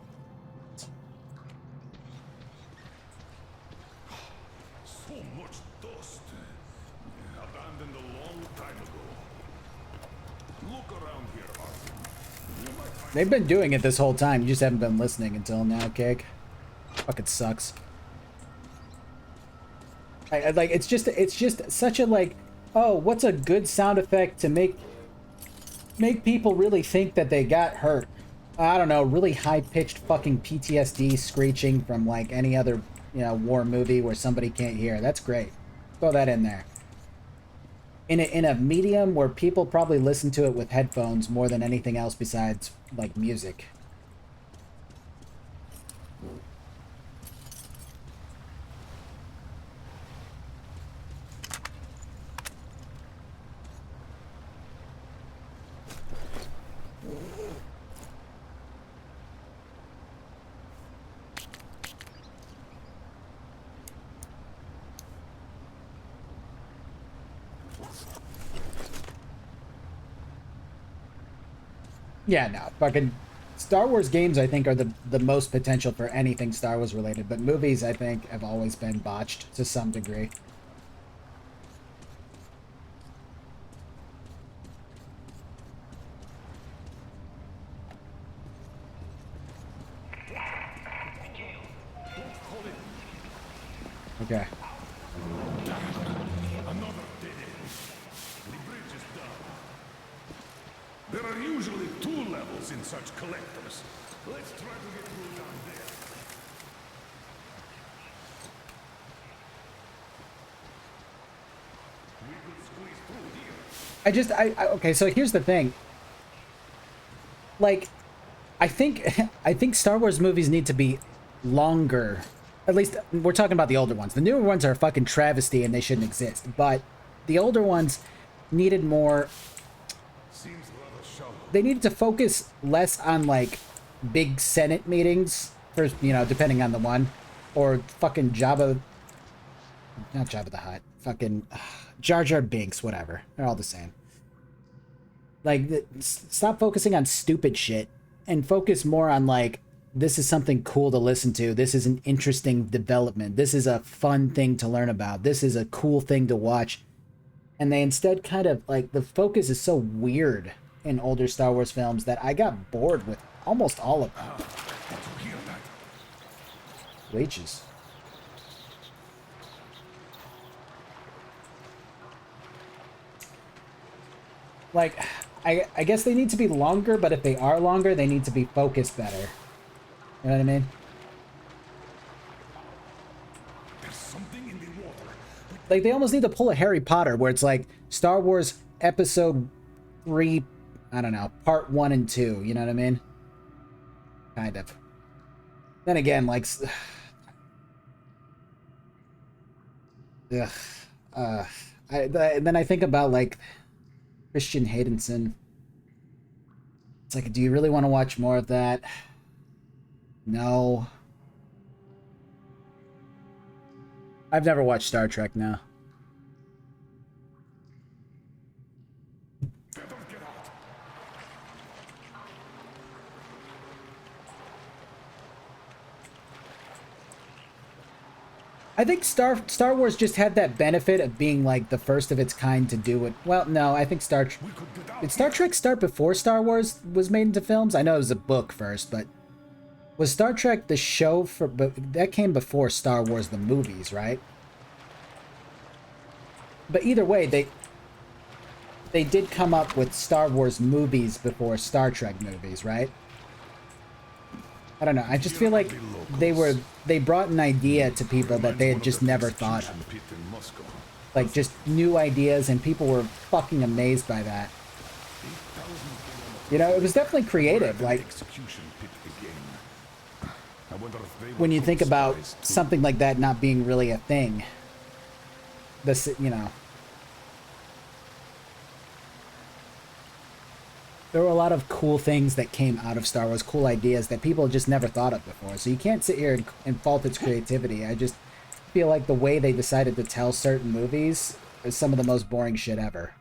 So much dust. Abandoned a long time ago. Look around here, Arthur. You might find They've been doing it this whole time. You just haven't been listening until now, Cake. Fucking sucks. I like it's just such a like, oh, what's a good sound effect to make people really think that they got hurt? I don't know, really high-pitched fucking PTSD screeching from like any other, you know, war movie where somebody can't hear. That's great. Throw that in there. In a medium where people probably listen to it with headphones more than anything else besides like music. Yeah, no, fucking Star Wars games I think are the most potential for anything Star Wars related, but movies I think have always been botched to some degree. Okay. another dead end. The bridge is down. There are usually 2 levels in such collectors. Let's try to get through down there. We could squeeze through here. Okay, so here's the thing. Like, I think Star Wars movies need to be longer At least we're talking about the older ones. The newer ones are a fucking travesty and they shouldn't exist. But the older ones needed more. They needed to focus less on like big Senate meetings, for, you know, depending on the one, or fucking Jabba. Not Jabba the Hutt. Fucking Jar Jar Binks. Whatever. They're all the same. Like, stop focusing on stupid shit and focus more on like, this is something cool to listen to. This is an interesting development. This is a fun thing to learn about. This is a cool thing to watch. And they instead kind of, like, the focus is so weird in older Star Wars films that I got bored with almost all of them. Leeches. Like, I guess they need to be longer, but if they are longer, they need to be focused better. You know what I mean? Like, they almost need to pull a Harry Potter, where it's like Star Wars Episode 3, I don't know, Part 1 and 2, you know what I mean? Kind of. Then again, like... then I think about, like, Christian Haydenson. It's like, do you really want to watch more of that? No. I've never watched Star Trek now. I think Star Wars just had that benefit of being like the first of its kind to do it. Well, no, I think did Star Trek start before Star Wars was made into films? I know it was a book first, but was Star Trek the show for? But that came before Star Wars the movies, right? But either way, they did come up with Star Wars movies before Star Trek movies, right? I don't know. I just feel like they brought an idea to people that they had just never thought of. Like, just new ideas, and people were fucking amazed by that. You know, it was definitely creative. Like, when you think about something like that not being really a thing, you know. There were a lot of cool things that came out of Star Wars, cool ideas that people just never thought of before. So you can't sit here and fault its creativity. I just feel like the way they decided to tell certain movies is some of the most boring shit ever.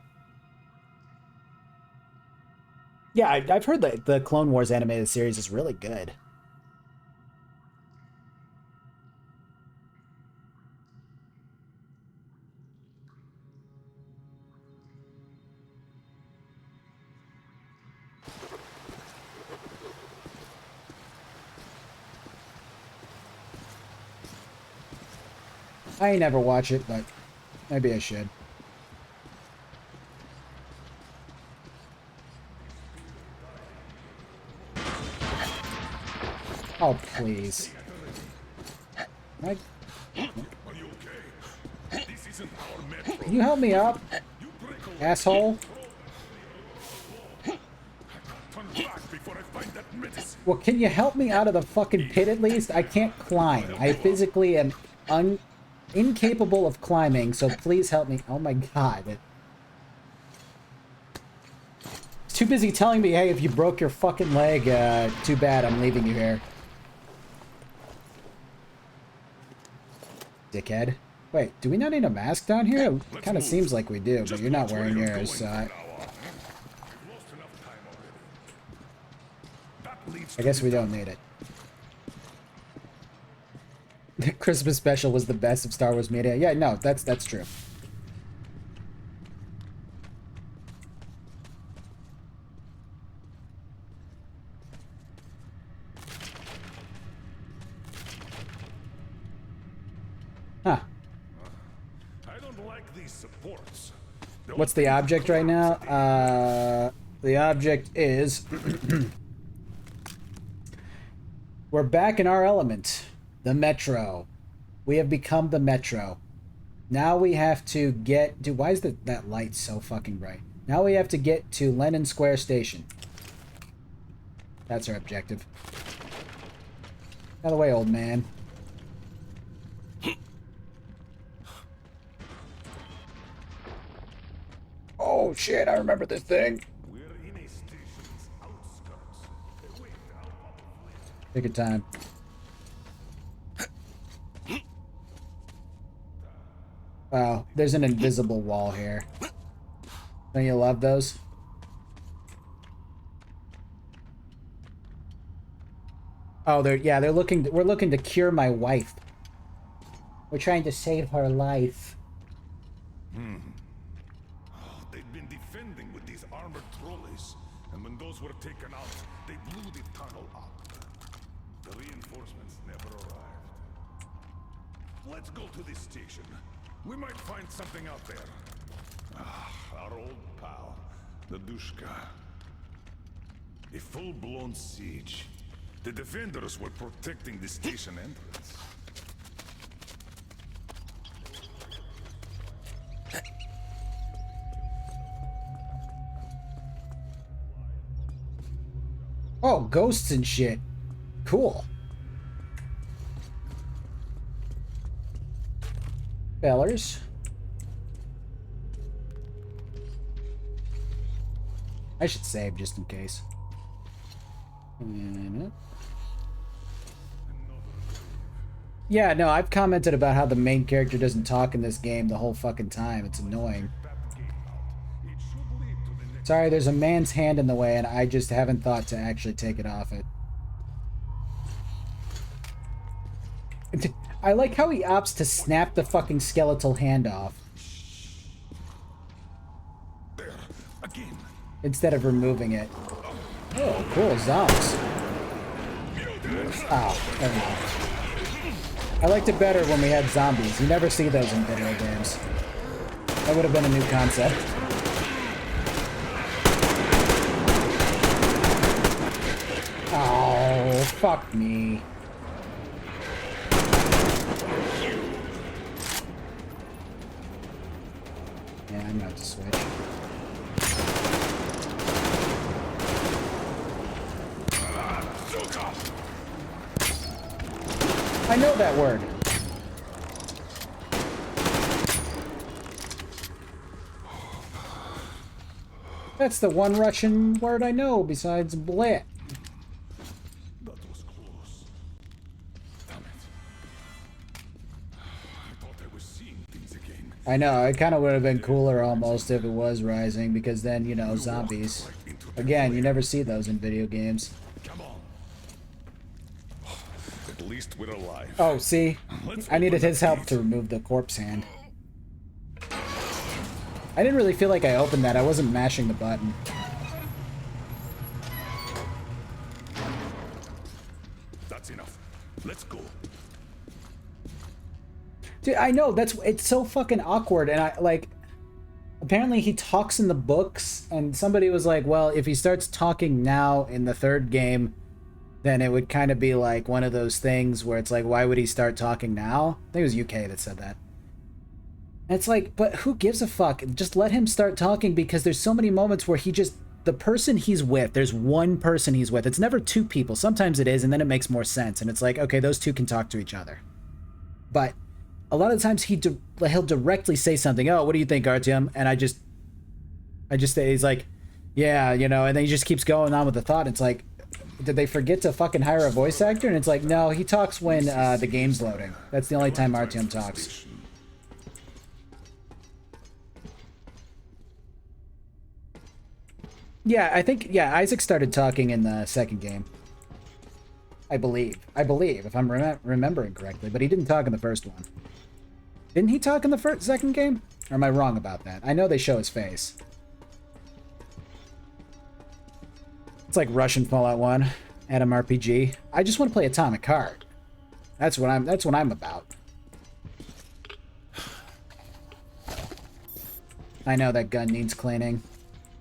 Yeah, I've heard that the Clone Wars animated series is really good. I never watch it, but maybe I should. Oh, please. Can you help me up, asshole? Well, can you help me out of the fucking pit at least? I can't climb. I physically am incapable of climbing, so please help me. Oh my god. It's too busy telling me, hey, if you broke your fucking leg, too bad, I'm leaving you here. Dickhead. Wait, do we not need a mask down here? It kind of seems like we do, but you're not wearing yours, so I guess we don't need it. The Christmas special was the best of Star Wars media. Yeah, no, that's true. Huh. I don't like these supports. What's the object right now? The object is we're back in our element. The Metro. We have become the Metro. Now we have to get... Dude, why is that light so fucking bright? Now we have to get to Lenin Square Station. That's our objective. Out of the way, old man. Oh shit, I remember this thing. We're in a station's outskirts. Wait, Take your time. Wow, there's an invisible wall here. Don't you love those? Oh, they're looking, we're looking to cure my wife. We're trying to save her life. Oh, they've been defending with these armored trolleys, and when those were taken out, they blew the tunnel up. The reinforcements never arrived. Let's go to this station. We might find something out there. Ah, our old pal, the Dushka. A full-blown siege. The defenders were protecting the station entrance. Oh, ghosts and shit. Cool. Fellers. I should save just in case. Yeah, no, I've commented about how the main character doesn't talk in this game the whole fucking time. It's annoying. Sorry, there's a man's hand in the way, and I just haven't thought to actually take it off it. I like how he opts to snap the fucking skeletal hand off. Instead of removing it. Oh, cool, zombies. Oh, never mind. I liked it better when we had zombies. You never see those in video games. That would have been a new concept. Oh, fuck me. Yeah, I'm gonna have to switch. I know that word. That's the one Russian word I know besides blit. That was close. Damn it. I thought I was seeing things again. I know, it kind of would have been cooler almost if it was Rising, because then, you know, zombies. Again, you never see those in video games. Come on. At least we're alive. Oh, see? I needed his help to remove the corpse hand. I didn't really feel like I opened that. I wasn't mashing the button. That's enough. Let's go. Dude, I know, it's so fucking awkward, and I, like, apparently he talks in the books, and somebody was like, well, if he starts talking now in the third game, then it would kind of be like one of those things where it's like, why would he start talking now? I think it was UK that said that. And it's like, but who gives a fuck? Just let him start talking, because there's so many moments where he just, the person he's with, there's one person he's with. It's never two people. Sometimes it is, and then it makes more sense. And it's like, okay, those two can talk to each other. But a lot of times he'll directly say something. Oh, what do you think, Artyom? And I just say, he's like, yeah, you know, and then he just keeps going on with the thought. It's like, did they forget to fucking hire a voice actor? And it's like, no, he talks when the game's loading. That's the only time Artyom talks. Yeah, I think, yeah, Isaac started talking in the second game. I believe, if I'm remembering correctly, but he didn't talk in the first one. Didn't he talk in the second game? Or am I wrong about that? I know they show his face. It's like Russian Fallout 1, Adam RPG. I just want to play Atomic Heart. That's what I'm about. I know that gun needs cleaning.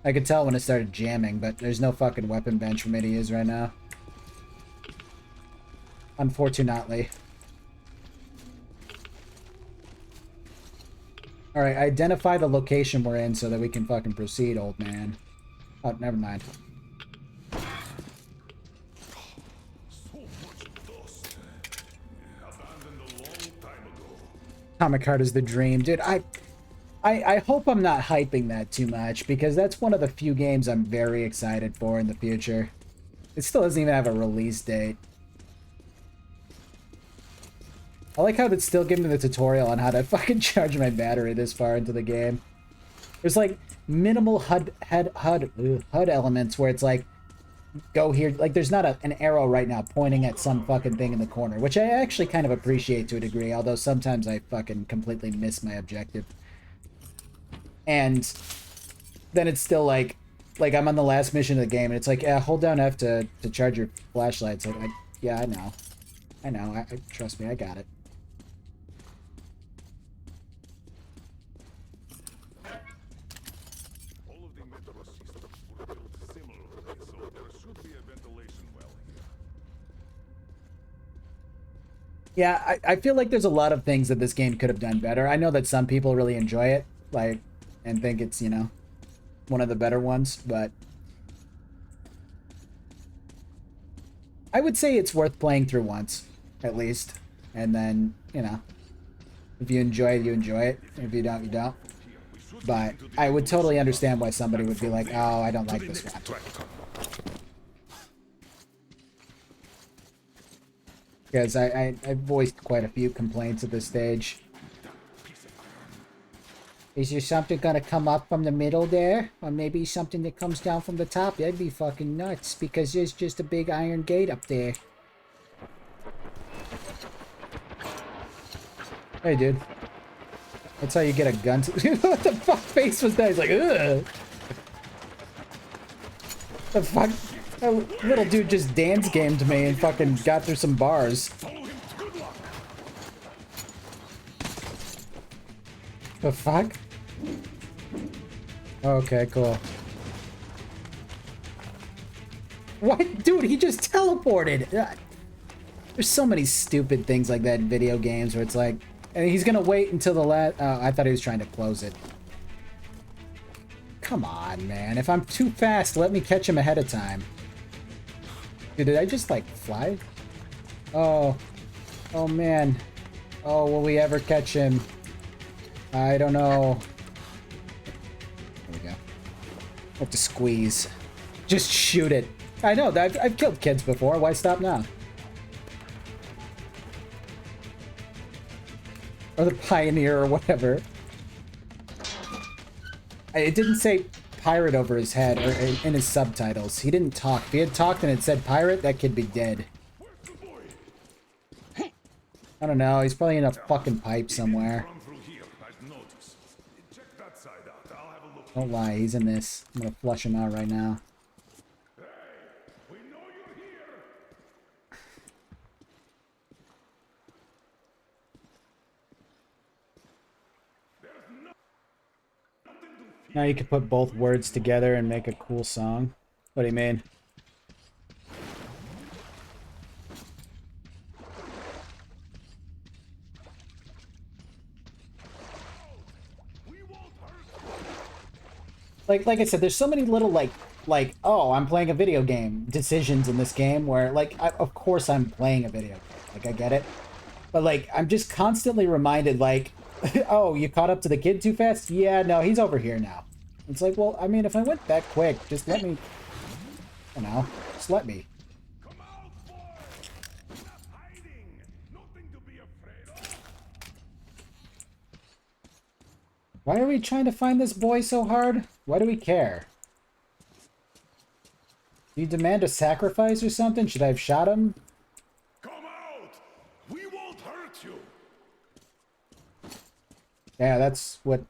I could tell when it started jamming, but there's no fucking weapon bench for me to use right now. Unfortunately. Alright, identify the location we're in so that we can fucking proceed, old man. Oh, never mind. Atomic Heart is the dream. Dude, I hope I'm not hyping that too much, because that's one of the few games I'm very excited for in the future. It still doesn't even have a release date. I like how it's still giving me the tutorial on how to fucking charge my battery this far into the game. There's like minimal HUD elements where it's like, go here. Like there's not an arrow right now pointing at some fucking thing in the corner, which I actually kind of appreciate to a degree, although sometimes I fucking completely miss my objective. And then it's still like I'm on the last mission of the game and it's like, yeah, hold down F to charge your flashlight. It's like, yeah, I know. I trust me, I got it. All of the metro systems were built similarly, so there should be a ventilation well here. Yeah, I feel like there's a lot of things that this game could have done better. I know that some people really enjoy it, like, and think it's, you know, one of the better ones, but I would say it's worth playing through once, at least. And then, you know, if you enjoy it, you enjoy it. If you don't, you don't. But I would totally understand why somebody would be like, oh, I don't like this one. Because I voiced quite a few complaints at this stage. Is there something gonna come up from the middle there? Or maybe something that comes down from the top? That'd be fucking nuts, because there's just a big iron gate up there. Hey, dude. That's how you get a gun to- What the fuck face was that? He's like, ugh! The fuck? That little dude just dance gamed me and fucking got through some bars. The fuck? Okay, cool. What? Dude, he just teleported! There's so many stupid things like that in video games where it's like... And he's gonna wait until the last... Oh, I thought he was trying to close it. Come on, man. If I'm too fast, let me catch him ahead of time. Dude, did I just, like, fly? Oh. Oh, man. Oh, will we ever catch him? I don't know. There we go. Have to squeeze. Just shoot it. I know, I've killed kids before. Why stop now? Or the Pioneer or whatever. It didn't say pirate over his head or in his subtitles. He didn't talk. If he had talked and it said pirate, that kid be dead. I don't know. He's probably in a fucking pipe somewhere. Don't lie. He's in this. I'm gonna flush him out right now. Now you can put both words together and make a cool song. What do you mean? Like I said, there's so many little like, oh, I'm playing a video game decisions in this game where, like, of course I'm playing a video game. Like, I get it. But, like, I'm just constantly reminded, like, oh, you caught up to the kid too fast? Yeah, no, he's over here now. It's like, well, I mean, if I went that quick, just let me, you know, just let me. Why are we trying to find this boy so hard? Why do we care? Do you demand a sacrifice or something? Should I have shot him? Come out! We won't hurt you! Yeah, that's what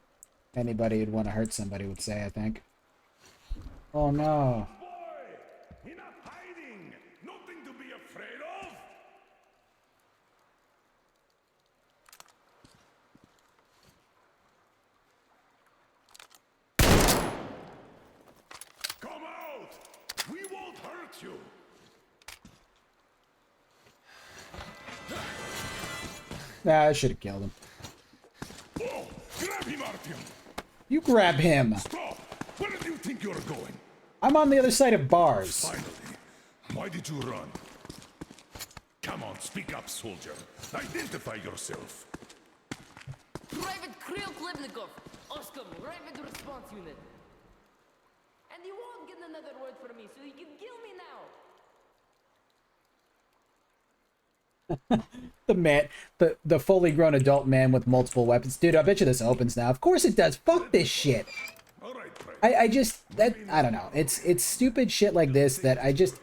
anybody who'd want to hurt somebody would say, I think. Oh no. Boy! Enough hiding! Nothing to be afraid of! Come out! We won't hurt you! Nah, I should have killed him. Oh, grab him, Artyom! You grab him! Stop! Where do you think you're going? I'm on the other side of bars. Finally. Why did you run? Come on, speak up, soldier. Identify yourself. Private Kryl Klebnikov, Oscar, rapid response unit. And you won't get another word from me, so you can kill me now. The man, the fully grown adult man with multiple weapons. Dude, I bet you this opens now. Of course it does. Fuck this shit. I just, I don't know. It's stupid shit like this that I just...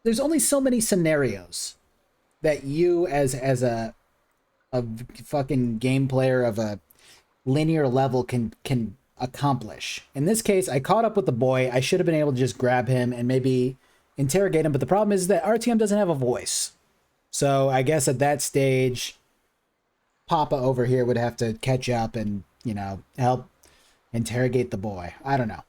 There's only so many scenarios that you as a fucking game player of a linear level can accomplish. In this case, I caught up with the boy. I should have been able to just grab him and maybe interrogate him, but the problem is that RTM doesn't have a voice. So I guess at that stage, Papa over here would have to catch up and, you know, help interrogate the boy. I don't know.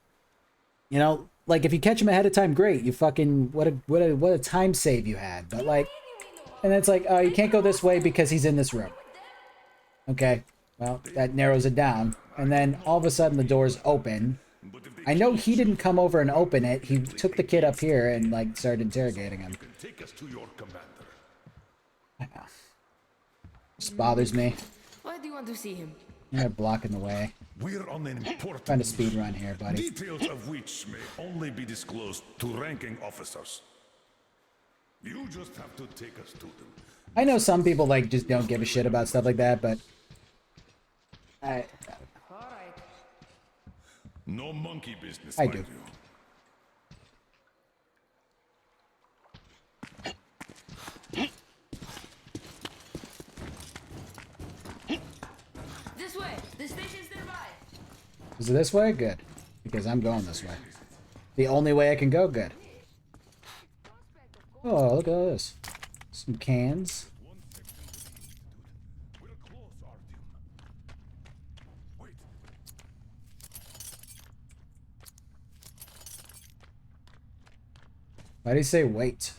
You know, like if you catch him ahead of time, great. You fucking what a time save you had. But like, and it's like, oh, you can't go this way because he's in this room. Okay, well that narrows it down. And then all of a sudden the door's open. I know he didn't come over and open it. He took the kid up here and like started interrogating him. Take us to your commander. Just bothers me. Why do you want to see him? You're blocking the way. We're on an important Trying to speed run here, buddy. details of which may only be disclosed to ranking officers. You just have to take us to them. I know some people like just don't give a shit about stuff like that, but No monkey business, I mind do. This way. The station's nearby. Is it this way? Good. Because I'm going this way. The only way I can go? Good. Oh, look at all this. Some cans. Why do you say wait?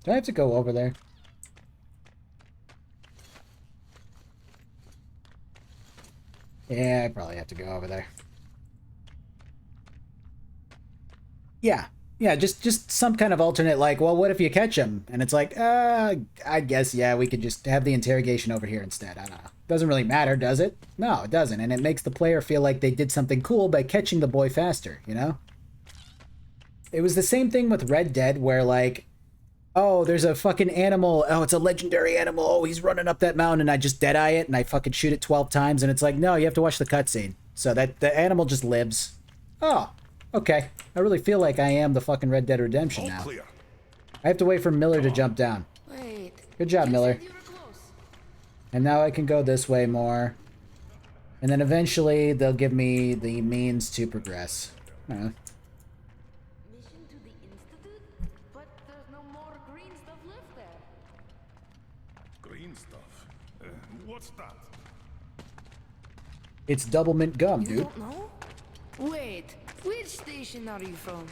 Do I have to go over there? Yeah, I probably have to go over there. Yeah. Yeah, just some kind of alternate, like, well, what if you catch him? And it's like, I guess, yeah, we could just have the interrogation over here instead. I don't know. Doesn't really matter, does it? No, it doesn't. And it makes the player feel like they did something cool by catching the boy faster, you know? It was the same thing with Red Dead, where, like, oh, there's a fucking animal. Oh, it's a legendary animal. Oh, he's running up that mountain, and I just deadeye it, and I fucking shoot it 12 times, and it's like, no, you have to watch the cutscene. So that the animal just lives. Oh, okay. I really feel like I am the fucking Red Dead Redemption now. I have to wait for Miller to jump down. Wait. Good job, Miller. And now I can go this way more. And then eventually they'll give me the means to progress. Mission to the Institute? But there's no more green stuff left there. Green stuff? What's that? It's double mint gum, You dude. don't know? Wait, which station are you from?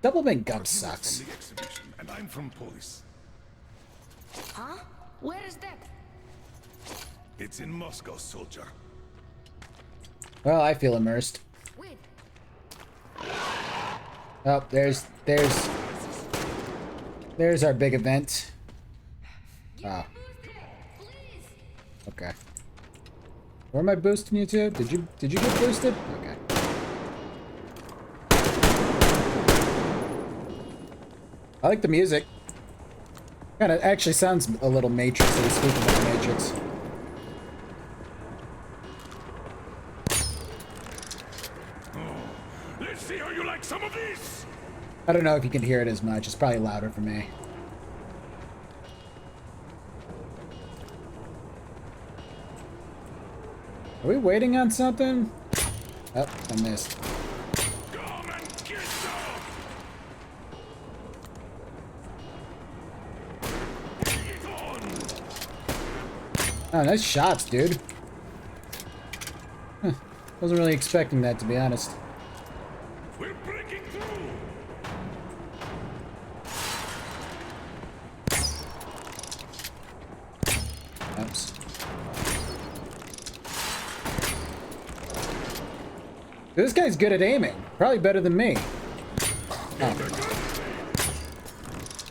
Double mint gum sucks. From the exhibition, and I'm from police. Huh? Where is that? It's in Moscow, soldier. Well, I feel immersed. Wait. Oh, there's our big event. Oh. Okay. Where am I boosting you to? Did you get boosted? Okay. I like the music. Kind of actually sounds a little Matrix-y, speaking of the Matrix. Let's see how you like some of this. I don't know if you can hear it as much. It's probably louder for me. Are we waiting on something? Oh, I missed. Oh, nice shots, dude. Huh. Wasn't really expecting that, to be honest. We're breaking through. Oops. This guy's good at aiming. Probably better than me. Oh.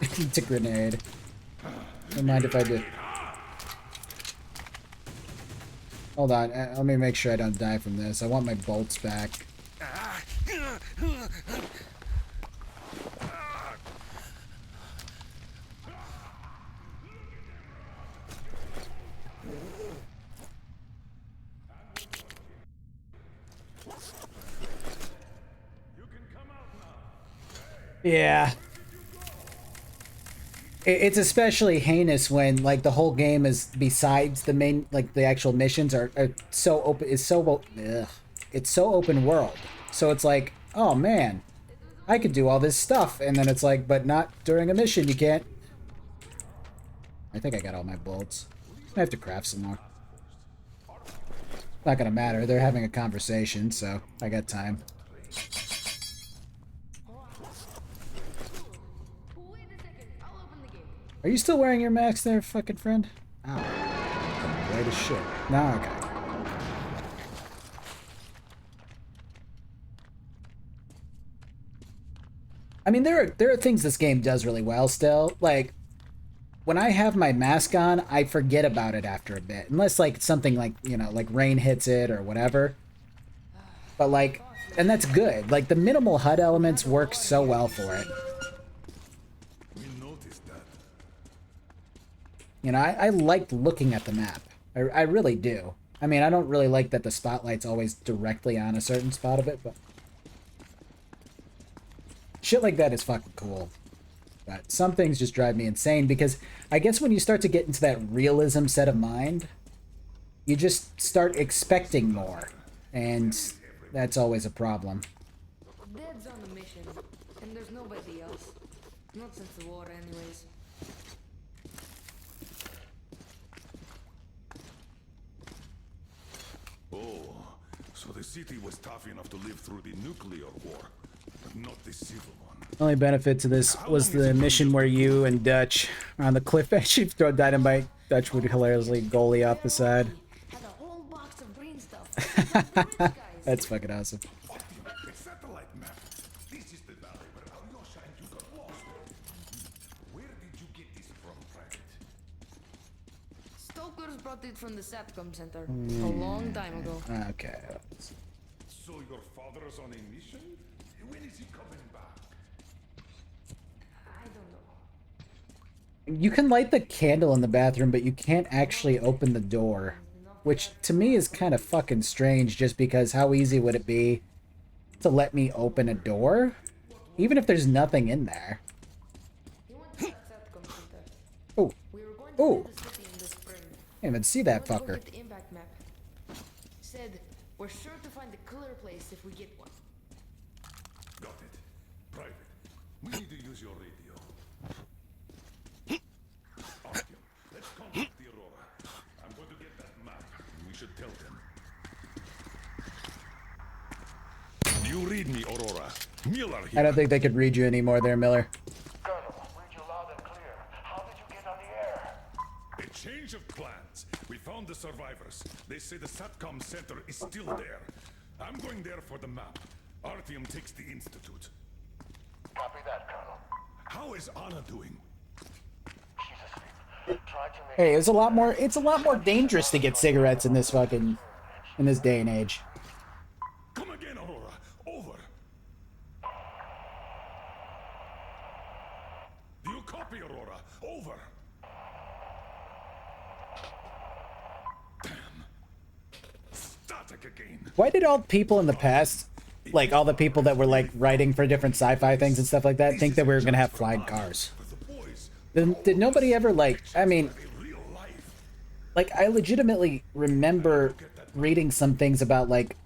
It's a grenade. Don't mind if I do. Hold on. Let me make sure I don't die from this. I want my bolts back. Yeah. It's especially heinous when like the whole game is besides the main, like the actual missions are so open. It's so open world. So it's like, oh man, I could do all this stuff, and then it's like, but not during a mission. You can't. I think I got all my bolts. I have to craft some more. Not gonna matter. They're having a conversation, so I got time. Are you still wearing your mask there, fucking friend? Ow. White as shit. No, okay. I mean, there are things this game does really well still. Like, when I have my mask on, I forget about it after a bit. Unless, like, something like, you know, like rain hits it or whatever. But, like, and that's good. Like, the minimal HUD elements work so well for it. You know, I liked looking at the map. I really do. I mean, I don't really like that the spotlight's always directly on a certain spot of it, but... shit like that is fucking cool. But some things just drive me insane, because I guess when you start to get into that realism set of mind, you just start expecting more. And that's always a problem. Dad's on a mission, and there's nobody else. Not since the war, anyways. Oh, so the city was tough enough to live through the nuclear war, but not the civil one. Only benefit to this was the mission where you and Dutch are on the cliff edge. You throw dynamite, Dutch would hilariously goalie off the side. Had a whole box of green stuff. That's fucking awesome. It's satellite map. This is the valley where Alyosha and you got lost. Where did you get this from, Private? Stokers brought it from the SATCOM center a long time ago. Okay. So your father's on a mission? When is he coming back? I don't know. You can light the candle in the bathroom, but you can't actually open the door. Which, to me, is kind of fucking strange, just because how easy would it be to let me open a door? Even if there's nothing in there. Oh. Oh. Can't even see that fucker. The impact map. Said we're sure to find a clear place if we get one. Got it. Private, we need to use your radio. Artyom, let's contact the Aurora. I'm going to get that map. We should tell them. You read me, Aurora. Miller here. I don't think they could read you anymore there, Miller. A change of plans. We found the survivors. They say the SATCOM center is still there. I'm going there for the map. Artyom takes the institute. Copy that, Colonel. How is Anna doing? She's asleep. Try to make Hey, it's a lot more dangerous to get cigarettes in this day and age. Come again, Aurora. Over. Do you copy, Aurora? Over. Damn. Static again. Why did all people in the past, like all the people that were like writing for different sci-fi things and stuff like that, think that we were gonna have flying cars? Did nobody ever like, I mean, like I legitimately remember reading some things about like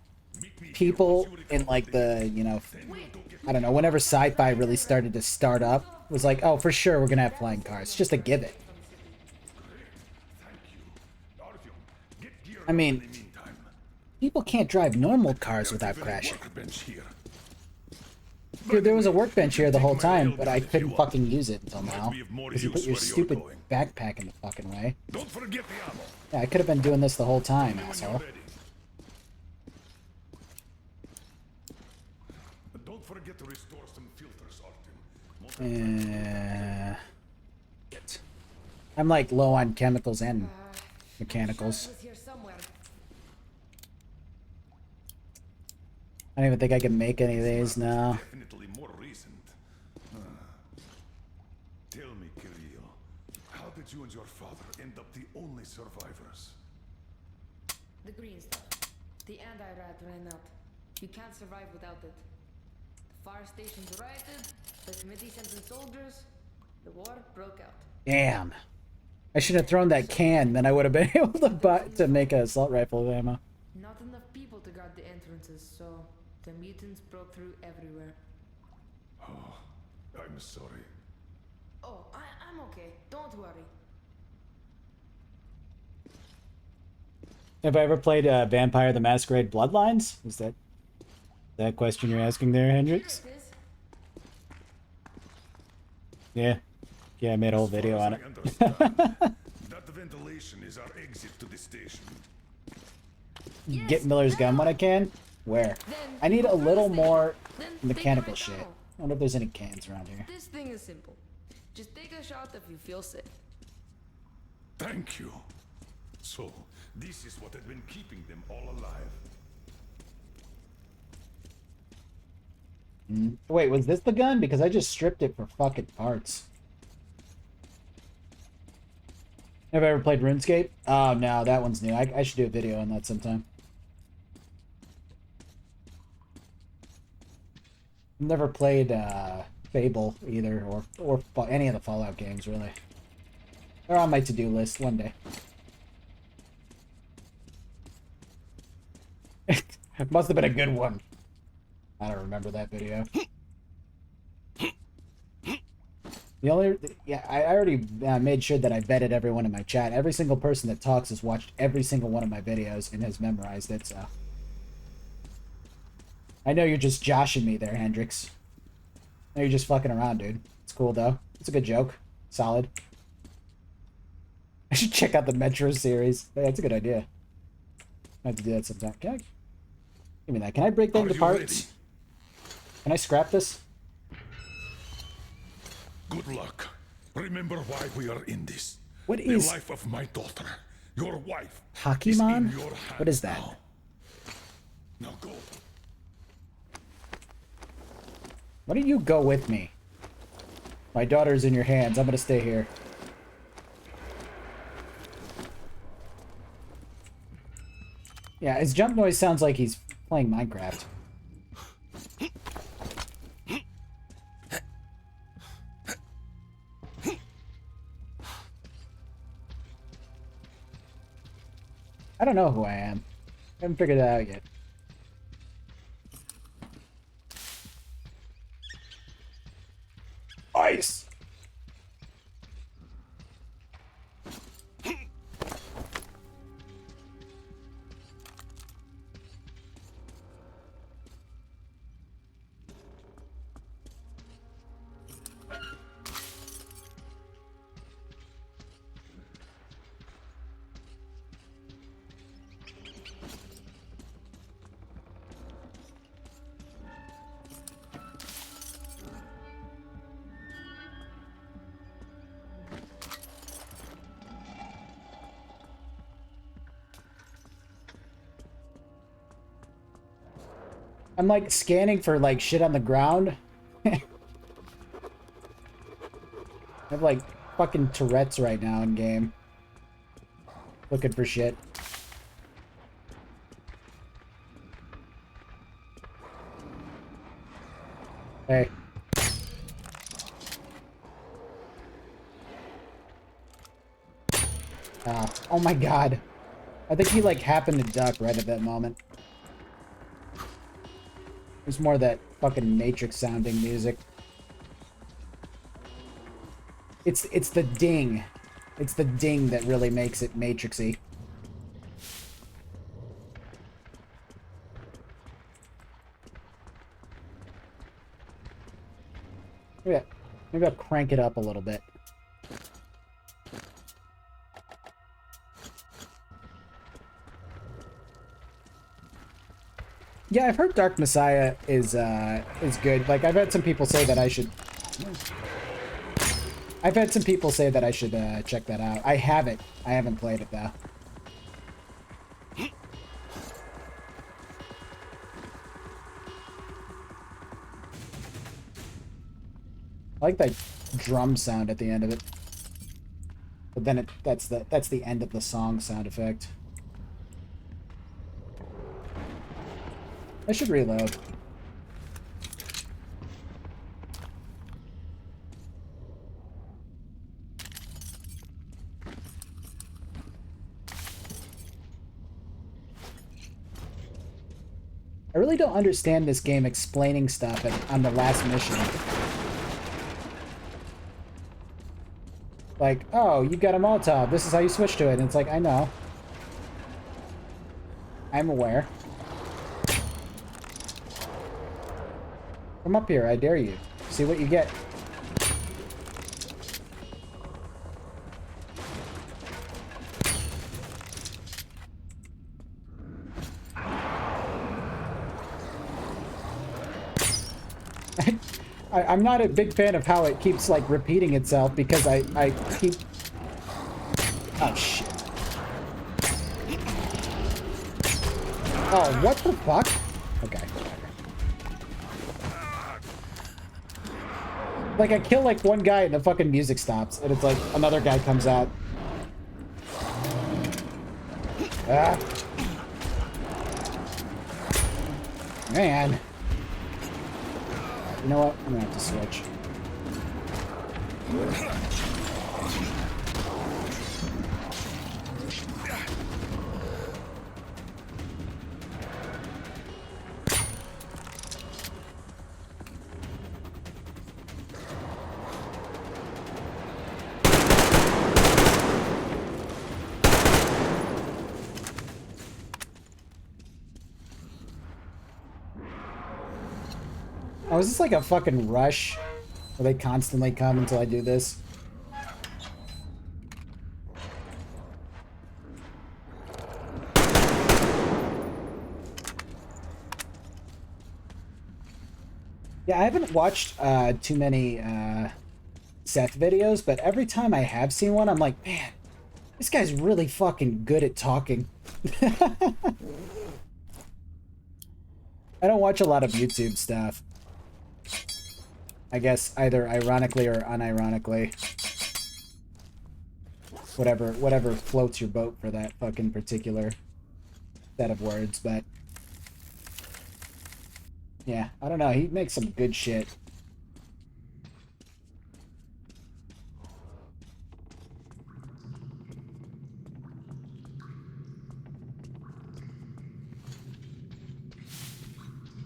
people in like the, you know, I don't know, whenever sci-fi really started to start up, was like, oh, for sure we're gonna have flying cars. It's just a given. I mean, people can't drive normal cars without crashing. Dude, there was a workbench here the whole time, but I couldn't fucking use it until now. Because you put your stupid backpack in the fucking way. Don't forget the ammo. Yeah, I could have been doing this the whole time, asshole. forget to restore some filters, Artyom. Shit. I'm like low on chemicals and mechanicals. Was here somewhere. I don't even think I can make any of these now. Definitely more recent. Tell me, Kirill, how did you and your father end up the only survivors? The green stuff. The anti-rat ran out. You can't survive without it. The fire stations rioted, the committee sent in soldiers, the war broke out. Damn. I should have thrown that can, then I would have been able to make an assault rifle ammo. Not enough people to guard the entrances, so the mutants broke through everywhere. Oh, I'm sorry. Oh, I'm okay. Don't worry. Have I ever played Vampire the Masquerade Bloodlines? Is that question you're asking there, Hendrix? Yeah. Yeah, I made a whole video on it. That ventilation is our exit to the station. Get Miller's gun when I can? Where? I need a little more mechanical shit. I wonder if there's any cans around here. This thing is simple. Just take a shot if you feel sick. Thank you. So, this is what had been keeping them all alive. Wait, was this the gun? Because I just stripped it for fucking parts. Have I ever played RuneScape? Oh, no, that one's new. I should do a video on that sometime. Never played Fable either, or any of the Fallout games, really. They're on my to-do list one day. It must have been a good one. I don't remember that video. I already made sure that I vetted everyone in my chat. Every single person that talks has watched every single one of my videos and has memorized it, so. I know you're just joshing me there, Hendrix. I know you're just fucking around, dude. It's cool, though. It's a good joke. Solid. I should check out the Metro series. Yeah, that's a good idea. I have to do that sometime. Give me that. Can I break that into parts? Can I scrap this? Good luck. Remember why we are in this. What is... The life of my daughter, your wife. Hakimon? What is that? Now go. Why don't you go with me? My daughter's in your hands. I'm gonna stay here. Yeah, his jump noise sounds like he's playing Minecraft. I don't know who I am. I haven't figured that out yet. Ice! I'm like scanning for like shit on the ground. I have like fucking Tourette's right now in game. Looking for shit. Hey. Oh my god. I think he like happened to duck right at that moment. There's more of that fucking Matrix sounding music. It's the ding. It's the ding that really makes it Matrixy. Maybe I'll crank it up a little bit. Yeah, I've heard Dark Messiah is good. Like, I've had some people say that I should... I've had some people say that I should check that out. I haven't. I haven't played it, though. I like that drum sound at the end of it. But then that's the end of the song sound effect. I should reload. I really don't understand this game explaining stuff on the last mission. Like, oh, you got a Molotov. This is how you switch to it. And it's like, I know. I'm aware. Come up here, I dare you. See what you get. I'm not a big fan of how it keeps, like, repeating itself because I keep... Oh, shit. Oh, what the fuck? Okay, whatever. Like, I kill, like, one guy and the fucking music stops, and it's like, another guy comes out. Ah. Man. You know what? I'm gonna have to switch. Oh, is this like a fucking rush? Where they constantly come until I do this? Yeah, I haven't watched too many Seth videos, but every time I have seen one, I'm like, man, this guy's really fucking good at talking. I don't watch a lot of YouTube stuff. I guess either ironically or unironically. Whatever floats your boat for that fucking particular set of words, but yeah, I don't know, he makes some good shit.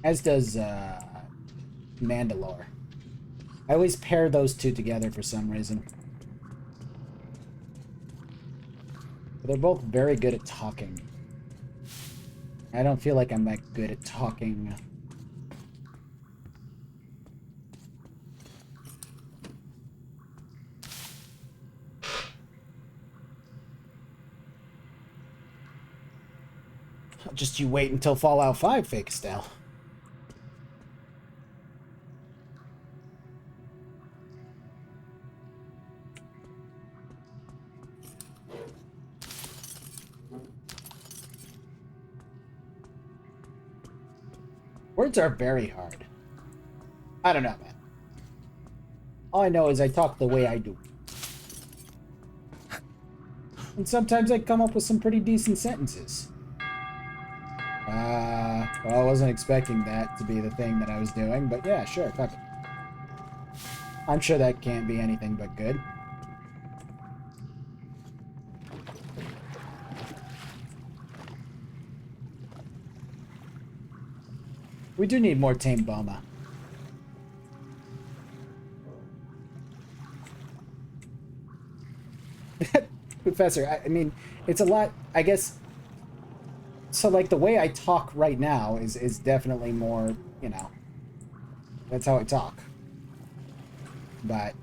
As does Mandalore. I always pair those two together for some reason. They're both very good at talking. I don't feel like I'm that good at talking. Just you wait until Fallout 5, Fake Estelle. Words are very hard. I don't know, man. All I know is I talk the way I do. And sometimes I come up with some pretty decent sentences. Well, I wasn't expecting that to be the thing that I was doing, but yeah, sure, fuck it. I'm sure that can't be anything but good. We do need more tame Boma. Professor, I mean, it's a lot, I guess. So, like, the way I talk right now is definitely more, you know, that's how I talk. But,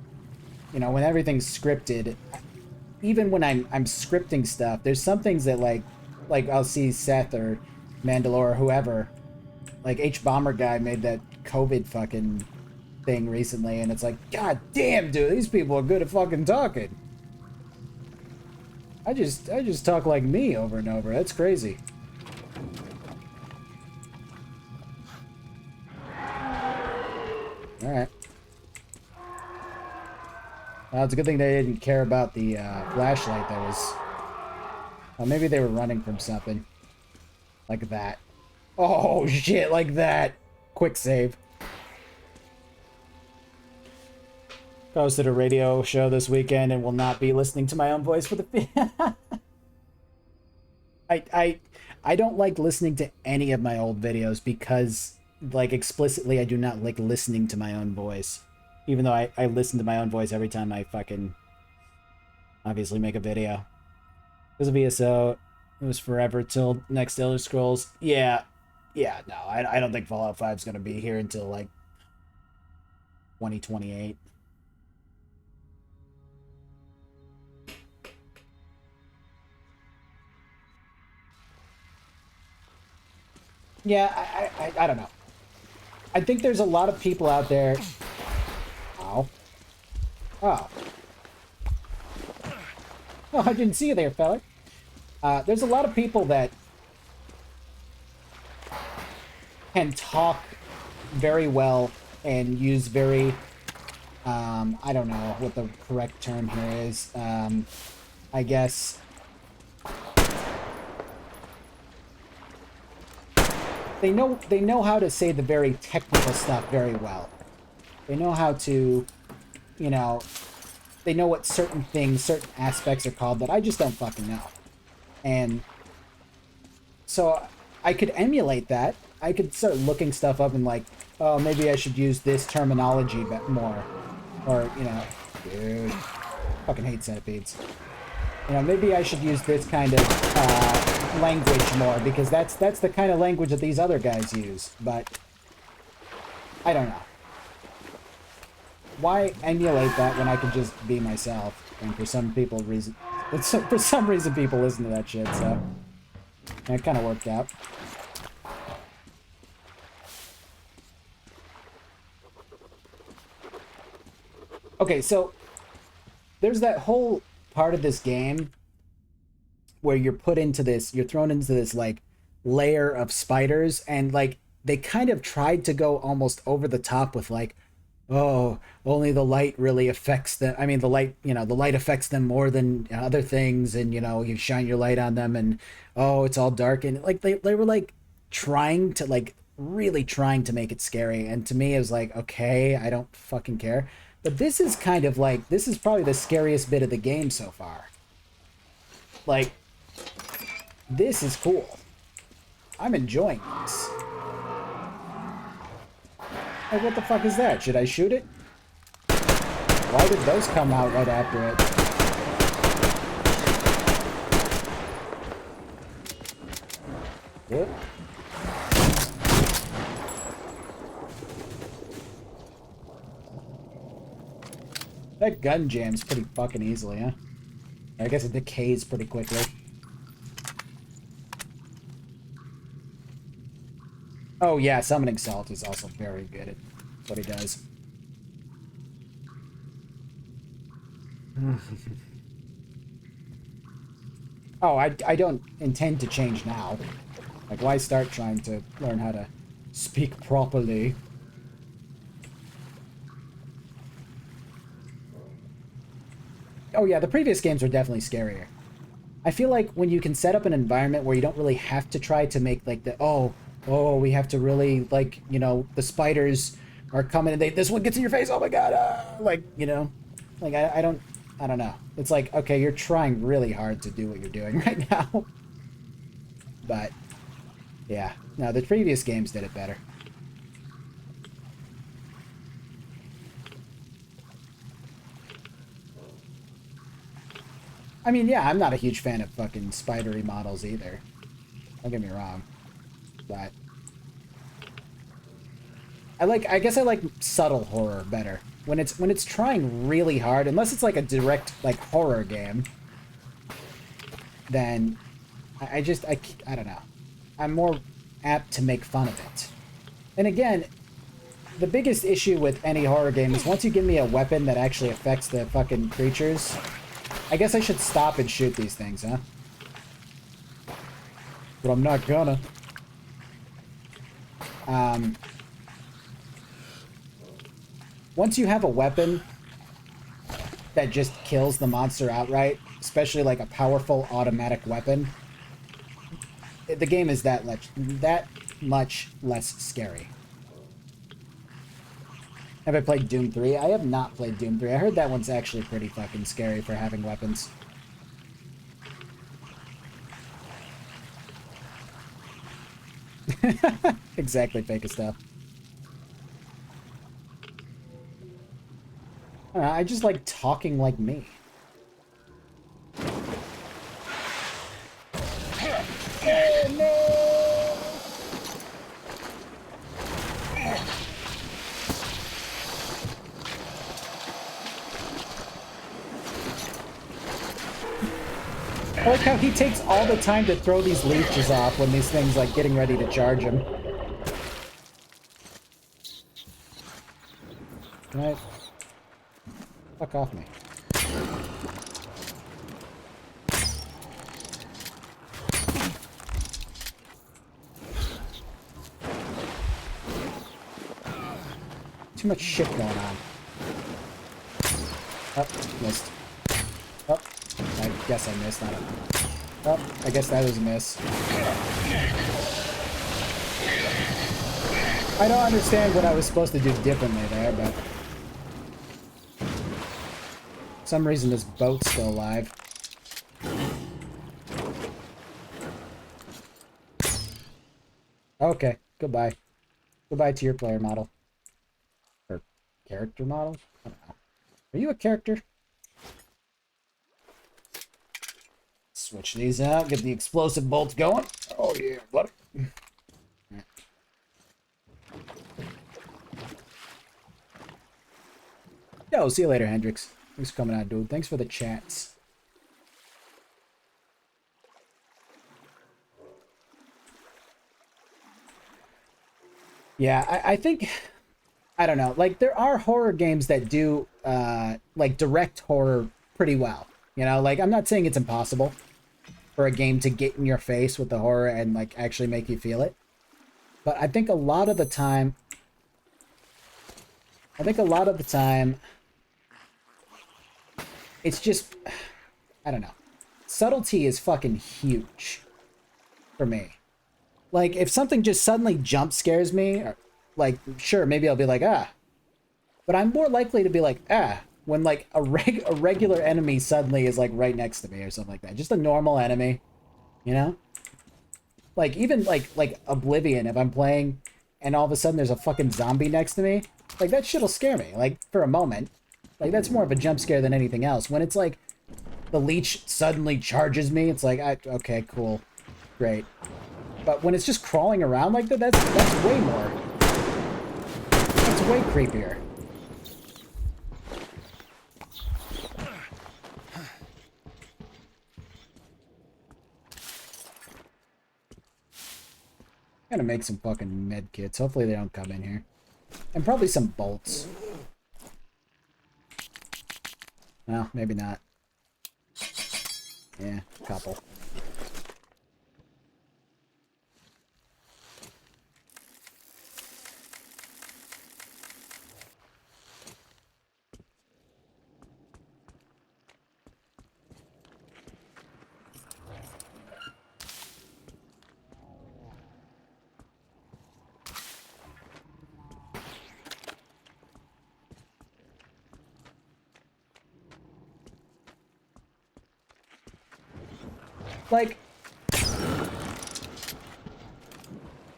you know, when everything's scripted, even when I'm scripting stuff, there's some things that, like I'll see Seth or Mandalore or whoever, like H Bomber guy made that COVID fucking thing recently, and it's like, god damn, dude, these people are good at fucking talking. I just talk like me over and over. That's crazy. All right. Well, it's a good thing they didn't care about the flashlight that was... Well, maybe they were running from something. Like that. Oh, shit, like that. Quick save. Hosted a radio show this weekend and will not be listening to my own voice for the... I don't like listening to any of my old videos because, like, explicitly I do not like listening to my own voice. Even though I listen to my own voice every time I fucking obviously make a video. It was a VSO. It was forever till next Elder Scrolls. Yeah. Yeah, no, I don't think Fallout 5 is going to be here until, like, 2028. Yeah, I don't know. I think there's a lot of people out there... Ow. Oh. Oh, I didn't see you there, fella. There's a lot of people that can talk very well and use very... I don't know what the correct term here is. I guess... They know how to say the very technical stuff very well. They know how to, you know, they know what certain things, certain aspects are called that I just don't fucking know. And so I could emulate that. I could start looking stuff up and like, oh, maybe I should use this terminology more. Or, you know, dude, fucking hate centipedes. You know, maybe I should use this kind of language more because that's the kind of language that these other guys use. But I don't know. Why emulate that when I can just be myself? And for some reason people listen to that shit. So it kind of worked out. Okay, so there's that whole part of this game where you're thrown into this like layer of spiders, and like they kind of tried to go almost over the top with like, oh, only the light really affects them. I mean, the light affects them more than other things, and you know, you shine your light on them and oh, it's all dark, and like they were like trying to like really trying to make it scary, and to me it was like, okay, I don't fucking care. But this is kind of like, this is probably the scariest bit of the game so far. Like, this is cool. I'm enjoying this. Like, what the fuck is that? Should I shoot it? Why did those come out right after it? What? That gun jams pretty fucking easily, huh? I guess it decays pretty quickly. Oh yeah, Summoning Salt is also very good at what he does. Oh, I don't intend to change now. Like, why start trying to learn how to speak properly? Oh yeah, the previous games were definitely scarier. I feel like when you can set up an environment where you don't really have to try to make like the, oh, we have to really, like, you know, the spiders are coming and this one gets in your face, oh my god, like, you know, like I don't know. It's like, okay, you're trying really hard to do what you're doing right now. But yeah, no, the previous games did it better. I mean, yeah, I'm not a huge fan of fucking spidery models either. Don't get me wrong. But I guess I like subtle horror better. When it's trying really hard, unless it's like a direct like horror game, then I don't know. I'm more apt to make fun of it. And again, the biggest issue with any horror game is once you give me a weapon that actually affects the fucking creatures, I guess I should stop and shoot these things, huh? But I'm not gonna. Once you have a weapon that just kills the monster outright, especially like a powerful automatic weapon, the game is that much less scary. Have I played Doom 3? I have not played Doom 3. I heard that one's actually pretty fucking scary for having weapons. Exactly, fake as stuff. I just like talking like me. Oh no! I like how he takes all the time to throw these leeches off when these things like getting ready to charge him. Can I... Fuck off me. Too much shit going on. Oh, missed. Oh, I guess I missed, not a... Oh, I guess that was a miss. I don't understand what I was supposed to do differently there, but... For some reason this boat's still alive. Okay, goodbye. Goodbye to your player model. Or character model? I don't know. Are you a character? Switch these out, get the explosive bolts going. Oh yeah, buddy. Yo, see you later, Hendrix. Thanks for coming out, dude. Thanks for the chats. Yeah, I think... I don't know. Like, there are horror games that do, like, direct horror pretty well. You know, like, I'm not saying it's impossible for a game to get in your face with the horror and, like, actually make you feel it. But I think a lot of the time... It's just... I don't know. Subtlety is fucking huge for me. Like, if something just suddenly jump scares me, or, like, sure, maybe I'll be like, ah. But I'm more likely to be like, ah, when, like, a regular enemy suddenly is, like, right next to me or something like that. Just a normal enemy, you know? Like, even, like Oblivion, if I'm playing and all of a sudden there's a fucking zombie next to me, like, that shit'll scare me, like, for a moment. Like, that's more of a jump scare than anything else. When it's, like, the leech suddenly charges me, it's like, okay, cool. Great. But when it's just crawling around like that, that's way more. That's way creepier. Gotta make some fucking med kits. Hopefully they don't come in here. And probably some bolts. Well, maybe not. Yeah, a couple.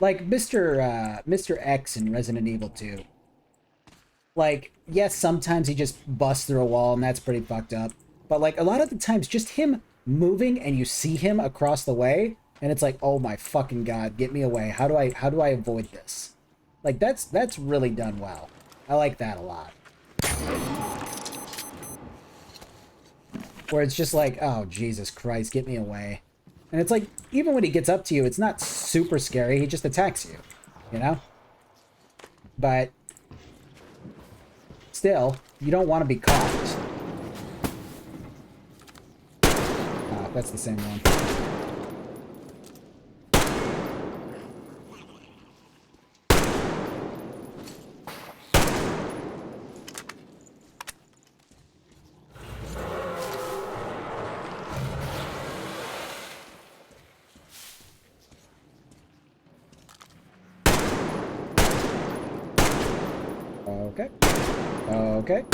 Like Mr. X in Resident Evil 2. Like, yes, sometimes he just busts through a wall and that's pretty fucked up. But like a lot of the times just him moving and you see him across the way and it's like, oh my fucking god, get me away. How do I avoid this? Like that's really done well. I like that a lot. Where it's just like, oh Jesus Christ, get me away. And it's like, even when he gets up to you, it's not super scary. He just attacks you, you know? but still, you don't want to be caught. Ah, that's the same one. Okay. Okay.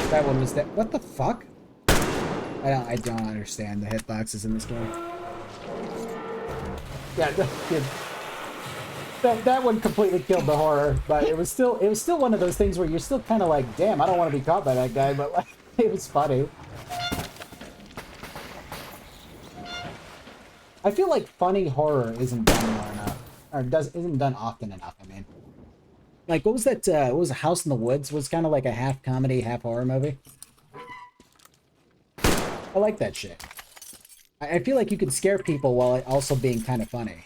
That one was that. What the fuck? I don't understand the hitboxes in this game. Yeah, that one completely killed the horror, but it was still one of those things where you're still kind of like, damn, I don't want to be caught by that guy, but like, it was funny. I feel like funny horror isn't done well enough, or isn't done often enough. I mean. Like, what was that, what was House in the Woods? Was kind of like a half comedy, half horror movie. I like that shit. I feel like you could scare people while also being kind of funny.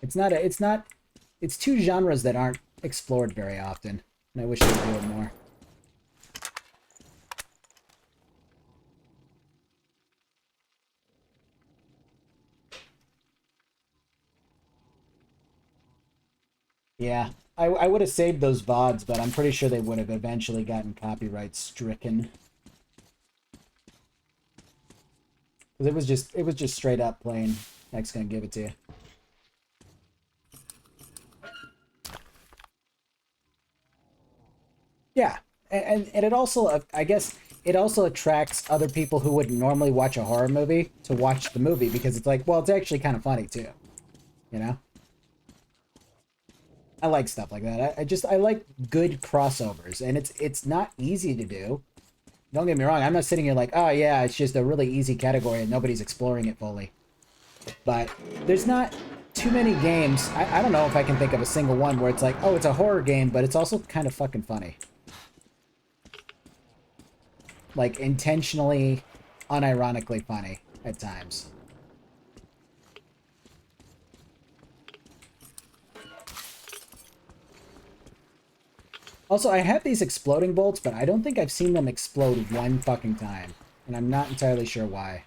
It's two genres that aren't explored very often, and I wish they'd do it more. Yeah, I would have saved those VODs, but I'm pretty sure they would have eventually gotten copyright stricken. Because it was just straight up plain. Next gonna give it to you. Yeah, and it also, I guess, it also attracts other people who wouldn't normally watch a horror movie to watch the movie because it's like, well, it's actually kind of funny too, you know? I like stuff like that. I like good crossovers, and it's not easy to do. Don't get me wrong, I'm not sitting here like, oh yeah, it's just a really easy category and nobody's exploring it fully. But there's not too many games, I don't know if I can think of a single one where it's like, oh, it's a horror game, but it's also kind of fucking funny. Like, intentionally, unironically funny at times. Also, I have these exploding bolts, but I don't think I've seen them explode one fucking time. And I'm not entirely sure why.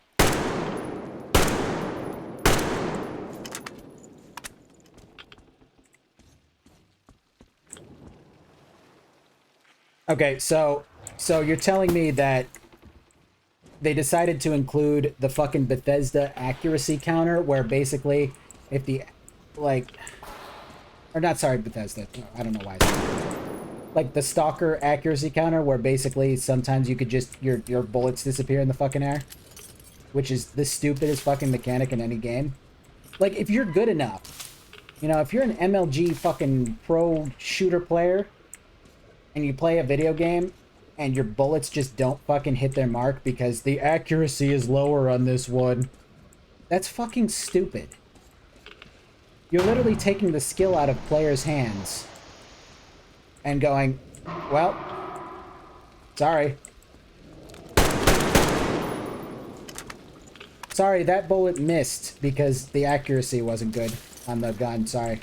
Okay, so you're telling me that they decided to include the fucking Bethesda accuracy counter, where basically, if the, like, or not, sorry, Bethesda, I don't know why. Like the Stalker accuracy counter, where basically sometimes you could just, your bullets disappear in the fucking air, which is the stupidest fucking mechanic in any game. Like, if you're good enough, you know, if you're an MLG fucking pro shooter player, and you play a video game, and your bullets just don't fucking hit their mark because the accuracy is lower on this one. That's fucking stupid. You're literally taking the skill out of players' hands and going, well, sorry. Sorry, that bullet missed because the accuracy wasn't good on the gun, sorry.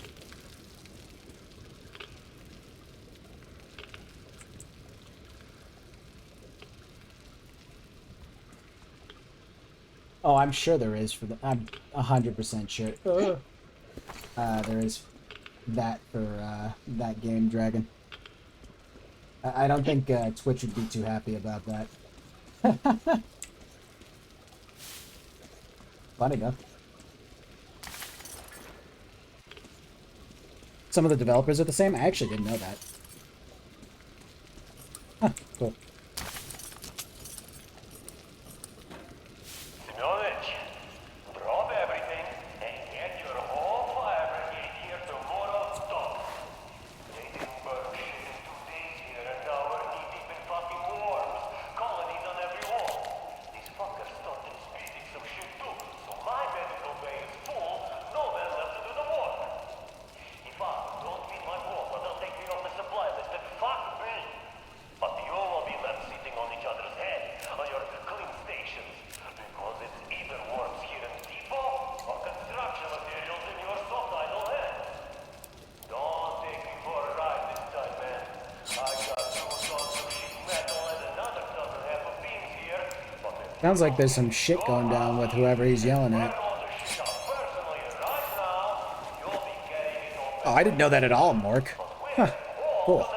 Oh, I'm sure there is for the... I'm 100% sure. There is that for that game, Dragon. I don't think Twitch would be too happy about that. Funny, though. Some of the developers are the same? I actually didn't know that. Huh, cool. Drop everything and get your whole fire brigade here tomorrow, stop. They didn't burn shit in 2 days here, and now we're knee-deep in fucking wars. Colonies on every wall. These fuckers started speeding some shit too, so my medical bay is full, no man left to do the work. If I don't meet my quota, they'll take me off the supply list, and fuck me. But you will be the Sounds like there's some shit going down with whoever he's yelling at. Oh, I didn't know that at all, Mork. Huh. Cool.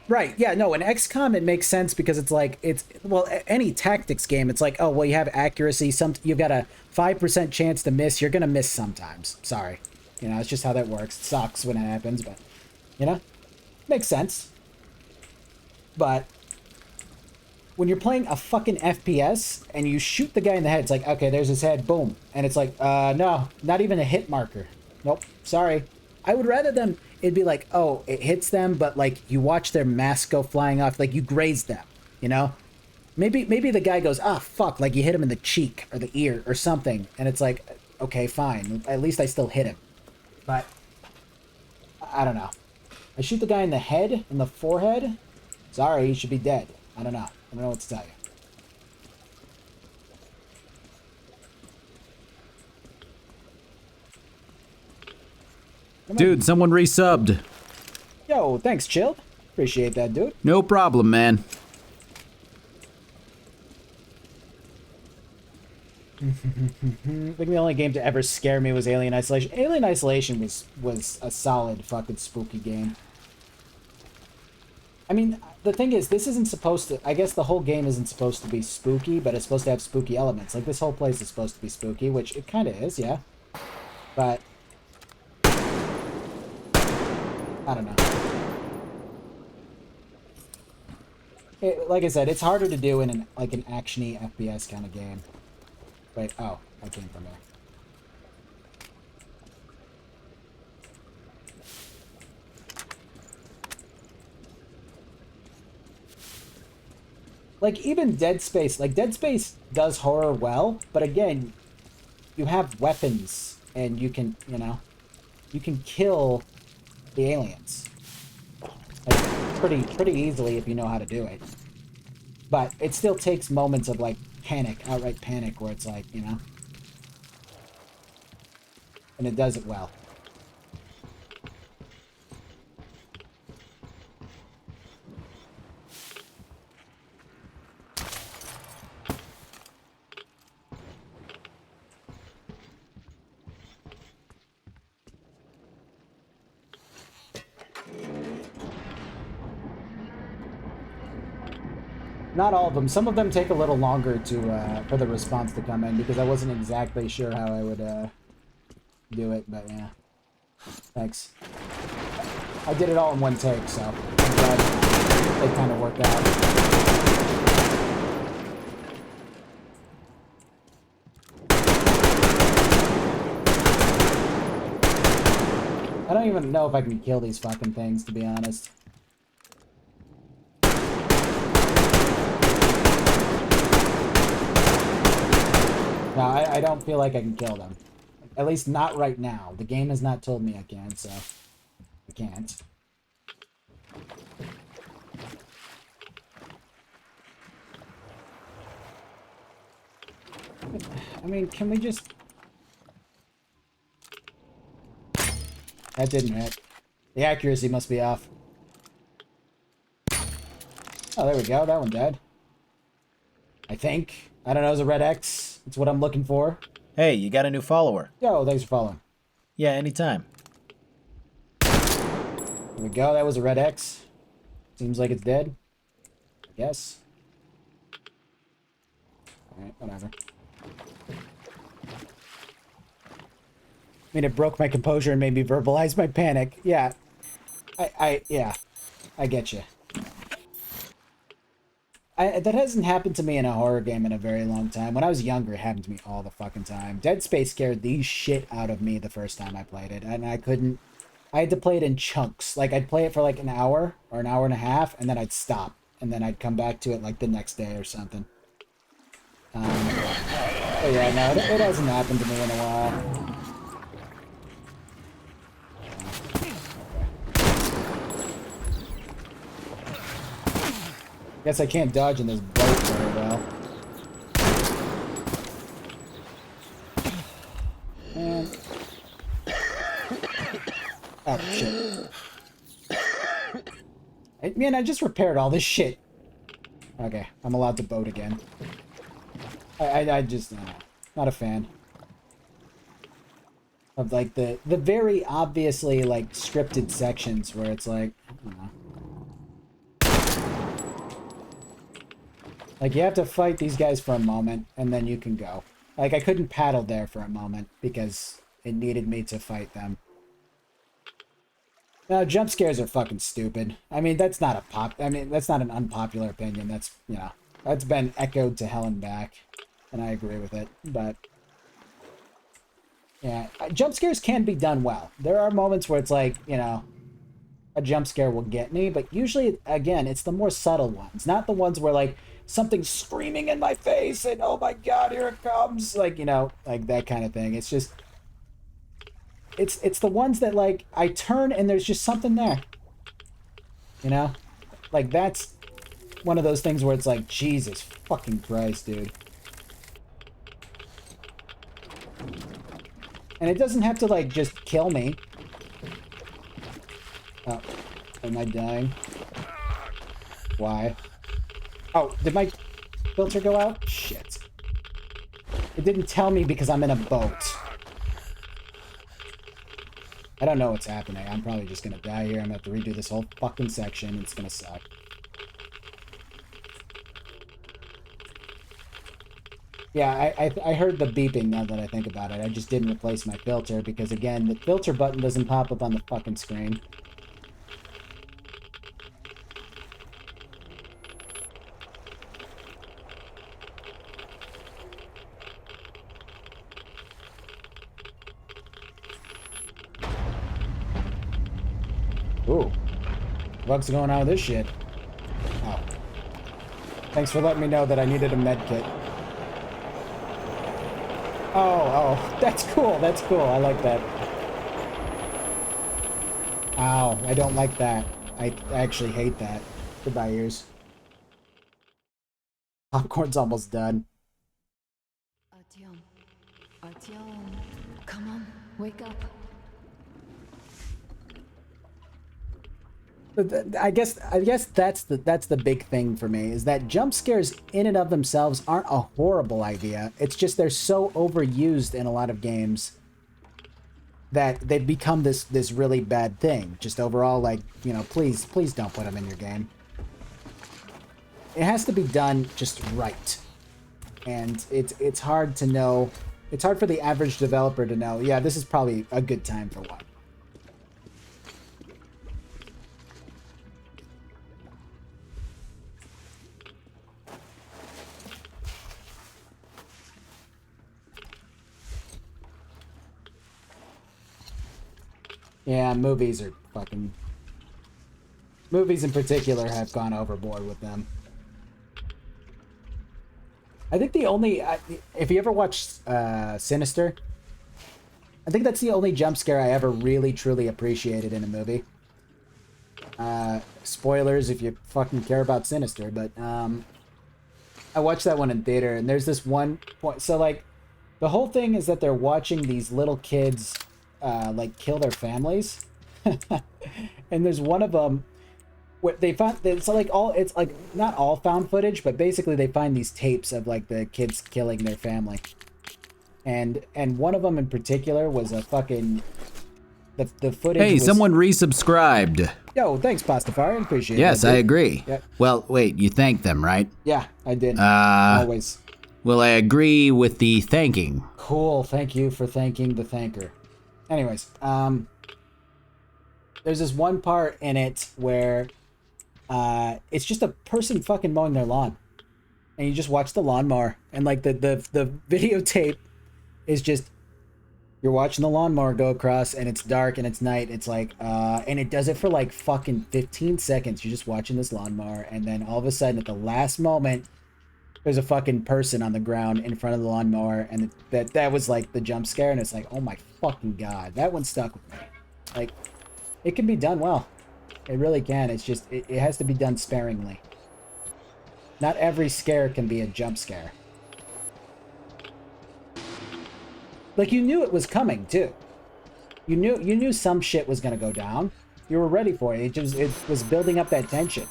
Right, yeah, no, in XCOM it makes sense because it's like, well, any tactics game, it's like, oh, well, you have accuracy, you've got a 5% chance to miss, you're gonna miss sometimes. Sorry. You know, it's just how that works. It sucks when it happens, but, you know, makes sense. But when you're playing a fucking FPS and you shoot the guy in the head, it's like, okay, there's his head, boom. And it's like, no, not even a hit marker. Nope, sorry. I would rather them, it'd be like, oh, it hits them, but like you watch their mask go flying off, like you grazed them, you know? Maybe the guy goes, ah, fuck, like you hit him in the cheek or the ear or something. And it's like, okay, fine. At least I still hit him. But, I don't know. I shoot the guy in the head, in the forehead. Sorry, he should be dead. I don't know. I don't know what to tell you. Dude, someone resubbed. Yo, thanks, Chilled. Appreciate that, dude. No problem, man. I think the only game to ever scare me was Alien Isolation. Alien Isolation was a solid fucking spooky game. I mean, the thing is, this isn't supposed to... I guess the whole game isn't supposed to be spooky, but it's supposed to have spooky elements. Like, this whole place is supposed to be spooky, which it kind of is, yeah. But... I don't know. Like I said, it's harder to do in an action-y FPS kind of game. Wait, oh, I came from there. Like, even Dead Space, Dead Space does horror well, but again, you have weapons, and you can, you know, you can kill the aliens. Like, pretty easily if you know how to do it. But it still takes moments of, like, panic, outright panic, where it's like, you know? And it does it well. Not all of them. Some of them take a little longer to for the response to come in because I wasn't exactly sure how I would do it, but yeah. Thanks. I did it all in one take, so I'm glad they kind of worked out. I don't even know if I can kill these fucking things, to be honest. No, I don't feel like I can kill them. At least not right now. The game has not told me I can, so I can't. I mean, can we just... That didn't hit. The accuracy must be off. Oh, there we go. That one died. I think. I don't know. It's a red X. It's what I'm looking for. Hey, you got a new follower. Yo, thanks for following. Yeah, anytime. There we go. That was a red X. Seems like it's dead. I guess. Alright, whatever. I mean, it broke my composure and made me verbalize my panic. Yeah. Yeah. I get you. That hasn't happened to me in a horror game in a very long time. When I was younger, it happened to me all the fucking time. Dead Space scared the shit out of me the first time I played it. And I had to play it in chunks. Like, I'd play it for like an hour or an hour and a half, and then I'd stop. And then I'd come back to it like the next day or something. But yeah, no, it hasn't happened to me in a while. Guess I can't dodge in this boat very well. Man. Oh, shit. Man, I just repaired all this shit. Okay, I'm allowed to boat again. I just, not a fan. Of, like, the very obviously, like, scripted sections where it's like, I don't know. Like, you have to fight these guys for a moment, and then you can go. Like, I couldn't paddle there for a moment, because it needed me to fight them. No, jump scares are fucking stupid. I mean, that's not that's not an unpopular opinion. That's, you know, that's been echoed to hell and back, and I agree with it, but... Yeah, jump scares can be done well. There are moments where it's like, you know, a jump scare will get me, but usually, again, it's the more subtle ones, not the ones where, like, something's screaming in my face and, oh my god, here it comes, like, you know, like that kind of thing. It's just, it's the ones that, like, I turn and there's just something there, you know? Like, that's one of those things where it's like, Jesus fucking Christ, dude. And it doesn't have to, like, just kill me. Oh, am I dying? Why? Oh, did my filter go out? Shit. It didn't tell me because I'm in a boat. I don't know what's happening. I'm probably just gonna die here. I'm gonna have to redo this whole fucking section. It's gonna suck. Yeah, I heard the beeping now that I think about it. I just didn't replace my filter because, again, the filter button doesn't pop up on the fucking screen. Ooh. What's going on with this shit? Oh. Thanks for letting me know that I needed a med kit. Oh, that's cool, that's cool, I like that. Ow, I don't like that. I actually hate that. Goodbye, ears. Popcorn's almost done. Artyom. Artyom. Come on, wake up. I guess that's the big thing for me, is that jump scares in and of themselves aren't a horrible idea. It's just they're so overused in a lot of games that they've become this really bad thing. Just overall, like, you know, please don't put them in your game. It has to be done just right. And it's hard to know. It's hard for the average developer to know, yeah, this is probably a good time for one. Yeah, movies are fucking... Movies in particular have gone overboard with them. I think the only... if you ever watched Sinister, I think that's the only jump scare I ever really, truly appreciated in a movie. Spoilers if you fucking care about Sinister, but I watched that one in theater, and there's this one point... So, like, the whole thing is that they're watching these little kids... like kill their families. And there's one of them where they found, it's like it's like not all found footage, but basically they find these tapes of like the kids killing their family, and one of them in particular was a fucking the footage. Hey, was... someone resubscribed. Yo, thanks, Pastafari, appreciate it. Yes, I agree. Yeah. Well, wait, you thanked them, right? Yeah, I did. Always. Well, I agree with the thanking. Cool, thank you for thanking the thanker. Anyways, there's this one part in it where it's just a person fucking mowing their lawn, and you just watch the lawnmower, and like the videotape is just you're watching the lawnmower go across, and it's dark and it's night. It's like and it does it for like fucking 15 seconds. You're just watching this lawnmower, and then all of a sudden at the last moment, there's a fucking person on the ground in front of the lawnmower, and that was like the jump scare, and it's like, oh my fucking god, that one stuck with me. Like, it can be done well. It really can. It's just, it has to be done sparingly. Not every scare can be a jump scare. Like, you knew it was coming, too. You knew some shit was gonna go down. You were ready for it. It was building up that tension.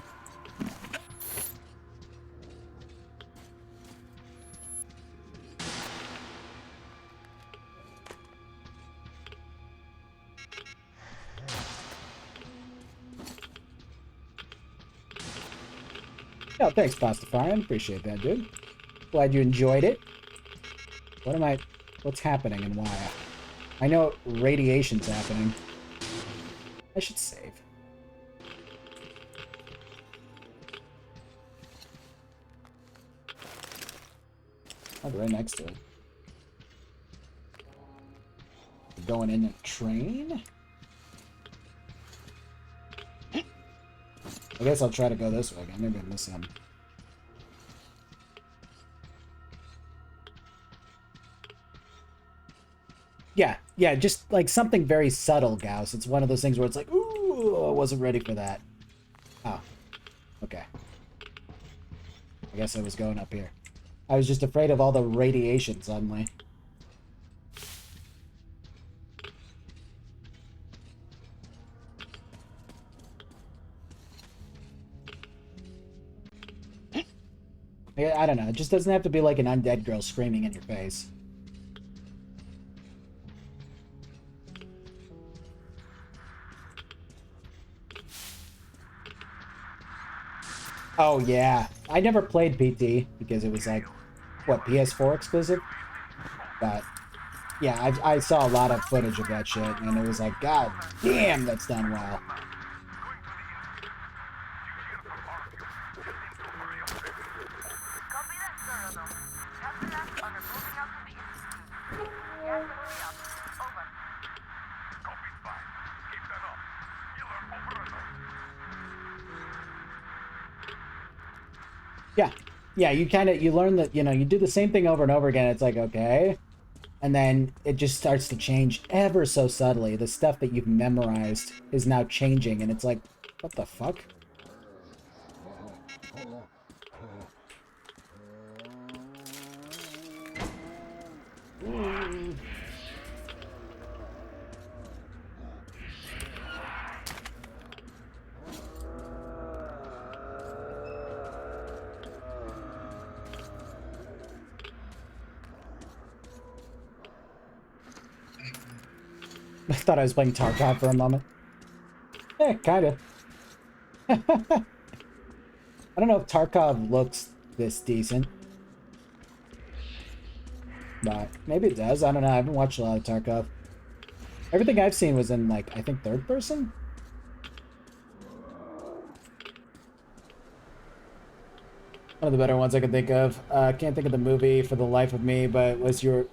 Oh, thanks, Pastafarian. Appreciate that, dude. Glad you enjoyed it. What's happening and why? I know radiation's happening. I should save. Oh, right next to it. Going in a train? I guess I'll try to go this way again. Maybe I miss him. Yeah, just like something very subtle, Gauss. It's one of those things where it's like, ooh, I wasn't ready for that. Oh, okay. I guess I was going up here. I was just afraid of all the radiation suddenly. I don't know. It just doesn't have to be like an undead girl screaming in your face. Oh, yeah. I never played PT because it was like, what, PS4 exclusive? But, yeah, I saw a lot of footage of that shit, and it was like, God damn, that's done well. Yeah, you learn that, you do the same thing over and over again. It's like, okay. And then it just starts to change ever so subtly. The stuff that you've memorized is now changing, and it's like, what the fuck? I thought I was playing Tarkov for a moment. Eh, kind of. I don't know if Tarkov looks this decent. But maybe it does. I don't know. I haven't watched a lot of Tarkov. Everything I've seen was in, like, I think third person? One of the better ones I can think of. Can't think of the movie for the life of me, but was your...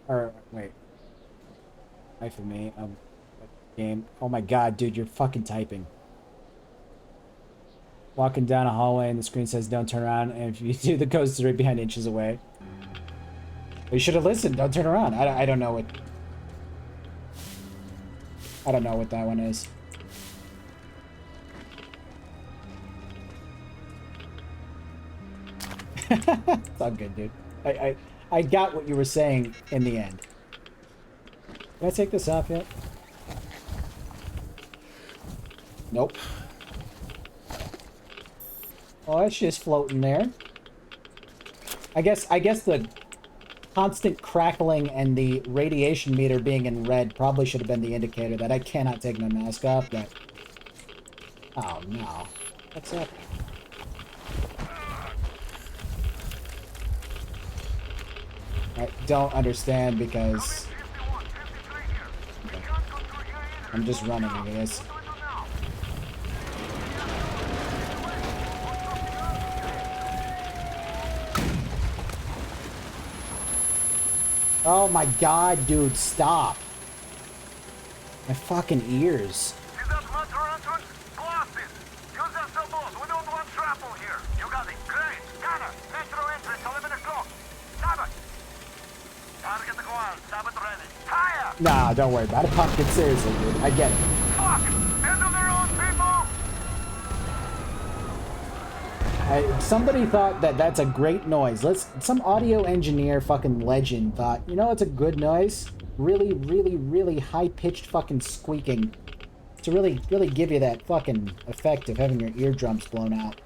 Or, wait. Life of me. Game. Oh my god, dude, you're fucking typing. Walking down a hallway and the screen says don't turn around, and if you do, the ghost is right behind inches away. You should have listened. Don't turn around. I don't know what... I don't know what that one is. It's all good, dude. I got what you were saying in the end. Can I take this off yet? Nope. Oh, that's just floating there. I guess the constant crackling and the radiation meter being in red probably should have been the indicator that I cannot take my mask off, but... Oh, no. What's up? I don't understand because... Okay. I'm just running, I guess. Oh my god, dude, stop. My fucking ears. Nah, don't worry about it, Pumpkin. Seriously, dude. I get it. Fuck! End of their own people! Somebody thought that that's a great noise. Some audio engineer fucking legend thought, you know, it's a good noise. Really, really, really high-pitched fucking squeaking. To really, really give you that fucking effect of having your eardrums blown out.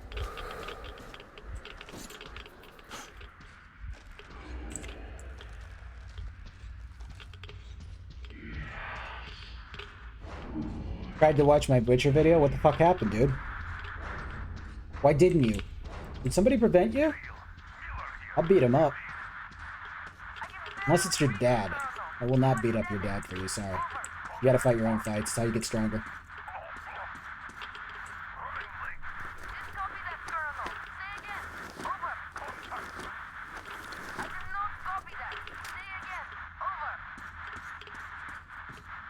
Tried to watch my Witcher video? What the fuck happened, dude? Why didn't you? Did somebody prevent you? I'll beat him up. Unless it's your dad. I will not beat up your dad for you, sorry. You gotta fight your own fights. It's how you get stronger.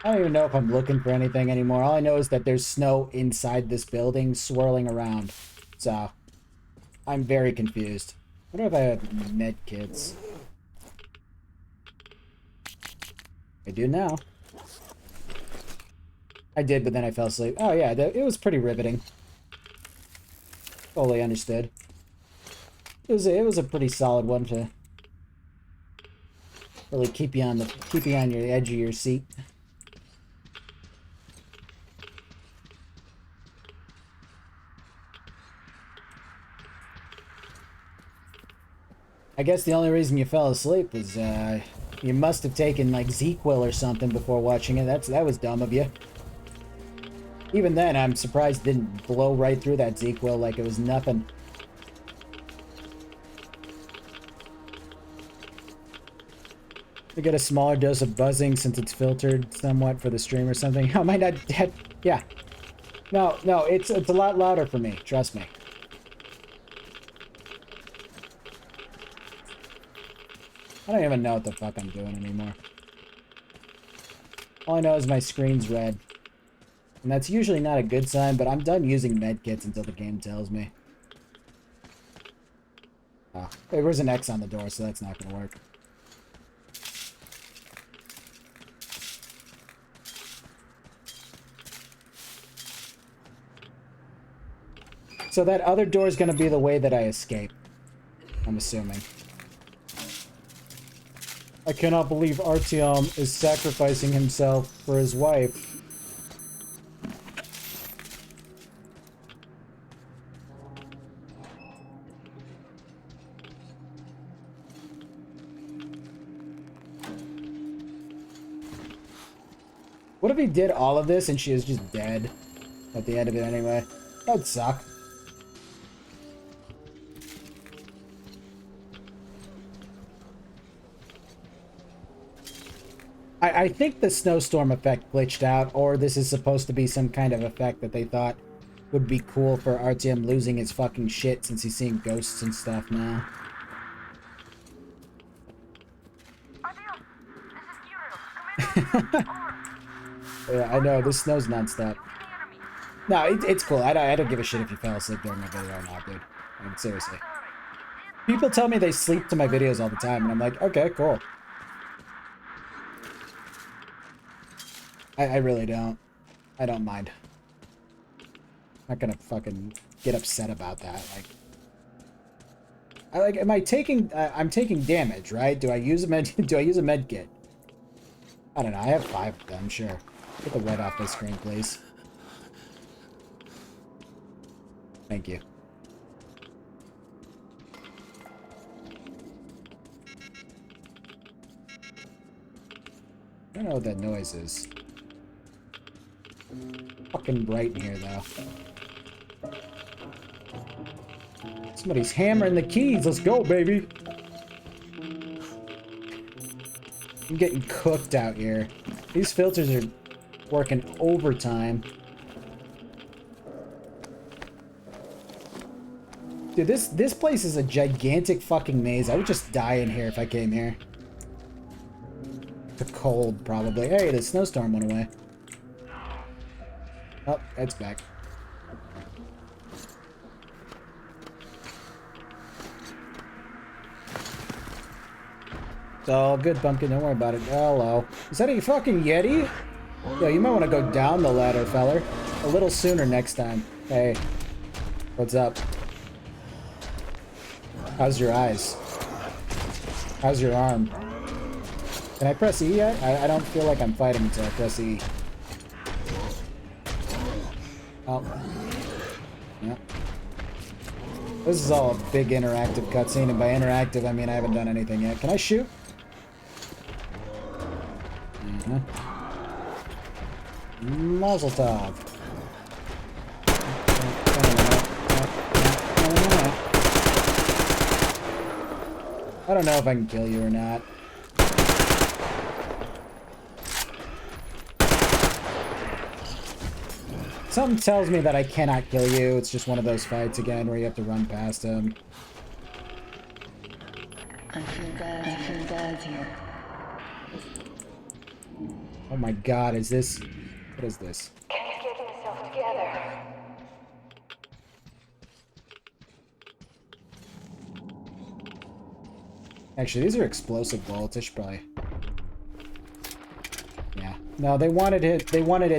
I don't even know if I'm looking for anything anymore. All I know is that there's snow inside this building swirling around. So, I'm very confused. I wonder if I have med kits. I do now. I did, but then I fell asleep. Oh yeah, it was pretty riveting. Totally understood. It was a pretty solid one to really keep you on your edge of your seat. I guess the only reason you fell asleep was you must have taken like ZQuil or something before watching it. That was dumb of you. Even then, I'm surprised it didn't blow right through that ZQuil like it was nothing. We get a smaller dose of buzzing since it's filtered somewhat for the stream or something. How am I not dead? Yeah. No, it's a lot louder for me. Trust me. I don't even know what the fuck I'm doing anymore. All I know is my screen's red. And that's usually not a good sign, but I'm done using medkits until the game tells me. Oh, there was an X on the door, so that's not gonna work. So that other door is gonna be the way that I escape. I'm assuming. I cannot believe Artyom is sacrificing himself for his wife. What if he did all of this and she is just dead at the end of it anyway? That'd suck. I think the snowstorm effect glitched out, or this is supposed to be some kind of effect that they thought would be cool for Artyom losing his fucking shit since he's seeing ghosts and stuff now. Yeah, I know, this snow's nonstop. No, it's cool. I don't give a shit if you fell asleep during my video or not, dude. Like, seriously. People tell me they sleep to my videos all the time, and I'm like, okay, cool. I really don't. I don't mind. I'm not gonna fucking get upset about that. Am I taking? I'm taking damage, right? Do I use a med? Do I use a med kit? I don't know. I have 5 of them. Sure. Get the red off my screen, please. Thank you. I don't know what that noise is. Fucking bright in here, though. Somebody's hammering the keys. Let's go, baby. I'm getting cooked out here. These filters are working overtime. Dude, this place is a gigantic fucking maze. I would just die in here if I came here. The cold, probably. Hey, the snowstorm went away. Oh, it's back. It's all good, Pumpkin. Don't worry about it. Hello. Is that a fucking Yeti? Yo, you might want to go down the ladder, feller. A little sooner next time. Hey. What's up? How's your eyes? How's your arm? Can I press E yet? I don't feel like I'm fighting until I press E. Oh. Yeah. This is all a big interactive cutscene, and by interactive, I mean I haven't done anything yet. Can I shoot? Mazel tov. don't know if I can kill you or not. Something tells me that I cannot kill you. It's just one of those fights again where you have to run past him. I feel bad here. Oh my god, is this... What is this? Can you get yourself together? Actually, these are explosive bullets. I should probably... Yeah. No, they wanted it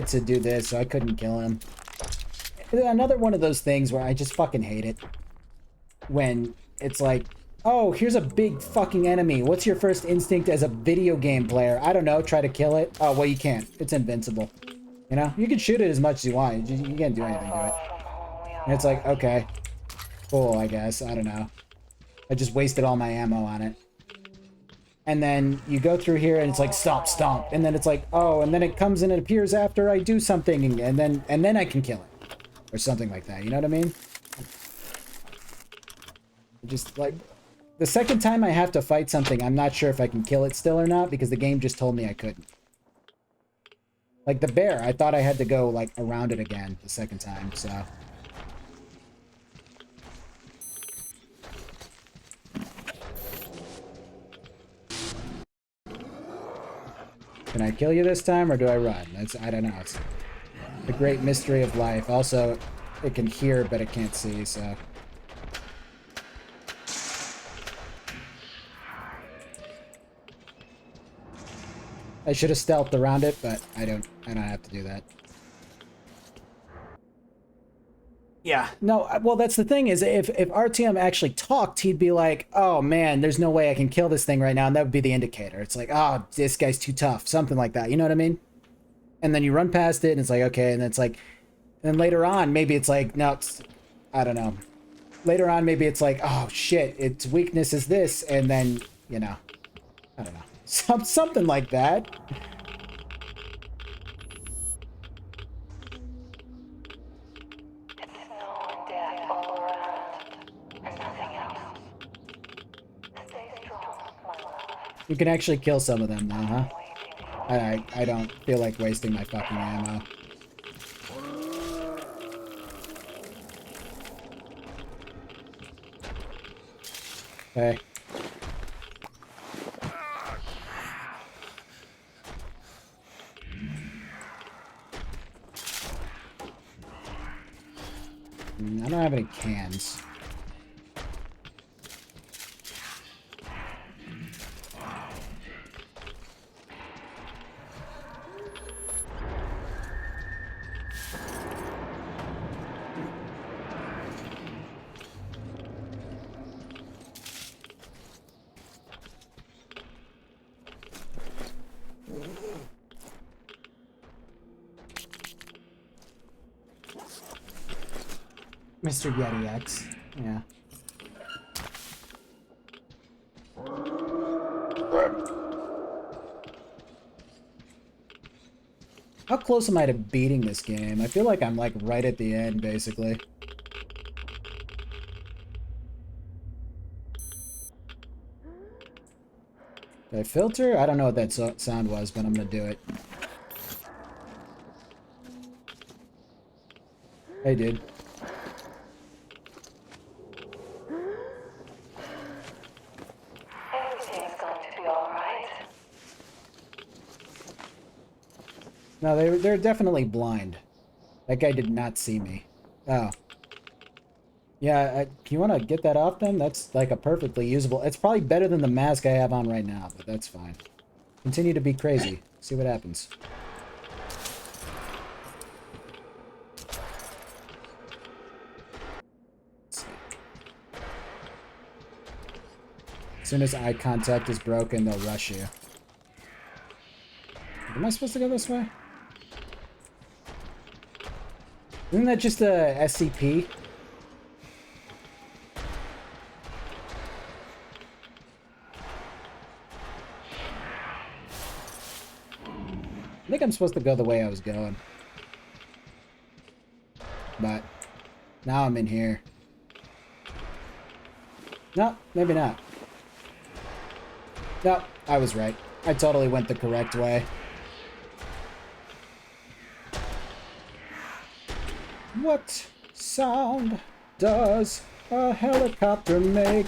to do this, so I couldn't kill him. Another one of those things where I just fucking hate it. When it's like, oh, here's a big fucking enemy. What's your first instinct as a video game player? I don't know, try to kill it. Oh, well, you can't. It's invincible. You know? You can shoot it as much as you want. You can't do anything to it. And it's like, okay. Cool, I guess. I don't know. I just wasted all my ammo on it. And then you go through here and it's like stomp, stomp. And then it's like, oh, and then it comes and it appears after I do something and then I can kill it. Or something like that. You know what I mean? Just like the second time I have to fight something, I'm not sure if I can kill it still or not because the game just told me I couldn't. Like the bear, I thought I had to go like around it again the second time, so. Can I kill you this time or do I run? I don't know. It's the great mystery of life. Also, it can hear but it can't see, so. I should have stealthed around it, but I don't have to do that. Yeah, no, well, that's the thing is if RTM actually talked, he'd be like, oh man, there's no way I can kill this thing right now. And that would be the indicator. It's like, oh, this guy's too tough. Something like that. You know what I mean? And then you run past it and it's like, okay. And it's like, and then later on, maybe it's like, no, it's, I don't know. Later on, maybe it's like, oh shit, its weakness is this. And then, you know, I don't know. Something like that. You can actually kill some of them now, huh? I don't feel like wasting my fucking ammo. Okay. I don't have any cans. Mr. Yeti X. Yeah. How close am I to beating this game? I feel like I'm like right at the end, basically. Did I filter? I don't know what that sound was, but I'm gonna do it. Hey, dude. Everything's going to be alright. No, they're definitely blind. That guy did not see me. Oh. Yeah, you want to get that off then? That's like a perfectly usable... It's probably better than the mask I have on right now, but that's fine. Continue to be crazy. See what happens. Let's see. As soon as eye contact is broken, they'll rush you. Am I supposed to go this way? Isn't that just a SCP? I think I'm supposed to go the way I was going. But now I'm in here. No, maybe not. No, I was right. I totally went the correct way. What sound does a helicopter make?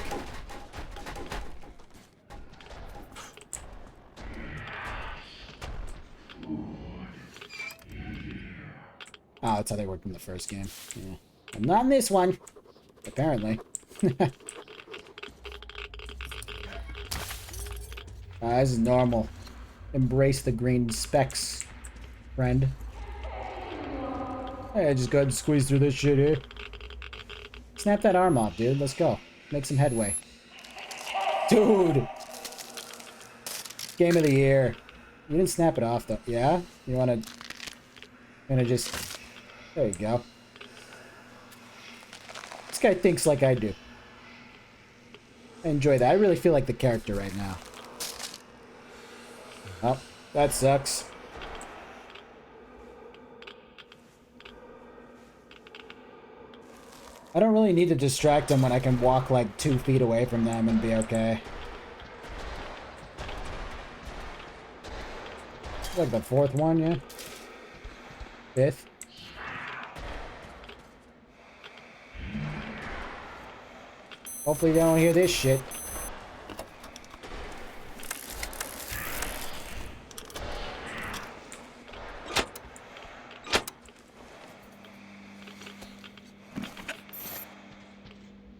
Oh, that's how they worked in the first game. Yeah. But not in this one, apparently. This is normal. Embrace the green specks, friend. Hey, just go ahead and squeeze through this shit here. Snap that arm off, dude. Let's go. Make some headway. Dude! Game of the year. You didn't snap it off, though. Yeah? You wanna just... There you go. This guy thinks like I do. I enjoy that. I really feel like the character right now. Oh, that sucks. I don't really need to distract them when I can walk like 2 feet away from them and be okay. Like the 4th one, yeah? 5th? Hopefully they don't hear this shit.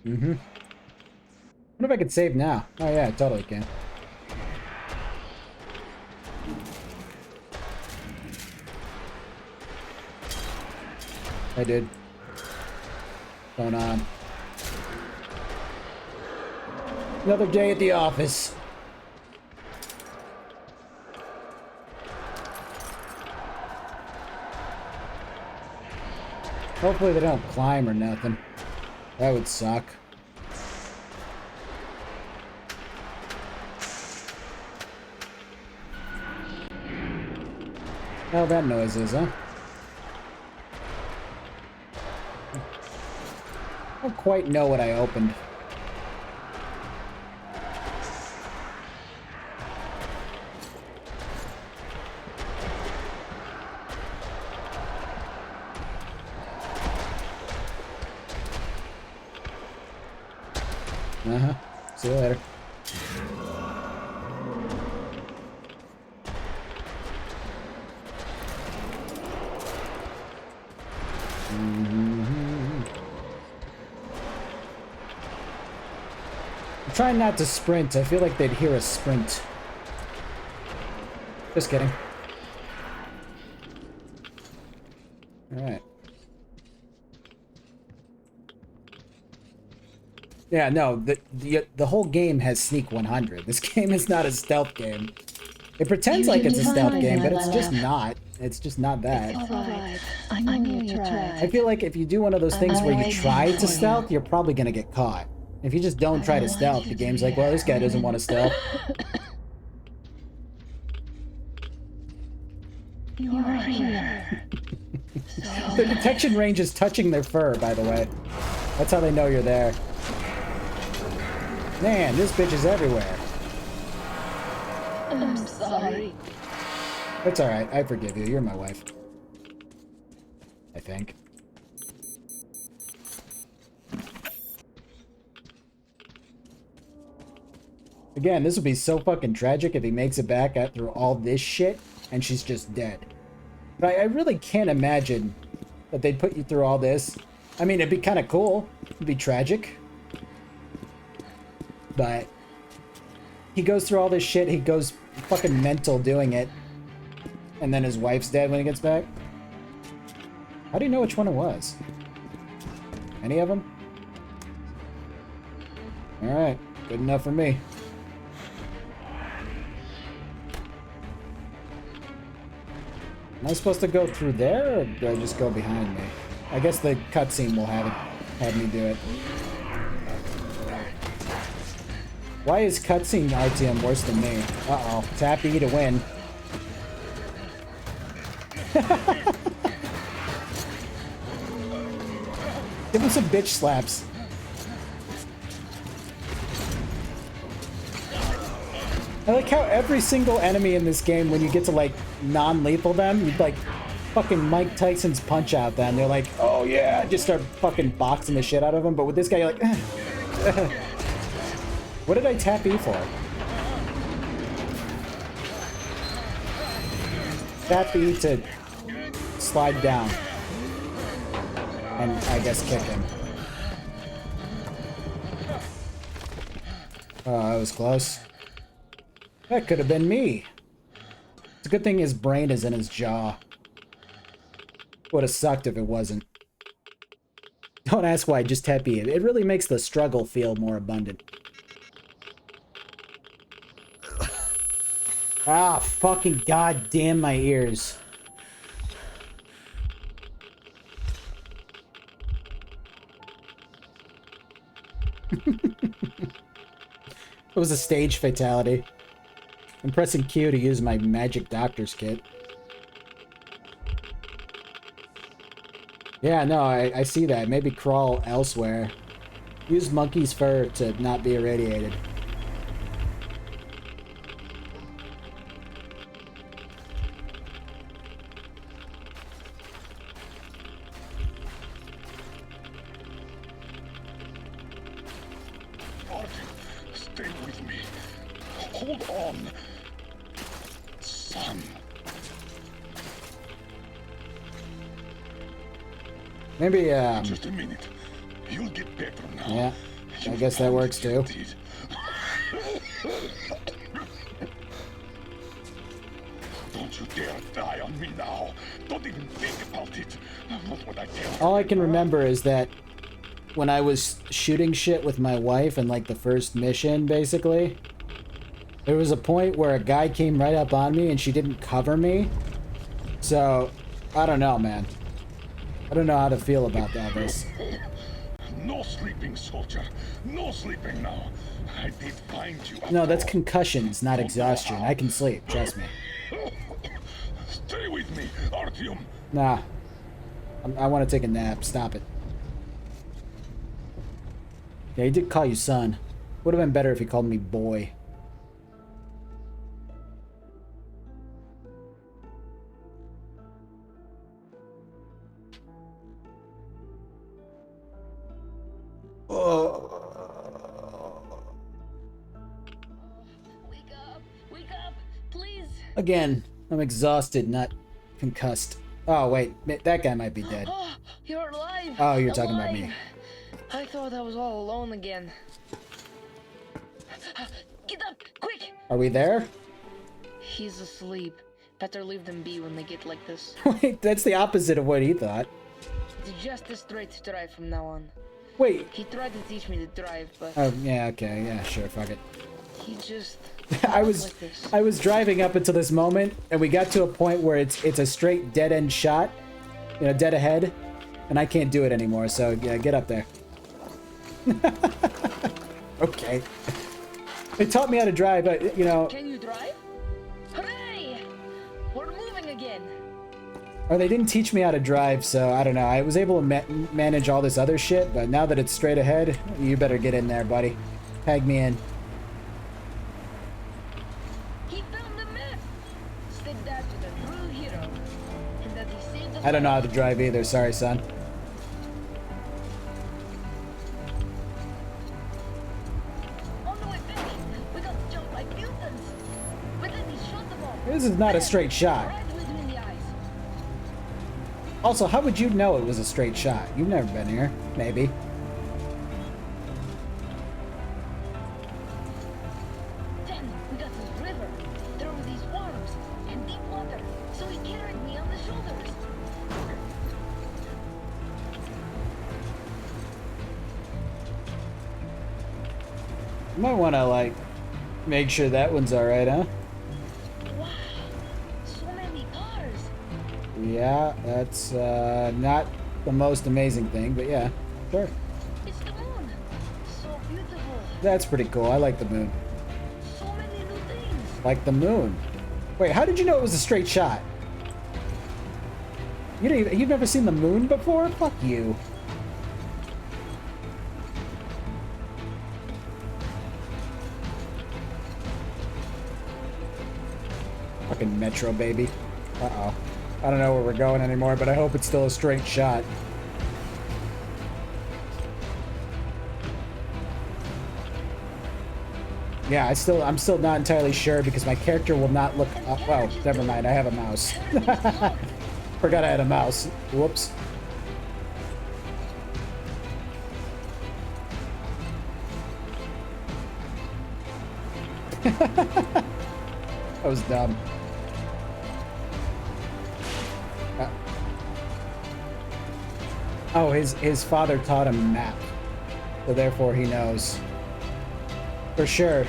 Mm-hmm. What if I could save now? Oh yeah, I totally can. I did. What's going on? Another day at the office. Hopefully they don't climb or nothing. That would suck. Oh, that noise is, huh? I don't quite know what I opened. Uh-huh. See you later. I'm trying not to sprint. I feel like they'd hear a sprint. Just kidding. Alright. Yeah, no, the whole game has Sneak 100. This game is not a stealth game. It pretends like it's a stealth game, but it's just not. It's just not that. I know you tried. I feel like if you do one of those things where you try to stealth, you're probably gonna get caught. If you just don't try to stealth, the game's like, well, this guy doesn't want to stealth. You are here. The detection range is touching their fur, by the way. That's how they know you're there. Man, this bitch is everywhere. I'm sorry. It's alright, I forgive you. You're my wife. I think. Again, this would be so fucking tragic if he makes it back through all this shit and she's just dead. But I really can't imagine that they'd put you through all this. I mean, it'd be kind of cool. It'd be tragic. But he goes through all this shit. He goes fucking mental doing it. And then his wife's dead when he gets back. How do you know which one it was? Any of them? Alright. Good enough for me. Am I supposed to go through there, or do I just go behind me? I guess the cutscene will have me do it. Why is cutscene RTM worse than me? Uh-oh. Tap E to win. Give him some bitch slaps. I like how every single enemy in this game, when you get to like non-lethal them, you like fucking Mike Tyson's punch out them. They're like, oh yeah, just start fucking boxing the shit out of them. But with this guy, you're like, what did I tap E for? Tap E to slide down. And I guess kick him. Oh, that was close. That could have been me. It's a good thing his brain is in his jaw. Would have sucked if it wasn't. Don't ask why, just tap E. It really makes the struggle feel more abundant. Ah, fucking goddamn my ears. It was a stage fatality. I'm pressing Q to use my magic doctor's kit. Yeah, no, I see that. Maybe crawl elsewhere. Use monkey's fur to not be irradiated. Stay with me. Hold on. Son. Maybe, Just a minute. You'll get better now. Yeah, I guess that works too. Don't you dare die on me now. Don't even think about it. What would I tell All I can remember is that when I was shooting shit with my wife in like the first mission, basically, there was a point where a guy came right up on me and she didn't cover me. So, I don't know, man. I don't know how to feel about that, this. No sleeping, soldier. No sleeping now. I did find you. No, that's concussions, not exhaustion. I can sleep, trust me. Stay with me, Artyom. Nah. I want to take a nap. Stop it. Yeah, he did call you son. Would have been better if he called me boy. Wake up, please. Again, I'm exhausted, not concussed. Oh, wait. That guy might be dead. Oh, you're alive. Oh, you're talking about me. Alive. I thought I was all alone again. Get up, quick! Are we there? He's asleep. Better leave them be when they get like this. Wait, that's the opposite of what he thought. It's just a straight drive from now on. Wait. He tried to teach me to drive, but Oh, yeah, okay, yeah, sure, fuck it. he just I walks was like this. I was driving up until this moment, and we got to a point where it's a straight dead end shot, you know, dead ahead, and I can't do it anymore. So yeah, get up there. Okay. It taught me how to drive, but you know. Can you drive? Hooray! We're moving again. Or they didn't teach me how to drive, so I don't know. I was able to manage all this other shit, but now that it's straight ahead, you better get in there, buddy. Tag me in. He found the map. Said that to the true hero, and that he saved us. I don't know how to drive either. Sorry, son. On the way back, we got jumped by mutants. But then he shot them all. This is not a straight shot. Right with him in the eyes. Also, how would you know it was a straight shot? You've never been here. Maybe. Then we got this river. There were these worms and deep water. So he carried me on the shoulders. You might want to, like, make sure that one's alright, huh? Wow, so many cars. Yeah, that's not the most amazing thing, but yeah, sure. It's the moon. So beautiful. That's pretty cool. I like the moon. So many new things. Like the moon. Wait, how did you know it was a straight shot? You've never seen the moon before? Fuck you. Fucking Metro, baby. Uh-oh. I don't know where we're going anymore, but I hope it's still a straight shot. Yeah, I'm still not entirely sure because my character will not look up. Well, never mind. I have a mouse. Forgot I had a mouse. Whoops. That was dumb. Oh, his father taught him map, so therefore he knows. For sure.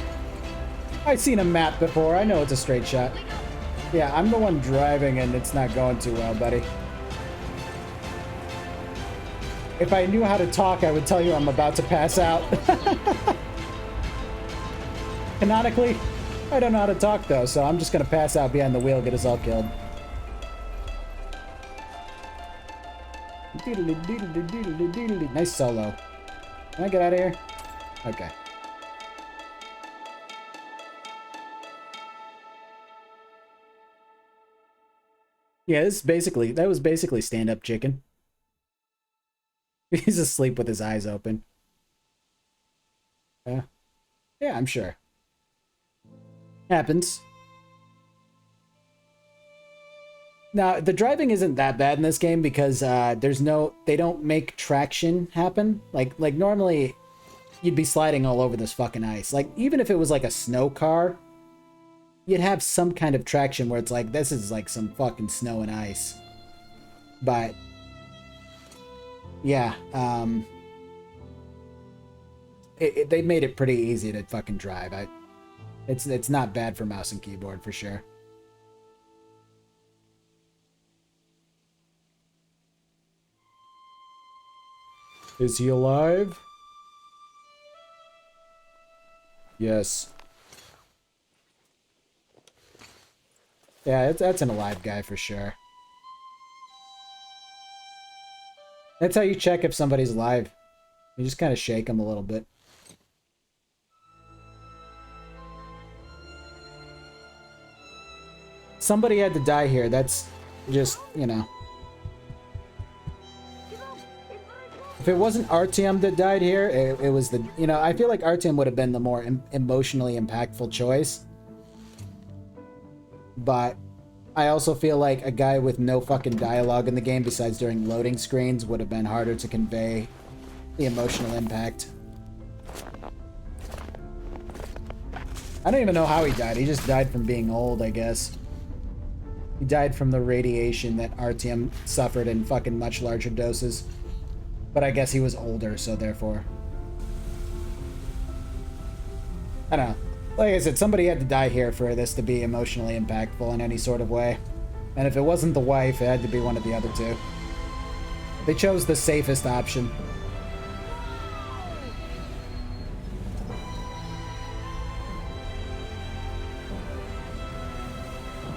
I've seen a map before. I know it's a straight shot. Yeah, I'm the one driving and it's not going too well, buddy. If I knew how to talk, I would tell you I'm about to pass out. Canonically, I don't know how to talk though, so I'm just gonna pass out behind the wheel, get us all killed. Nice solo. Can I get out of here? Okay. Yeah, that was basically stand-up chicken. He's asleep with his eyes open. Yeah, I'm sure. Happens. Now, the driving isn't that bad in this game because they don't make traction happen. Like normally you'd be sliding all over this fucking ice. Like, even if it was like a snow car, you'd have some kind of traction where it's like, this is like some fucking snow and ice. But yeah, they made it pretty easy to fucking drive. It's not bad for mouse and keyboard for sure. Is he alive? Yes. Yeah, that's an alive guy for sure. That's how you check if somebody's alive. You just kind of shake them a little bit. Somebody had to die here. That's just, you know. If it wasn't Artyom that died here, it was the, you know, I feel like Artyom would have been the more emotionally impactful choice. But I also feel like a guy with no fucking dialogue in the game besides during loading screens would have been harder to convey the emotional impact. I don't even know how he died. He just died from being old, I guess. He died from the radiation that Artyom suffered in fucking much larger doses. But I guess he was older, so therefore... I don't know. Like I said, somebody had to die here for this to be emotionally impactful in any sort of way. And if it wasn't the wife, it had to be one of the other two. They chose the safest option.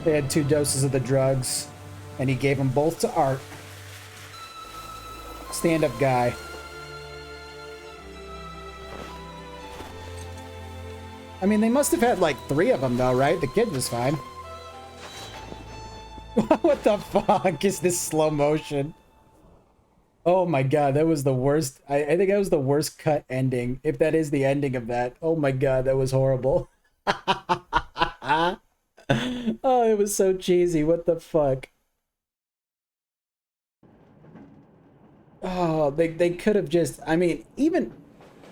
They had 2 doses of the drugs, and he gave them both to Art. Stand-up guy. I mean, they must have had like 3 of them though, right? The kid was fine. What the fuck is this slow motion? Oh my god, that was the worst. I think that was the worst cut ending. If that is the ending of that. Oh my god, that was horrible. Oh, it was so cheesy. What the fuck? Oh, they could have just, I mean, even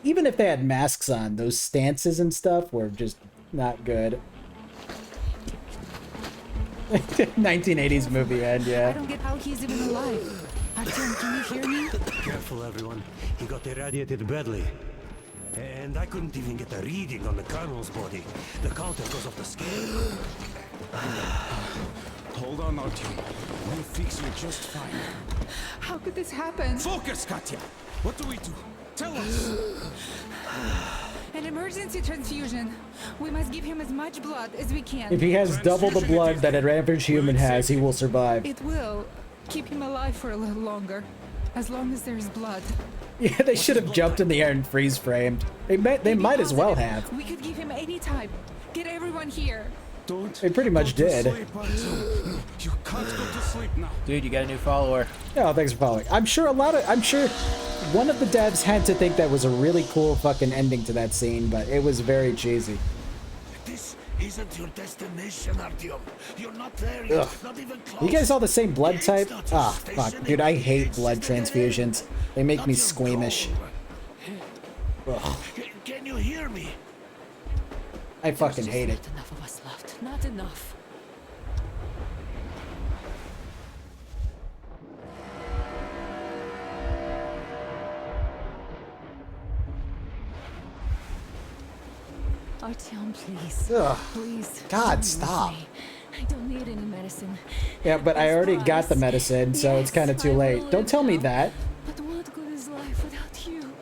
if they had masks on, those stances and stuff were just not good. 1980s movie end, I yeah. don't get how he's even alive. Artyom, can you hear me? Careful, everyone. He got irradiated badly. And I couldn't even get a reading on the Colonel's body. The counter goes off the scale. Hold on, Artyom. We'll fix you just fine. How could this happen? Focus, Katya! What do we do? Tell us! An emergency transfusion. We must give him as much blood as we can. If he has double the blood that an average human has, he will survive. It will keep him alive for a little longer. As long as there's blood. Yeah, they should have jumped in the air and freeze framed. They might as well have. We could give him any time. Get everyone here. They pretty much did. You can't go to sleep now. Dude, you got a new follower. Oh, thanks for following. I'm sure one of the devs had to think that was a really cool fucking ending to that scene, but it was very cheesy. This isn't your destination, Artyom. You're not there yet, Ugh. not even close. You guys all the same blood type? Ah, fuck. Dude, I hate blood transfusions. They make me squeamish. Ugh. Can you hear me? I fucking hate it. Not enough of us left. Not enough. Artyom, please. Ugh. Please. God, don't leave stop. me. I don't need any medicine. Yeah, but I already got the medicine, so it's kind of too late. Don't tell me that. But what good is life without you?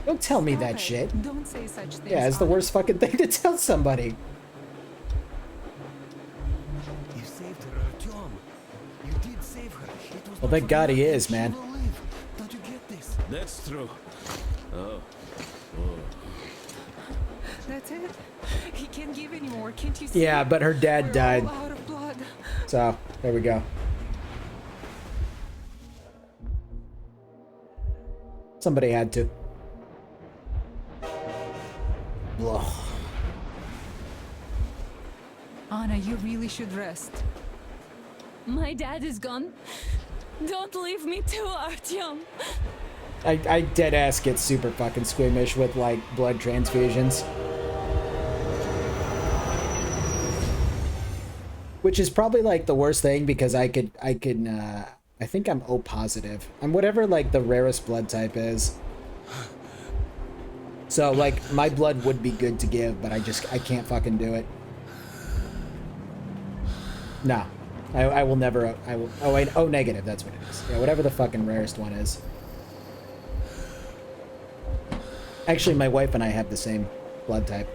Don't tell me that shit. Don't say such things. Yeah, it's the worst fucking thing to tell somebody. You saved her, Artyom. You did save her. It was Well, not thank for God he nothing is, she man. will live. Don't you get this? That's true. Oh. That's it. He can't give anymore. Can't you see? Yeah, but her dad We're died. all out of blood. So, there we go. Somebody had to. Ugh. Anna, you really should rest. My dad is gone. Don't leave me too, Artyom. I dead ass get super fucking squeamish with like blood transfusions. Which is probably like the worst thing because I think I'm O positive. I'm whatever like the rarest blood type is. So like my blood would be good to give, but I can't fucking do it. No. I will never, oh wait, O negative, that's what it is. Yeah, whatever the fucking rarest one is. Actually, my wife and I have the same blood type.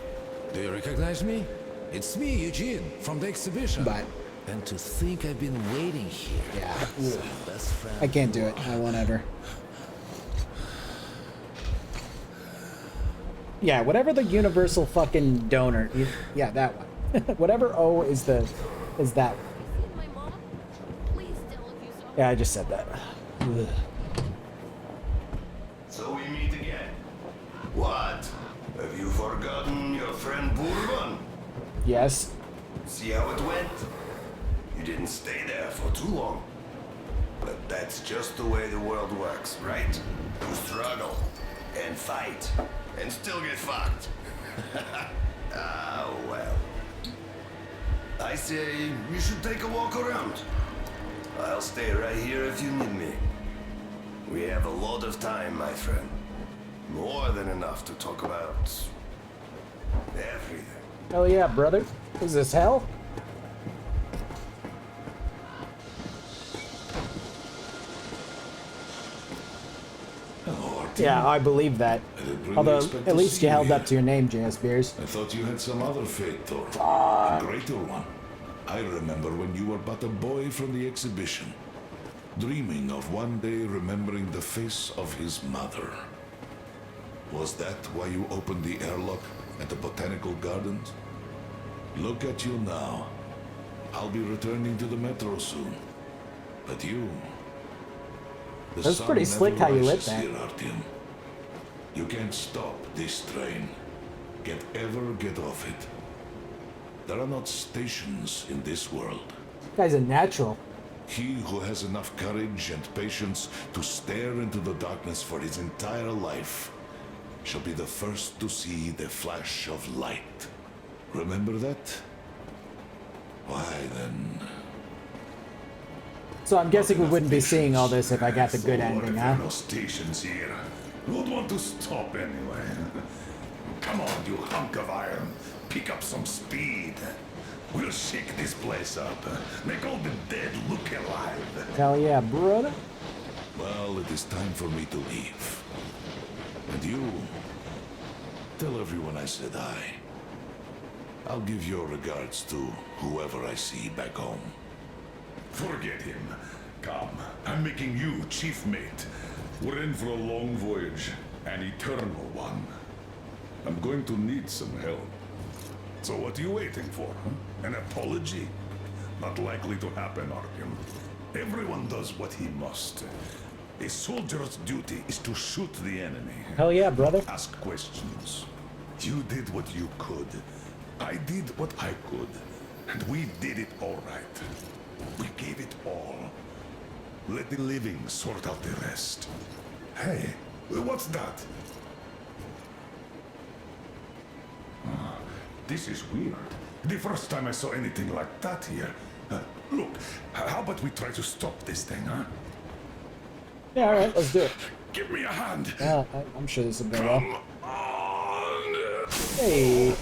Do you recognize me? It's me, Eugene, from the exhibition. But and to think I've been waiting here. Yeah. As my best friend. I can't do it. I won't ever. Yeah, whatever the universal fucking donor. Yeah, that one. Whatever O is that one. Yeah, I just said that. Ugh. So we meet again. What? Have you forgotten your friend Bourbon? Yes. See how it went? You didn't stay there for too long. But that's just the way the world works, right? You struggle, and fight, and still get fucked. Ah, well. I say you should take a walk around. I'll stay right here if you need me. We have a lot of time, my friend. More than enough to talk about everything. Hell yeah, brother. Is this hell? Yeah, I believe that. Although, at least you held up to your name, JS Beers. I thought you had some other fate, Thor. A greater one. I remember when you were but a boy from the exhibition, dreaming of one day remembering the face of his mother. Was that why you opened the airlock at the Botanical Gardens? Look at you now. I'll be returning to the metro soon. But you... the That's sun pretty slick never how you lit rises that. here, Artyom. You can't stop this train. Can't ever get off it. There are not stations in this world. Guy's a natural. He who has enough courage and patience to stare into the darkness for his entire life shall be the first to see the flash of light. Remember that? Why then? So I'm guessing we wouldn't be seeing all this if I got the good ending, huh? No stations here. Who'd want to stop anyway? Come on, you hunk of iron. Pick up some speed. We'll shake this place up. Make all the dead look alive. Hell yeah, brother. Well, it is time for me to leave. And you, tell everyone I said hi. I'll give your regards to whoever I see back home. Forget him. Come, I'm making you chief mate. We're in for a long voyage, an eternal one. I'm going to need some help. So what are you waiting for? Huh? An apology? Not likely to happen, Artyom. Everyone does what he must. A soldier's duty is to shoot the enemy. Hell yeah, brother. Not ask questions. You did what you could. I did what I could. And we did it all right. We gave it all. Let the living sort out the rest. Hey, what's that? This is weird. The first time I saw anything like that here. Look, how about we try to stop this thing, huh? Yeah, all right, let's do it. Give me a hand. I'm sure this will go well. Come on. Hey.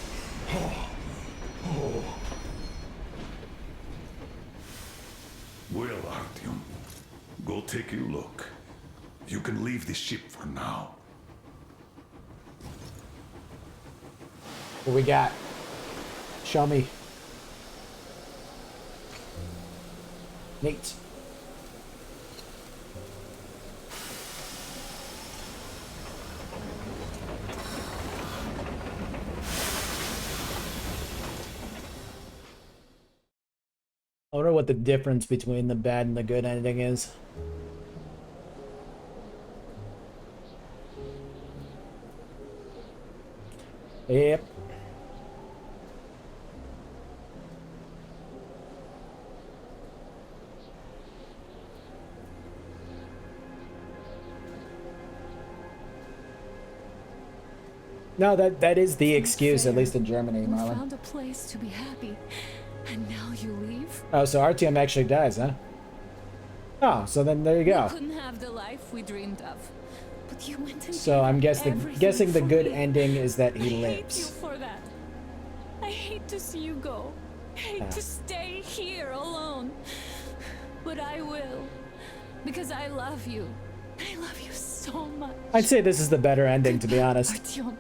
Well, Artyom, go take a look. You can leave the ship for now. What we got? Show me. Neat. I wonder what the difference between the bad and the good ending is. Yep. No, that is the excuse, at least in Germany, We Marlon. found a place to be happy, and now you leave? Oh, so Artyom actually dies, huh? Oh, so then there you go. We couldn't have the life we dreamed of. But you went and So gave I'm up guessing everything the for good me. ending is that I he hate you lives. for that. I hate to see you go. I hate Ah. to stay here alone. But I will. Because I love you. I love you so much. I'd say this is the better ending, to be honest. Artyom.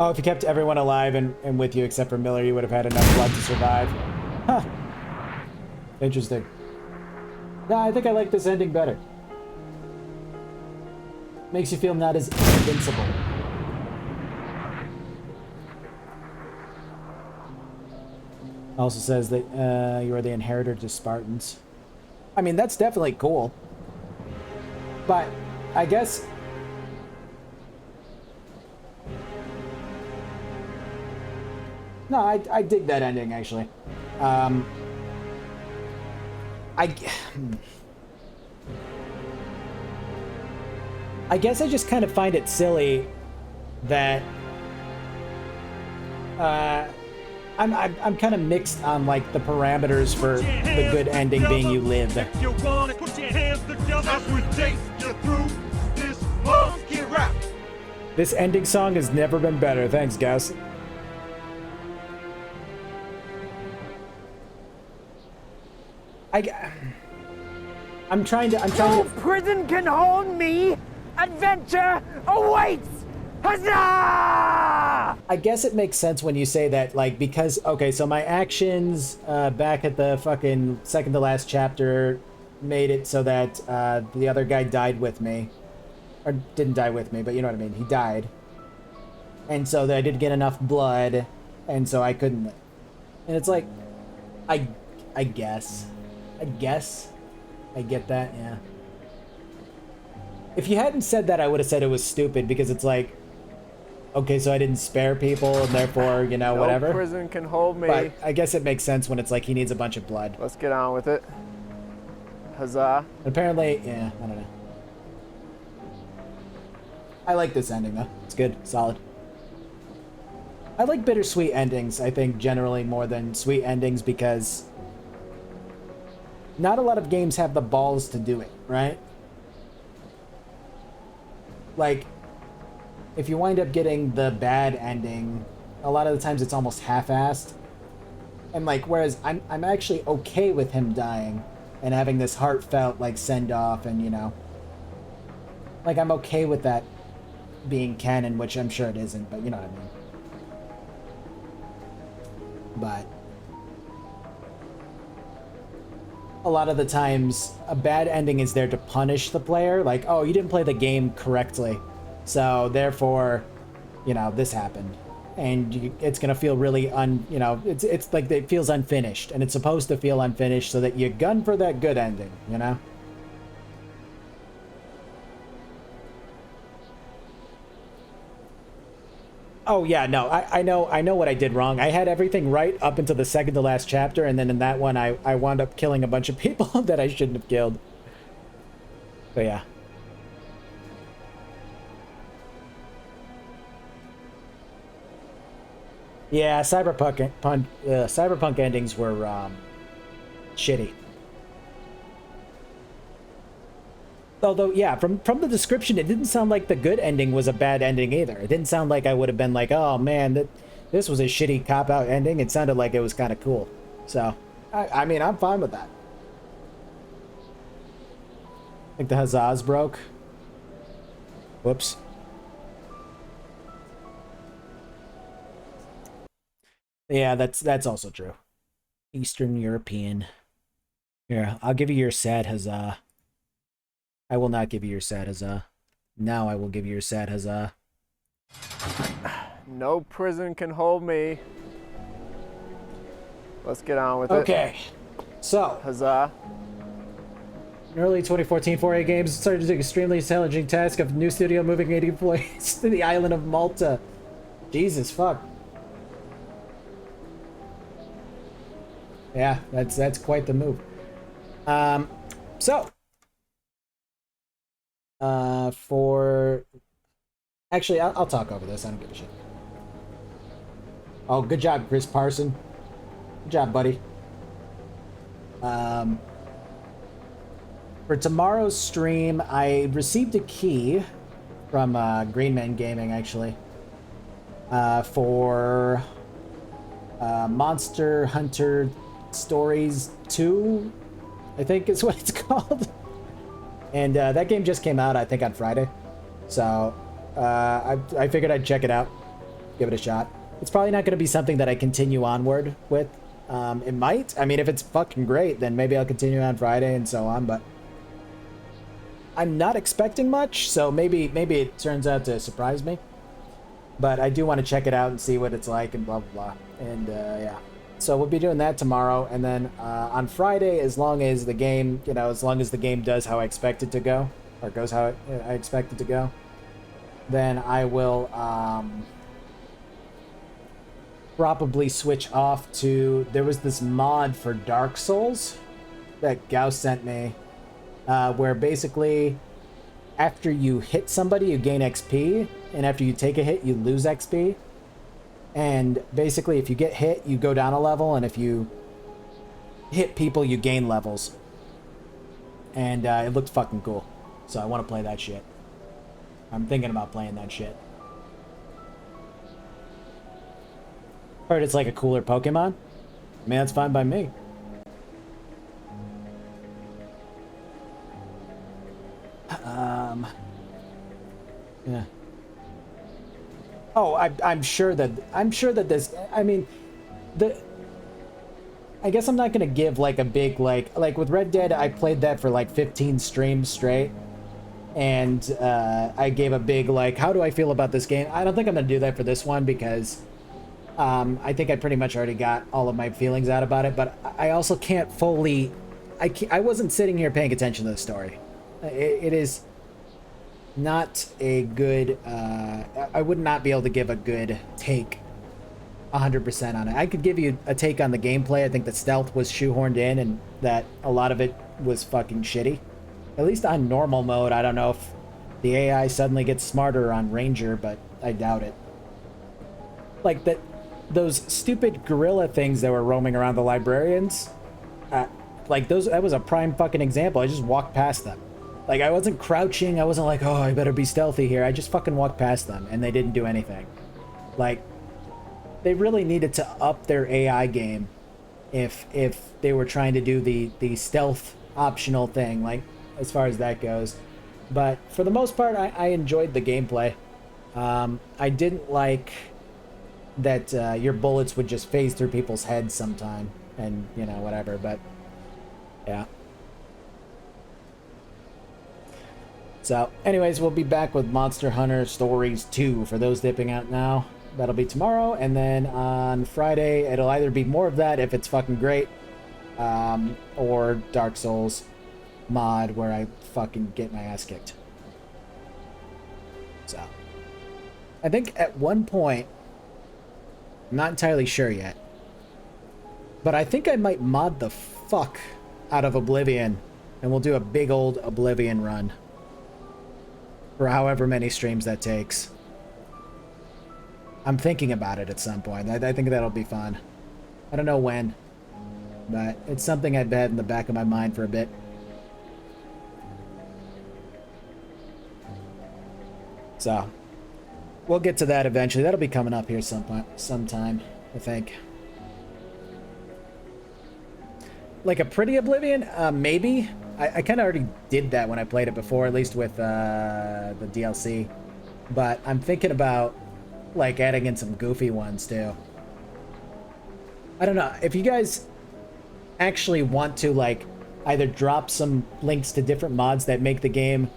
Oh, if you kept everyone alive and with you except for Miller, you would have had enough blood to survive. Huh. Interesting. Yeah, I think I like this ending better. Makes you feel not as invincible. Also says that you are the inheritor to Spartans. I mean, that's definitely cool. But I guess... No, I dig that ending, actually. I guess I just kind of find it silly that I'm kind of mixed on like the parameters for the good ending being you live. You wanna put your hands together as we take you through this monkey rap. This ending song has never been better. Thanks, guys. I'm trying No to... prison can hold me. Adventure awaits. Huzzah! I guess it makes sense when you say that, like, because, okay, so my actions back at the fucking second to last chapter made it so that the other guy died with me. Or didn't die with me, but you know what I mean. He died. And so I didn't get enough blood, and so I couldn't live. And it's like, I guess. I get that, yeah. If you hadn't said that, I would have said it was stupid, because it's like, okay, so I didn't spare people, and therefore, you know, No whatever. prison can hold me. But I guess it makes sense when it's like he needs a bunch of blood. Let's get on with it. Huzzah. Apparently, yeah, I don't know. I like this ending, though. It's good. Solid. I like bittersweet endings, I think, generally more than sweet endings, because not a lot of games have the balls to do it, right? Like, if you wind up getting the bad ending, a lot of the times it's almost half-assed. And like, whereas I'm actually okay with him dying and having this heartfelt, like, send-off and, you know, like, I'm okay with that being canon, which I'm sure it isn't, but you know what I mean. But a lot of the times a bad ending is there to punish the player. Like, oh, you didn't play the game correctly, so therefore, you know, this happened. And it's gonna feel really it's like it feels unfinished, and it's supposed to feel unfinished so that you gun for that good ending, you know? Oh yeah, no, I know what I did wrong. I had everything right up until the second to last chapter, and then in that one I wound up killing a bunch of people that I shouldn't have killed. But yeah. Yeah, cyberpunk endings were shitty. Although, yeah, from the description, it didn't sound like the good ending was a bad ending either. It didn't sound like I would have been like, oh man, this was a shitty cop-out ending. It sounded like it was kind of cool. So, I mean, I'm fine with that. I think the huzzahs broke. Whoops. Yeah, that's also true. Eastern European. Here, I'll give you your sad huzzah. I will not give you your sad huzzah. Now I will give you your sad huzzah. No prison can hold me. Let's get on with it. Okay. So. Huzzah. In early 2014, 4A Games started the extremely challenging task of new studio moving 80 employees to the island of Malta. Jesus, fuck. Yeah, that's quite the move. Actually, I'll talk over this. I don't give a shit. Oh, good job, Chris Parson. Good job, buddy. For tomorrow's stream, I received a key from Greenman Gaming, actually, for Monster Hunter Stories 2, I think is what it's called. And that game just came out, I think, on Friday. So I figured I'd check it out, give it a shot. It's probably not going to be something that I continue onward with. It might. I mean, if it's fucking great, then maybe I'll continue on Friday and so on, but I'm not expecting much, so maybe it turns out to surprise me. But I do want to check it out and see what it's like and blah, blah, blah. And yeah. So we'll be doing that tomorrow, and then on Friday, as long as the game, as long as the game does how I expect it to go, or goes how I expect it to go, then I will probably switch off to, there was this mod for Dark Souls that Gauss sent me, where basically after you hit somebody, you gain XP, and after you take a hit, you lose XP. And basically, if you get hit, you go down a level, and if you hit people, you gain levels. And it looked fucking cool. So I want to play that shit. I'm thinking about playing that shit. Heard it's like a cooler Pokemon. I mean, that's fine by me. Yeah. Oh, I'm sure that this, I mean, I guess I'm not gonna give like a big like with Red Dead, I played that for like 15 streams straight, and I gave a big like, how do I feel about this game? I don't think I'm gonna do that for this one because I think I pretty much already got all of my feelings out about it, but I also can't fully, I wasn't sitting here paying attention to the story. It is not a good, I would not be able to give a good take 100% on it. I could give you a take on the gameplay. I think the stealth was shoehorned in and that a lot of it was fucking shitty. At least on normal mode. I don't know if the AI suddenly gets smarter on Ranger, but I doubt it. Like those stupid gorilla things that were roaming around the librarians, like that was a prime fucking example. I just walked past them. Like, I wasn't crouching, I wasn't like, oh, I better be stealthy here. I just fucking walked past them, and they didn't do anything. Like, they really needed to up their AI game if they were trying to do the stealth optional thing, like, as far as that goes. But, for the most part, I enjoyed the gameplay. I didn't like that your bullets would just phase through people's heads sometime, and, whatever, but Yeah. So, anyways, we'll be back with Monster Hunter Stories 2 for those dipping out now. That'll be tomorrow, and then on Friday, it'll either be more of that if it's fucking great, or Dark Souls mod where I fucking get my ass kicked. So, I think at one point, I'm not entirely sure yet, but I think I might mod the fuck out of Oblivion, and we'll do a big old Oblivion run for however many streams that takes. I'm thinking about it at some point. I think that'll be fun. I don't know when, but it's something I've had in the back of my mind for a bit. So, we'll get to that eventually. That'll be coming up here sometime, I think. Like a pretty Oblivion? Maybe. I kind of already did that when I played it before, at least with the DLC. But I'm thinking about, like, adding in some goofy ones, too. I don't know. If you guys actually want to, like, either drop some links to different mods that make the game,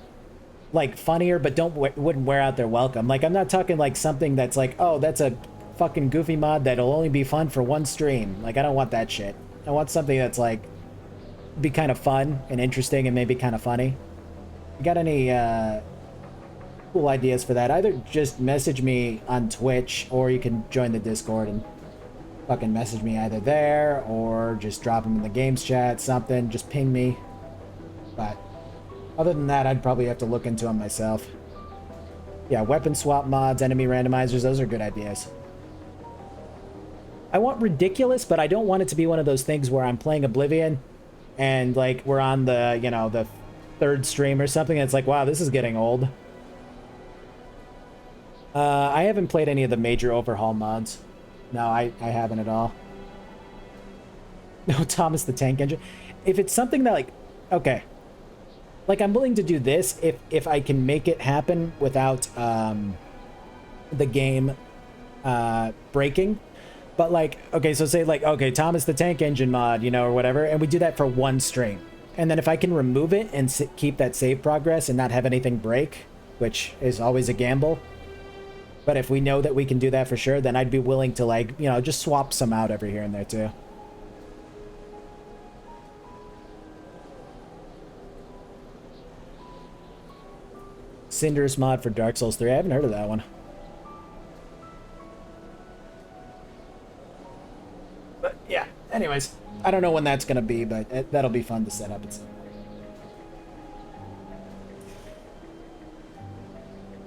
like, funnier, but wouldn't wear out their welcome. Like, I'm not talking, like, something that's like, oh, that's a fucking goofy mod that'll only be fun for one stream. Like, I don't want that shit. I want something that's, like, be kind of fun and interesting and maybe kind of funny. You got any cool ideas for that? Either just message me on Twitch, or you can join the Discord and fucking message me either there, or just drop them in the games chat, something. Just ping me. But other than that, I'd probably have to look into them myself. Yeah, weapon swap mods, enemy randomizers, those are good ideas. I want ridiculous, but I don't want it to be one of those things where I'm playing Oblivion and, like, we're on the, you know, the third stream or something, and it's like, wow, this is getting old. I haven't played any of the major overhaul mods. No, I haven't at all. No, Thomas the Tank Engine. If it's something that, like, okay. Like, I'm willing to do this if I can make it happen without the game breaking. But, like, okay, so say, like, okay, Thomas the Tank Engine mod, you know, or whatever, and we do that for one stream. And then if I can remove it and keep that save progress and not have anything break, which is always a gamble, but if we know that we can do that for sure, then I'd be willing to, like, you know, just swap some out every here and there, too. Cinder's mod for Dark Souls 3. I haven't heard of that one. But yeah, anyways, I don't know when that's gonna be, but that'll be fun to set up.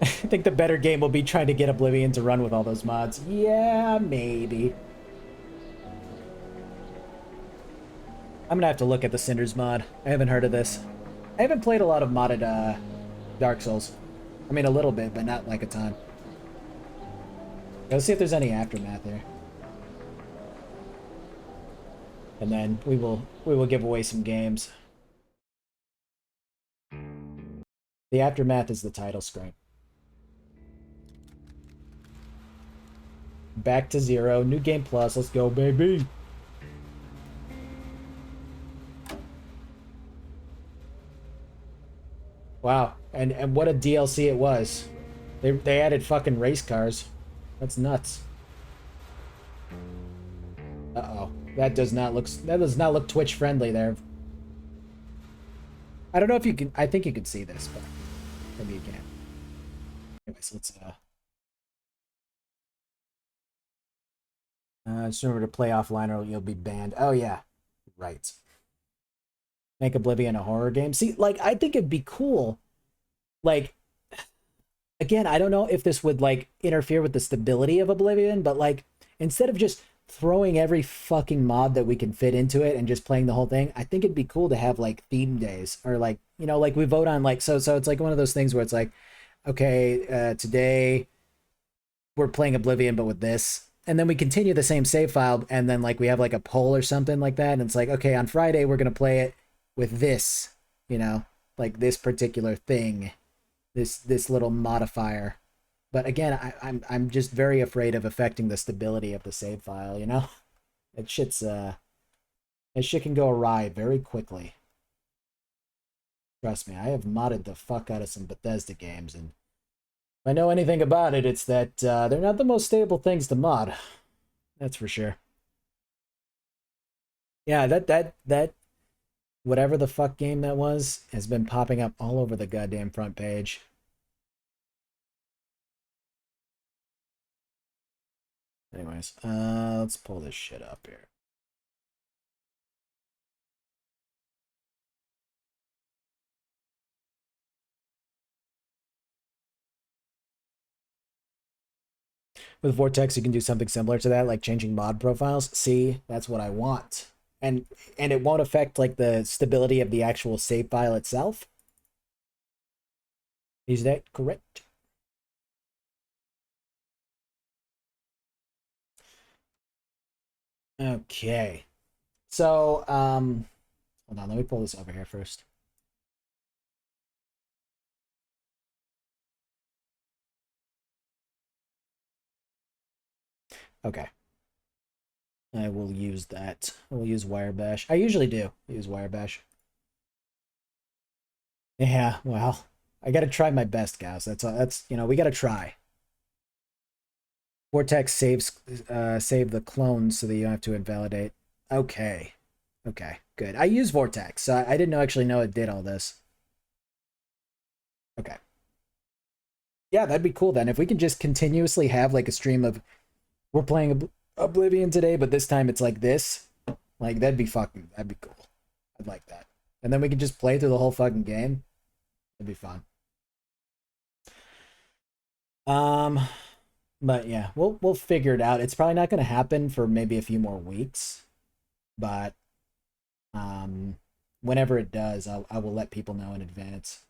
I think the better game will be trying to get Oblivion to run with all those mods. Yeah, maybe. I'm gonna have to look at the Cinders mod. I haven't heard of this. I haven't played a lot of modded Dark Souls. I mean, a little bit, but not like a ton. Let's see if there's any Aftermath here. And then we will give away some games. The Aftermath is the title screen. Back to zero. New game plus. Let's go, baby. Wow. And what a DLC it was. They added fucking race cars. That's nuts. Uh-oh. That does not look Twitch friendly there. I don't know if you can. I think you can see this, but maybe you can't. Anyways, let's just remember to play offline or you'll be banned. Oh yeah. Right. Make Oblivion a horror game. See, like, I think it'd be cool. Like, again, I don't know if this would, like, interfere with the stability of Oblivion, but, like, instead of just throwing every fucking mod that we can fit into it and just playing the whole thing, I think it'd be cool to have, like, theme days, or, like, you know, like we vote on, like, so it's like one of those things where it's like, okay, today we're playing Oblivion but with this, and then we continue the same save file, and then, like, we have, like, a poll or something like that, and it's like, okay, on Friday we're gonna play it with this, you know, like this particular thing, this little modifier. But again, I'm just very afraid of affecting the stability of the save file, you know? That shit's And shit can go awry very quickly. Trust me, I have modded the fuck out of some Bethesda games, and if I know anything about it, it's that they're not the most stable things to mod. That's for sure. Yeah, that whatever the fuck game that was has been popping up all over the goddamn front page. Anyways, let's pull this shit up here. With Vortex, you can do something similar to that, like changing mod profiles. See, that's what I want. And it won't affect like the stability of the actual save file itself. Is that correct? Okay. So, hold on, let me pull this over here first. Okay. I will use that. I will use Wirebash. I usually do use Wirebash. Yeah, well, I gotta try my best, guys. That's you know, we gotta try. Vortex save the clones so that you don't have to invalidate. Okay. Okay, good. I use Vortex, so I didn't actually know it did all this. Okay. Yeah, that'd be cool then. If we can just continuously have like a stream of we're playing Oblivion today, but this time it's like this. Like that'd be cool. I'd like that. And then we can just play through the whole fucking game. It'd be fun. But yeah, we'll figure it out. It's probably not gonna happen for maybe a few more weeks. But whenever it does, I will let people know in advance.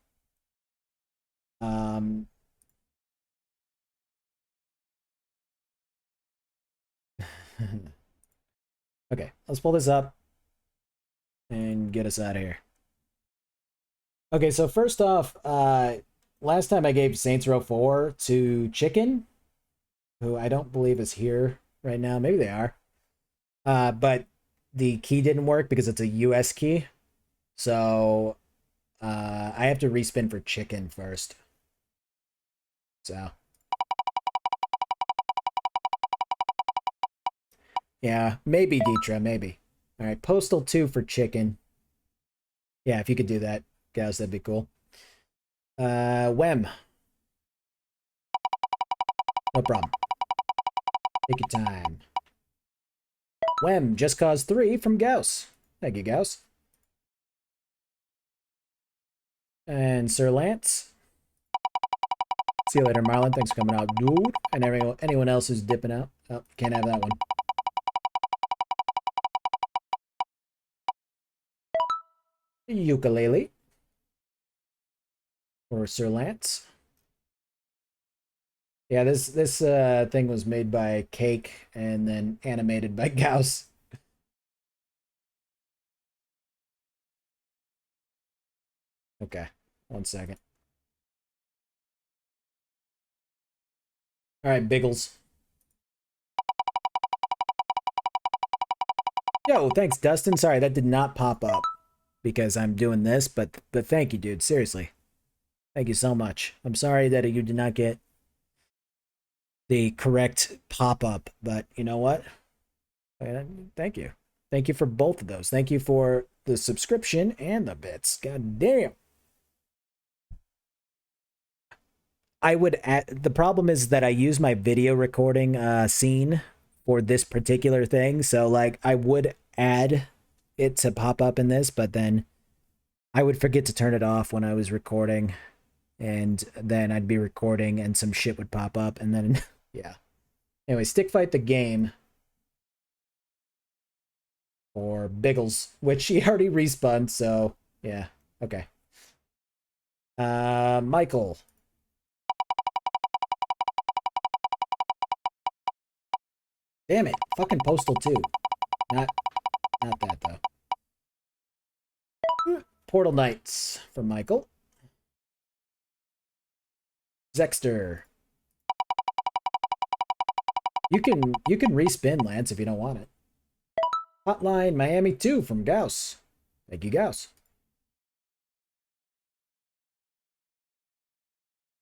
Okay, let's pull this up and get us out of here. Okay, so first off, last time I gave Saints Row 4 to Chicken, who I don't believe is here right now. Maybe they are. But the key didn't work because it's a US key. So I have to respin for Chicken first. So yeah, maybe Deetra, maybe. All right, Postal 2 for Chicken. Yeah, if you could do that, guys, that'd be cool. Wem. No problem. Take your time. Wem, Just Cause 3 from Gauss. Thank you, Gauss. And Sir Lance. See you later, Marlon. Thanks for coming out, dude. And anyone else who's dipping out. Oh, can't have that one. Ukulele. Or Sir Lance. Yeah, this thing was made by Cake and then animated by Gauss. Okay, 1 second. All right, Biggles. Yo, thanks, Dustin. Sorry, that did not pop up because I'm doing this, but thank you, dude. Seriously. Thank you so much. I'm sorry that you did not get the correct pop-up, but you know what? Thank you. Thank you for both of those. Thank you for the subscription and the bits. God damn. I would add, the problem is that I use my video recording scene for this particular thing. So like I would add it to pop up in this, but then I would forget to turn it off when I was recording, and then I'd be recording and some shit would pop up, and then yeah. Anyway, Stick Fight the game or Biggles, which he already respawned, so yeah. Okay. Michael. Damn it. Fucking Postal 2. Not that, though. Portal Knights from Michael. Zexter. You can respin, Lance, if you don't want it. Hotline Miami 2 from Gauss. Thank you, Gauss.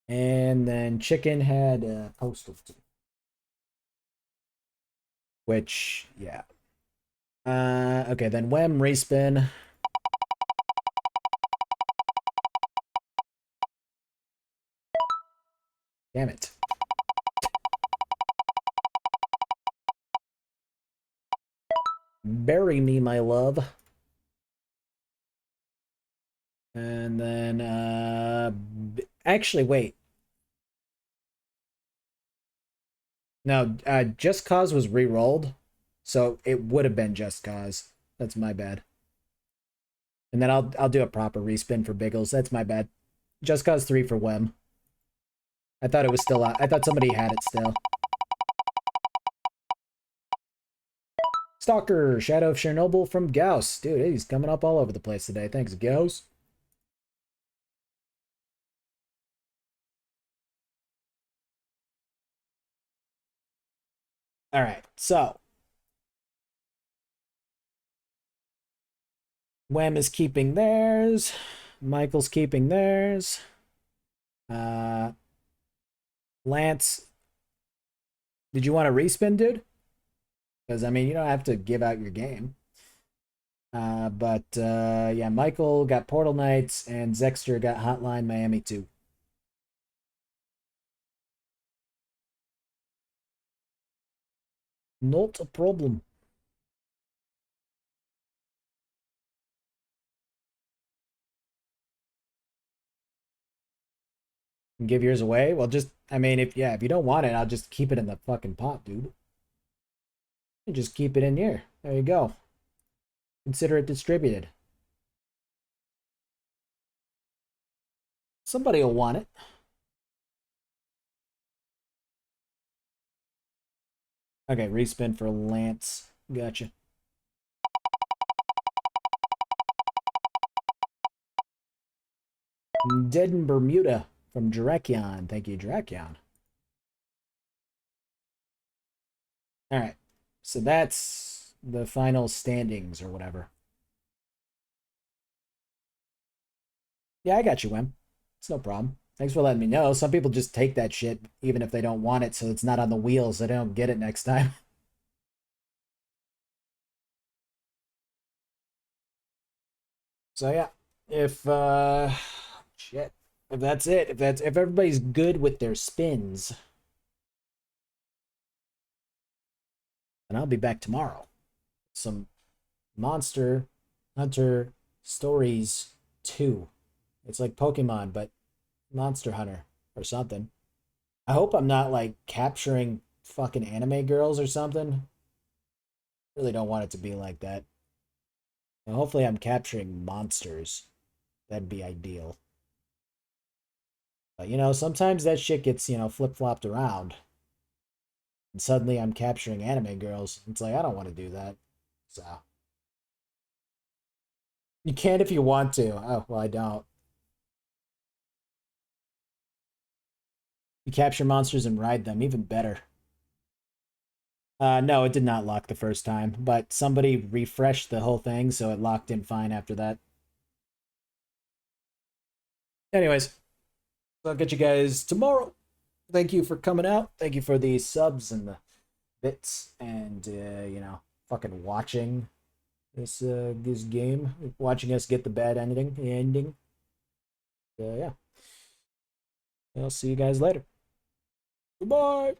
And then Chicken had Postal 2. Which, yeah. Okay, then Wem, Respin. Damn it. Bury me, my love. And then, actually, wait. No, Just Cause was re-rolled, so it would have been Just Cause. That's my bad. And then I'll do a proper respin for Biggles. That's my bad. Just Cause 3 for Wem. I thought it was still out. I thought somebody had it still. Stalker, Shadow of Chernobyl from Gauss. Dude, he's coming up all over the place today. Thanks, Gauss. All right, so Wem is keeping theirs. Michael's keeping theirs. Lance, did you want to respin, dude? Because, I mean, you don't have to give out your game. Yeah, Michael got Portal Knights, and Zexter got Hotline Miami 2. Not a problem. And give yours away? Well, just, I mean, if you don't want it, I'll just keep it in the fucking pot, dude. And just keep it in here. There you go. Consider it distributed. Somebody will want it. Okay, respin for Lance. Gotcha. Dead in Bermuda from Drakion. Thank you, Drakion. Alright, so that's the final standings or whatever. Yeah, I got you, Wim. It's no problem. Thanks for letting me know. Some people just take that shit even if they don't want it, so it's not on the wheels. So they don't get it next time. So yeah, if shit, if that's it, if everybody's good with their spins, then I'll be back tomorrow. Some Monster Hunter Stories 2. It's like Pokemon, but Monster Hunter or something. I hope I'm not like capturing fucking anime girls or something. Really don't want it to be like that. And hopefully I'm capturing monsters. That'd be ideal. But, you know, sometimes that shit gets, you know, flip-flopped around. And suddenly I'm capturing anime girls. It's like, I don't want to do that. So. You can if you want to. Oh, well, I don't. You capture monsters and ride them. Even better. No, it did not lock the first time. But somebody refreshed the whole thing, so it locked in fine after that. Anyways. I'll get you guys tomorrow. Thank you for coming out. Thank you for the subs and the bits and, you know, fucking watching this game. Watching us get the bad ending. Yeah. I'll see you guys later. Goodbye.